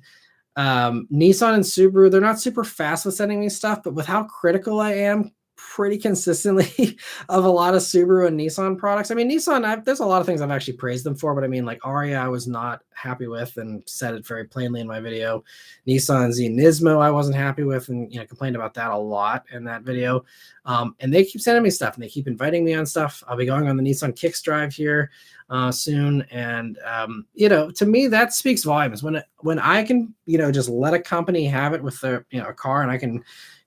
Nissan and Subaru. They're not super fast with sending me stuff, but with how critical I am pretty consistently of a lot of Subaru and Nissan products. I mean, Nissan, there's a lot of things I've actually praised them for, but I mean, like Aria, I was not happy with and said it very plainly in my video. Nissan Z Nismo, I wasn't happy with and complained about that a lot in that video. And they keep sending me stuff and they keep inviting me on stuff. I'll be going on the Nissan Kicks drive here soon, and to me that speaks volumes when I can just let a company have it with a car, and I can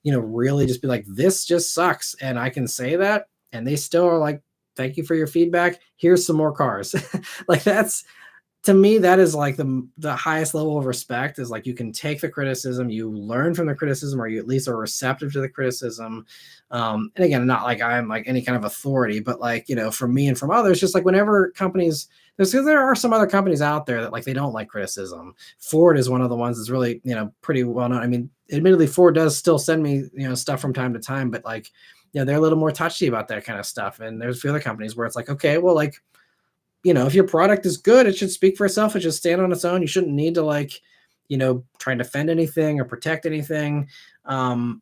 really just be like, this just sucks. And I can say that. And they still are like, thank you for your feedback. Here's some more cars. Like to me, that is like the highest level of respect is like, you can take the criticism, you learn from the criticism, or you at least are receptive to the criticism. And again, not like I'm like any kind of authority, but like, from me and from others, just like whenever companies, there are some other companies out there that like, they don't like criticism. Ford is one of the ones that's really, pretty well known. I mean, admittedly, Ford does still send me, stuff from time to time, but like, they're a little more touchy about that kind of stuff. And there's a few other companies where it's like, okay, well, like, if your product is good, it should speak for itself. It should stand on its own. You shouldn't need to like, try and defend anything or protect anything, and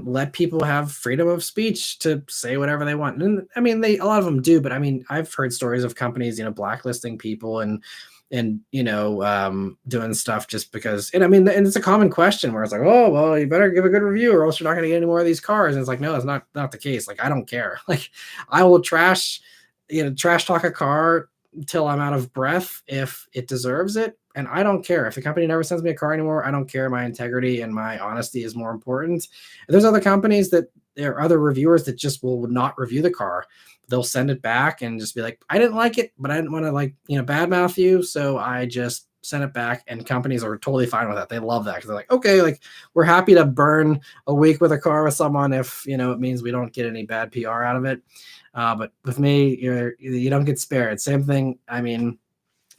let people have freedom of speech to say whatever they want. And I mean, a lot of them do, but I mean, I've heard stories of companies, blacklisting people and doing stuff just because, and I mean, and it's a common question where it's like, oh, well, you better give a good review or else you're not going to get any more of these cars. And it's like, no, it's not the case. Like, I don't care. Like, I will trash talk a car till I'm out of breath if it deserves it. And I don't care if the company never sends me a car anymore. I don't care. My integrity and my honesty is more important. And there's other companies that there are other reviewers that just will not review the car. They'll send it back and just be like, I didn't like it, but I didn't want to like, badmouth you. So I just sent it back, and companies are totally fine with that. They love that because they're like, okay, like we're happy to burn a week with a car with someone if, it means we don't get any bad PR out of it. But with me, you don't get spared. Same thing. I mean,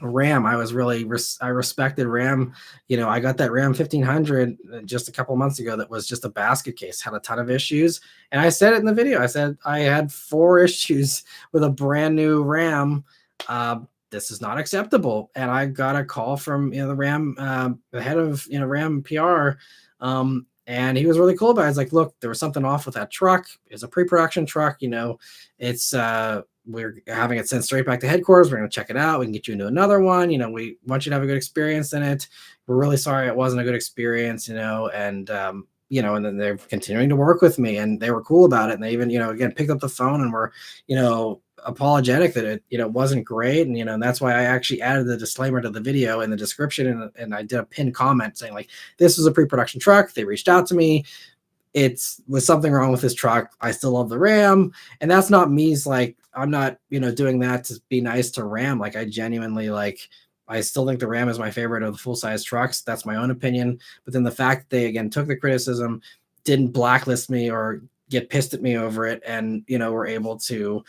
Ram, I respected Ram. I got that Ram 1500 just a couple months ago that was just a basket case, had a ton of issues. And I said it in the video. I said I had 4 issues with a brand new Ram. This is not acceptable. And I got a call from the Ram, the head of Ram PR. And he was really cool about it. He's like, look, there was something off with that truck. It's a pre-production truck. It's we're having it sent straight back to headquarters. We're going to check it out. We can get you into another one. We want you to have a good experience in it. We're really sorry it wasn't a good experience, and and then they're continuing to work with me, and they were cool about it. And they even, again, picked up the phone and were, apologetic that it wasn't great. And that's why I actually added the disclaimer to the video in the description. And I did a pinned comment saying, like, this was a pre-production truck. They reached out to me. It's was something wrong with this truck. I still love the Ram. And that's not me. Like, I'm not, doing that to be nice to Ram. Like, I genuinely, like, I still think the Ram is my favorite of the full-size trucks. That's my own opinion. But then the fact that they, again, took the criticism, didn't blacklist me or get pissed at me over it, and, were able to,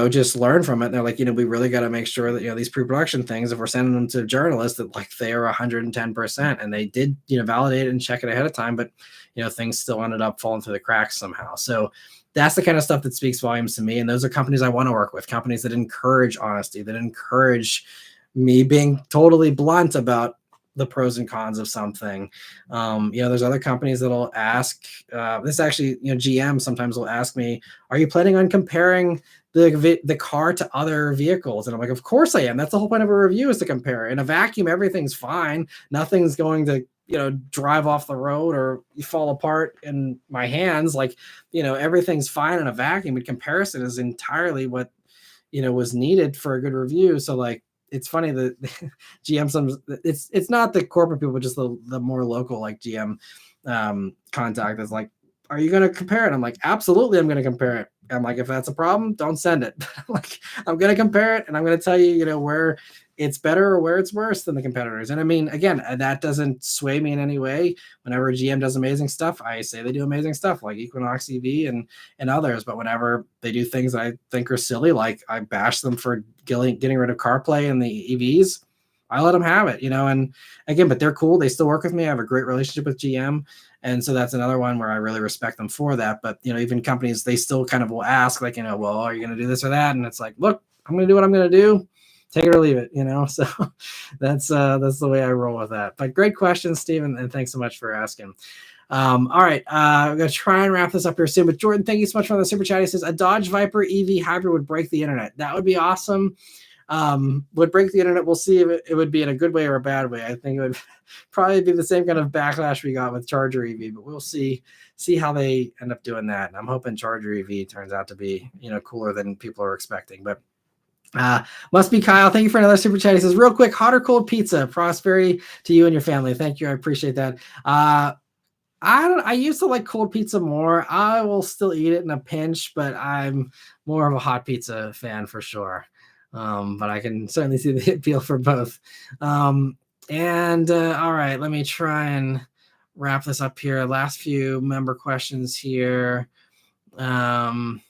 just learn from it. And they're like, we really got to make sure that, these pre-production things, if we're sending them to journalists, that, like, they are 110%. And they did, validate it and check it ahead of time. But, things still ended up falling through the cracks somehow. So that's the kind of stuff that speaks volumes to me. And those are companies I want to work with, companies that encourage honesty, that encourage me being totally blunt about the pros and cons of something. There's other companies that'll ask, this actually, GM sometimes will ask me, are you planning on comparing the car to other vehicles? And I'm like, of course I am. That's the whole point of a review, is to compare. In a vacuum, everything's fine. Nothing's going to, drive off the road or fall apart in my hands. Like, everything's fine in a vacuum. And comparison is entirely what, was needed for a good review. So, like, it's funny that GM, it's not the corporate people, just the more local, like, GM contact that's like, are you going to compare it? I'm like, absolutely, I'm going to compare it. I'm like, if that's a problem, don't send it. Like, I'm going to compare it, and I'm going to tell you, where it's better or where it's worse than the competitors. And I mean, again, that doesn't sway me in any way. Whenever GM does amazing stuff, I say they do amazing stuff, like Equinox EV and others. But whenever they do things that I think are silly, like I bash them for getting rid of CarPlay and the EVs, I let them have it, and again, but they're cool. They still work with me. I have a great relationship with GM. And so that's another one where I really respect them for that. But, even companies, they still kind of will ask, like, well, are you going to do this or that? And it's like, look, I'm going to do what I'm going to do. Take it or leave it, So that's the way I roll with that. But great question, Steven, and thanks so much for asking. All right, I'm going to try and wrap this up here soon. But Jordan, thank you so much for the super chat. He says, a Dodge Viper EV hybrid would break the internet. That would be awesome. Would break the internet. We'll see if it would be in a good way or a bad way. I think it would probably be the same kind of backlash we got with Charger EV, but we'll see how they end up doing that. And I'm hoping Charger EV turns out to be, cooler than people are expecting. But must be Kyle. Thank you for another super chat. He says, real quick, hot or cold pizza? Prosperity to you and your family. Thank you. I appreciate that. I used to like cold pizza more. I will still eat it in a pinch, but I'm more of a hot pizza fan for sure. But I can certainly see the appeal for both. All right, let me try and wrap this up here. Last few member questions here. Sixlick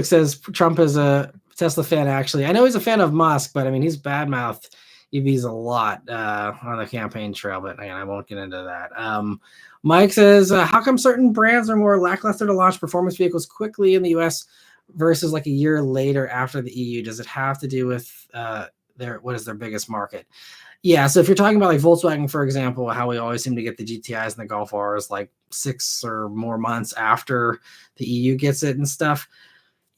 says Trump is a Tesla fan. Actually, I know he's a fan of Musk, but I mean, he's badmouthed EVs a lot on the campaign trail. But again, I won't get into that. Mike says, how come certain brands are more lackluster to launch performance vehicles quickly in the US versus like a year later after the EU? Does it have to do with what is their biggest market? Yeah, so if you're talking about like Volkswagen, for example, how we always seem to get the GTIs and the Golf Rs like 6 or more months after the EU gets it and stuff.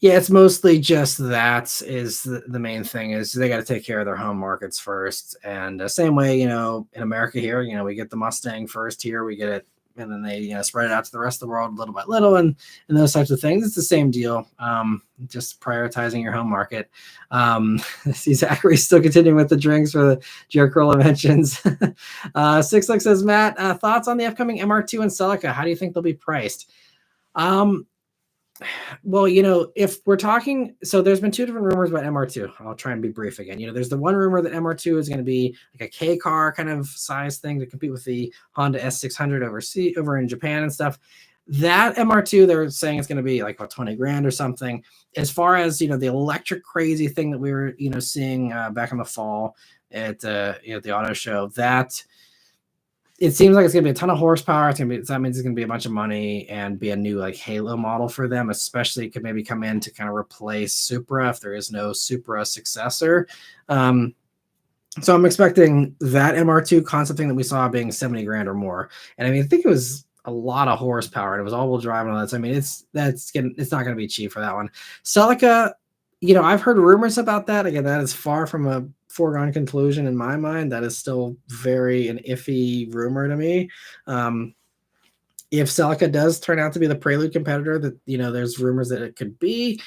Yeah, it's mostly just that is the main thing is they got to take care of their home markets first. And the same way, in America here, we get the Mustang first here, we get it, and then they, spread it out to the rest of the world little by little and those types of things. It's the same deal. Just prioritizing your home market. See Zachary still continuing with the drinks for the Giancarlo mentions. Sixlick says, Matt, thoughts on the upcoming MR2 and Celica? How do you think they'll be priced? Well, if we're talking, so there's been two different rumors about MR2. I'll try and be brief again. There's the one rumor that MR2 is going to be like a K car kind of size thing to compete with the Honda S600 over in Japan and stuff. That MR2, they're saying it's going to be like about 20 grand or something. As far as, the electric crazy thing that we were, seeing back in the fall at the auto show, that it seems like it's going to be a ton of horsepower. That means it's going to be a bunch of money and be a new like Halo model for them, especially could maybe come in to kind of replace Supra if there is no Supra successor. So I'm expecting that MR2 concept thing that we saw being 70 grand or more. And I mean, I think it was a lot of horsepower, and it was all-wheel drive and all that. So, I mean, it's not gonna be cheap for that one. Celica, I've heard rumors about that. Again, that is far from a foregone conclusion in my mind. That is still very an iffy rumor to me. If Celica does turn out to be the Prelude competitor that, there's rumors that it could be,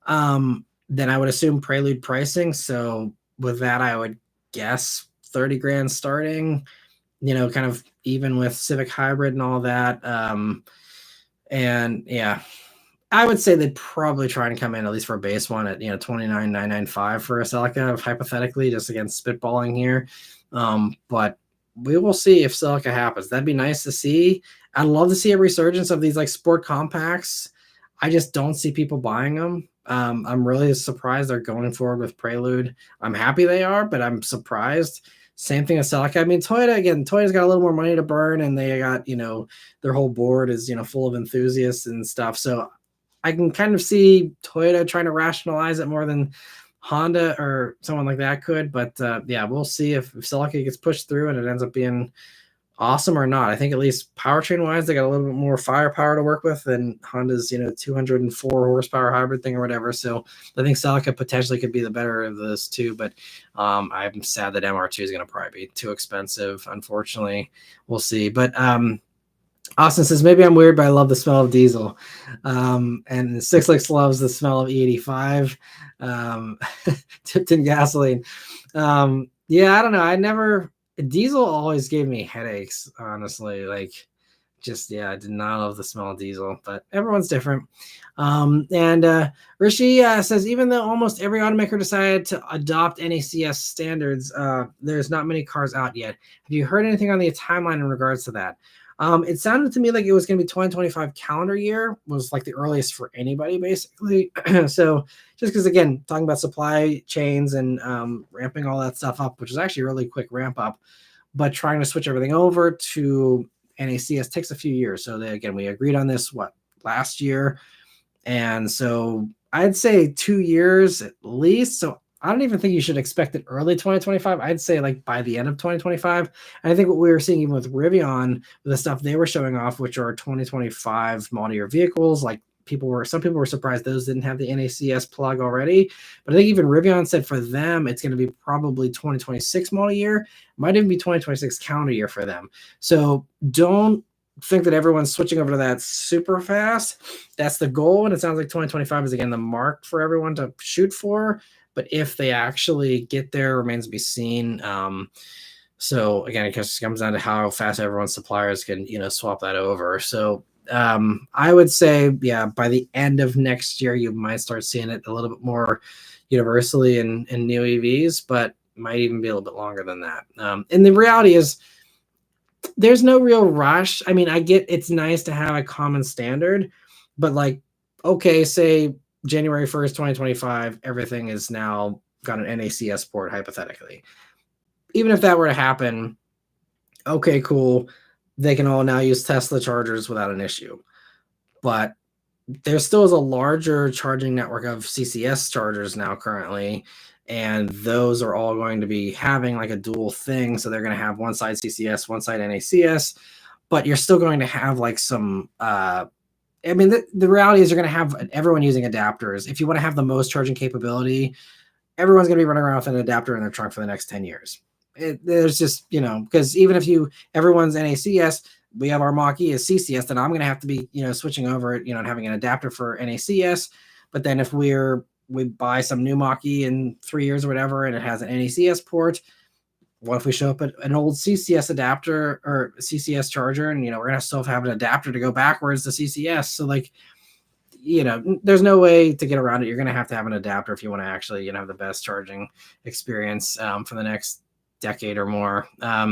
then I would assume Prelude pricing. So with that, I would guess 30 grand starting, kind of even with Civic Hybrid and all that. And yeah, I would say they'd probably try and come in at least for a base one at 29,995 for a Celica, hypothetically, just against spitballing here. But we will see if Celica happens. That'd be nice to see. I'd love to see a resurgence of these like sport compacts. I just don't see people buying them. I'm really surprised they're going forward with Prelude. I'm happy they are, but I'm surprised. Same thing as Celica. I mean, Toyota's got a little more money to burn, and they got, their whole board is, full of enthusiasts and stuff. So I can kind of see Toyota trying to rationalize it more than Honda or someone like that could. But yeah, we'll see if Celica gets pushed through and it ends up being awesome or not. I think at least powertrain wise, they got a little bit more firepower to work with than Honda's, 204 horsepower hybrid thing or whatever. So I think Celica potentially could be the better of those two. But I'm sad that MR2 is going to probably be too expensive. Unfortunately, we'll see. But Austin says, maybe I'm weird, but I love the smell of diesel. And Six Licks loves the smell of E85 tipped in gasoline. Yeah, I don't know. Diesel always gave me headaches, honestly. Like, I did not love the smell of diesel, but everyone's different. And Rishi says, even though almost every automaker decided to adopt NACS standards, there's not many cars out yet. Have you heard anything on the timeline in regards to that? It sounded to me like it was going to be 2025 calendar year was like the earliest for anybody, basically. So just because, again, talking about supply chains and ramping all that stuff up, which is actually a really quick ramp up, but trying to switch everything over to NACS takes a few years. So again, we agreed on this, last year? And so I'd say 2 years at least. So I don't even think you should expect it early 2025. I'd say like by the end of 2025. And I think what we were seeing even with Rivian, the stuff they were showing off, which are 2025 model year vehicles, like some people were surprised those didn't have the NACS plug already. But I think even Rivian said for them, it's going to be probably 2026 model year, might even be 2026 calendar year for them. So don't think that everyone's switching over to that super fast. That's the goal. And it sounds like 2025 is, again, the mark for everyone to shoot for. But if they actually get there, remains to be seen. So again, it just comes down to how fast everyone's suppliers can, swap that over. So I would say, yeah, by the end of next year, you might start seeing it a little bit more universally in new EVs, but might even be a little bit longer than that. And the reality is, there's no real rush. I mean, I get it's nice to have a common standard, but like, okay, say January 1st, 2025, everything is now got an NACS port, hypothetically. Even if that were to happen, okay, cool. They can all now use Tesla chargers without an issue. But there still is a larger charging network of CCS chargers now currently, and those are all going to be having like a dual thing. So they're going to have one side CCS, one side NACS, but you're still going to have like some I mean, the reality is you're going to have everyone using adapters. If you want to have the most charging capability, everyone's going to be running around with an adapter in their trunk for the next 10 years. There's just, because even if everyone's NACS, we have our Mach-E as CCS, then I'm going to have to be, switching over, and having an adapter for NACS. But then if we buy some new Mach-E in 3 years or whatever, and it has an NACS port, what if we show up at an old CCS adapter or CCS charger, and, we're going to still have an adapter to go backwards to CCS. So like, there's no way to get around it. You're going to have an adapter if you want to actually, have the best charging experience for the next decade or more. Let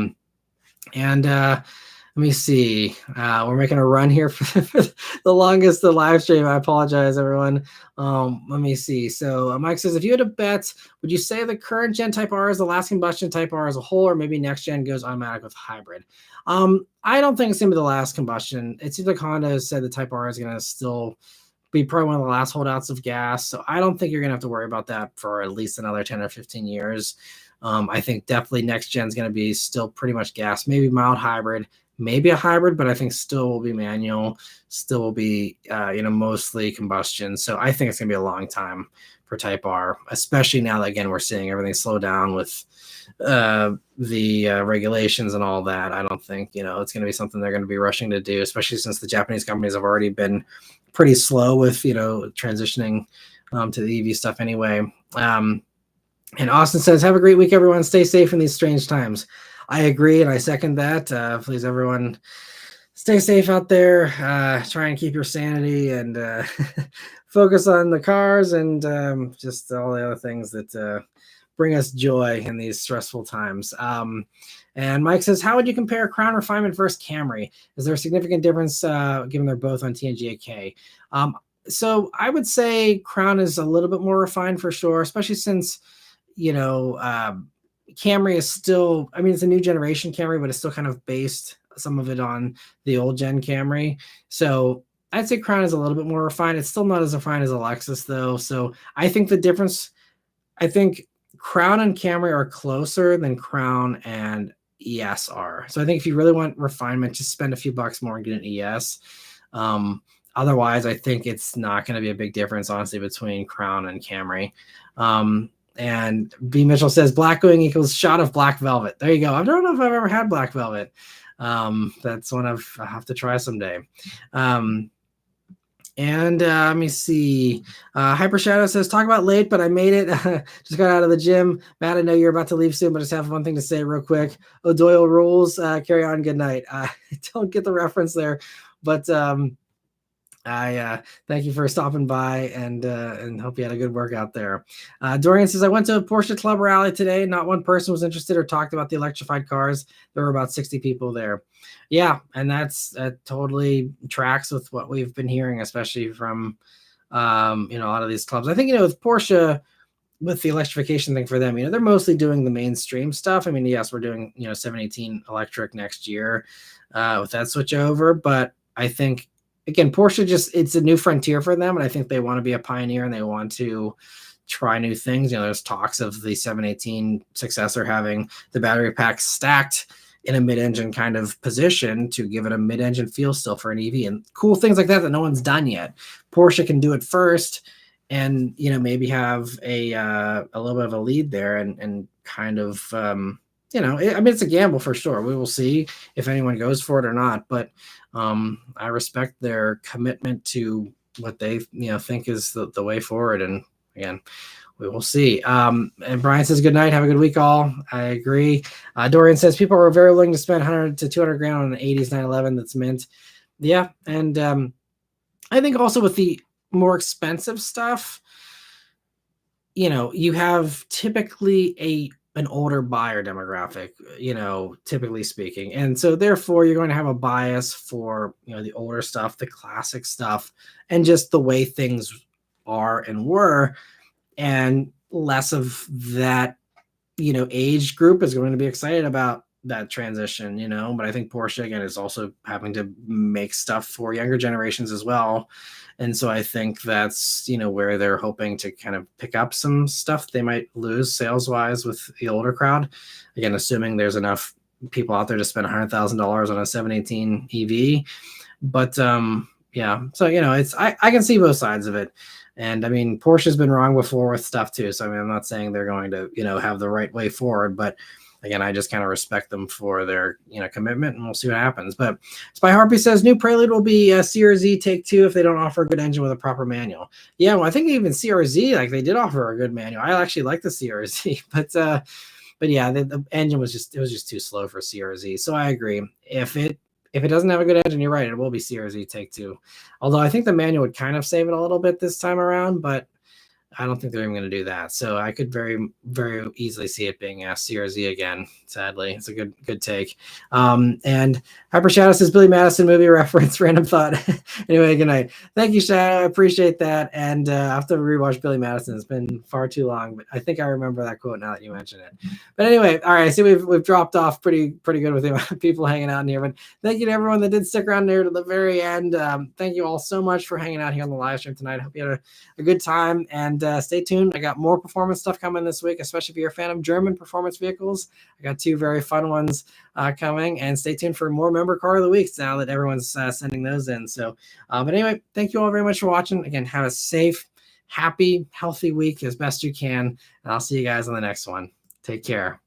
me see. We're making a run here for the longest the live stream. I apologize, everyone. Let me see. So Mike says, if you had to bet, would you say the current gen Type R is the last combustion Type R as a whole, or maybe next gen goes automatic with hybrid? I don't think it's going to be the last combustion. It seems like Honda has said the Type R is going to still be probably one of the last holdouts of gas. So I don't think you're going to have to worry about that for at least another 10 or 15 years. I think definitely next gen is going to be still pretty much gas, maybe mild hybrid, maybe a hybrid, but I think still will be manual, still will be, mostly combustion. So I think it's going to be a long time for Type R, especially now that, again, we're seeing everything slow down with the regulations and all that. I don't think, it's going to be something they're going to be rushing to do, especially since the Japanese companies have already been pretty slow with, transitioning to the EV stuff anyway. And Austin says, have a great week, everyone. Stay safe in these strange times. I agree, and I second that. Please, everyone, stay safe out there. Try and keep your sanity and focus on the cars and just all the other things that bring us joy in these stressful times. And Mike says, how would you compare Crown Refinement versus Camry? Is there a significant difference given they're both on TNGA-K? So I would say Crown is a little bit more refined for sure, especially since, Camry is still, it's a new generation Camry, but it's still kind of based some of it on the old gen Camry. So I'd say Crown is a little bit more refined. It's still not as refined as a Lexus though. So I think I think Crown and Camry are closer than Crown and ES are. So I think if you really want refinement, just spend a few bucks more and get an ES. Otherwise, I think it's not going to be a big difference, honestly, between Crown and Camry. And B. Mitchell says, black going equals shot of black velvet. There you go. I don't know if I've ever had black velvet. That's one I have to try someday. Let me see. Hyper Shadow says, talk about late, but I made it. Just got out of the gym. Matt, I know you're about to leave soon, but I just have one thing to say real quick. O'Doyle rules. Carry on. Good night. I don't get the reference there, but I thank you for stopping by and hope you had a good workout there. Dorian says, I went to a Porsche Club rally today. Not one person was interested or talked about the electrified cars. There were about 60 people there. Yeah, and that totally tracks with what we've been hearing, especially from a lot of these clubs. I think with Porsche, with the electrification thing for them, they're mostly doing the mainstream stuff. Yes, we're doing 718 electric next year with that switch over, but I think, again, Porsche it's a new frontier for them, and I think they want to be a pioneer and they want to try new things. There's talks of the 718 successor having the battery pack stacked in a mid-engine kind of position to give it a mid-engine feel still for an EV and cool things like that no one's done yet. Porsche can do it first and, maybe have a little bit of a lead there and kind of, it's a gamble for sure. We will see if anyone goes for it or not, but I respect their commitment to what they think is the way forward. And again, we will see. And Brian says, good night. Have a good week, all. I agree. Dorian says, people are very willing to spend 100 to 200 grand on an 80s 911 that's mint. Yeah. And I think also with the more expensive stuff, you have typically an older buyer demographic, typically speaking. And so therefore you're going to have a bias for, the older stuff, the classic stuff, and just the way things are and were, and less of that, age group is going to be excited about that transition, but I think Porsche, again, is also having to make stuff for younger generations as well. And so I think that's, where they're hoping to kind of pick up some stuff they might lose sales wise with the older crowd. Again, assuming there's enough people out there to spend $100,000 on a 718 EV. But yeah, so, I can see both sides of it. And Porsche's been wrong before with stuff too. So I'm not saying they're going to, have the right way forward, but again, I just kind of respect them for their, commitment, and we'll see what happens. But Spy Harpy says new Prelude will be CRZ Take Two if they don't offer a good engine with a proper manual. Yeah, well, I think even CRZ, they did offer a good manual. I actually like the CRZ, but yeah, the engine was just too slow for CRZ. So I agree. If it doesn't have a good engine, you're right, it will be CRZ Take Two. Although I think the manual would kind of save it a little bit this time around, but I don't think they're even going to do that. So I could very, very easily see it being CRZ again. Sadly, it's a good take. And Hyper Shadow says Billy Madison movie reference, random thought. Anyway, good night. Thank you, Shadow. I appreciate that. And I have to rewatch Billy Madison. It's been far too long, but I think I remember that quote now that you mention it. But anyway, all right. I see we've dropped off pretty good with the amount of people hanging out in here. But thank you to everyone that did stick around there to the very end. Thank you all so much for hanging out here on the live stream tonight. I hope you had a good time. And And stay tuned. I got more performance stuff coming this week, especially if you're a fan of German performance vehicles. I got 2 very fun ones coming, and stay tuned for more member car of the weeks now that everyone's sending those in. So, but anyway, thank you all very much for watching. Again, have a safe, happy, healthy week as best you can. And I'll see you guys on the next one. Take care.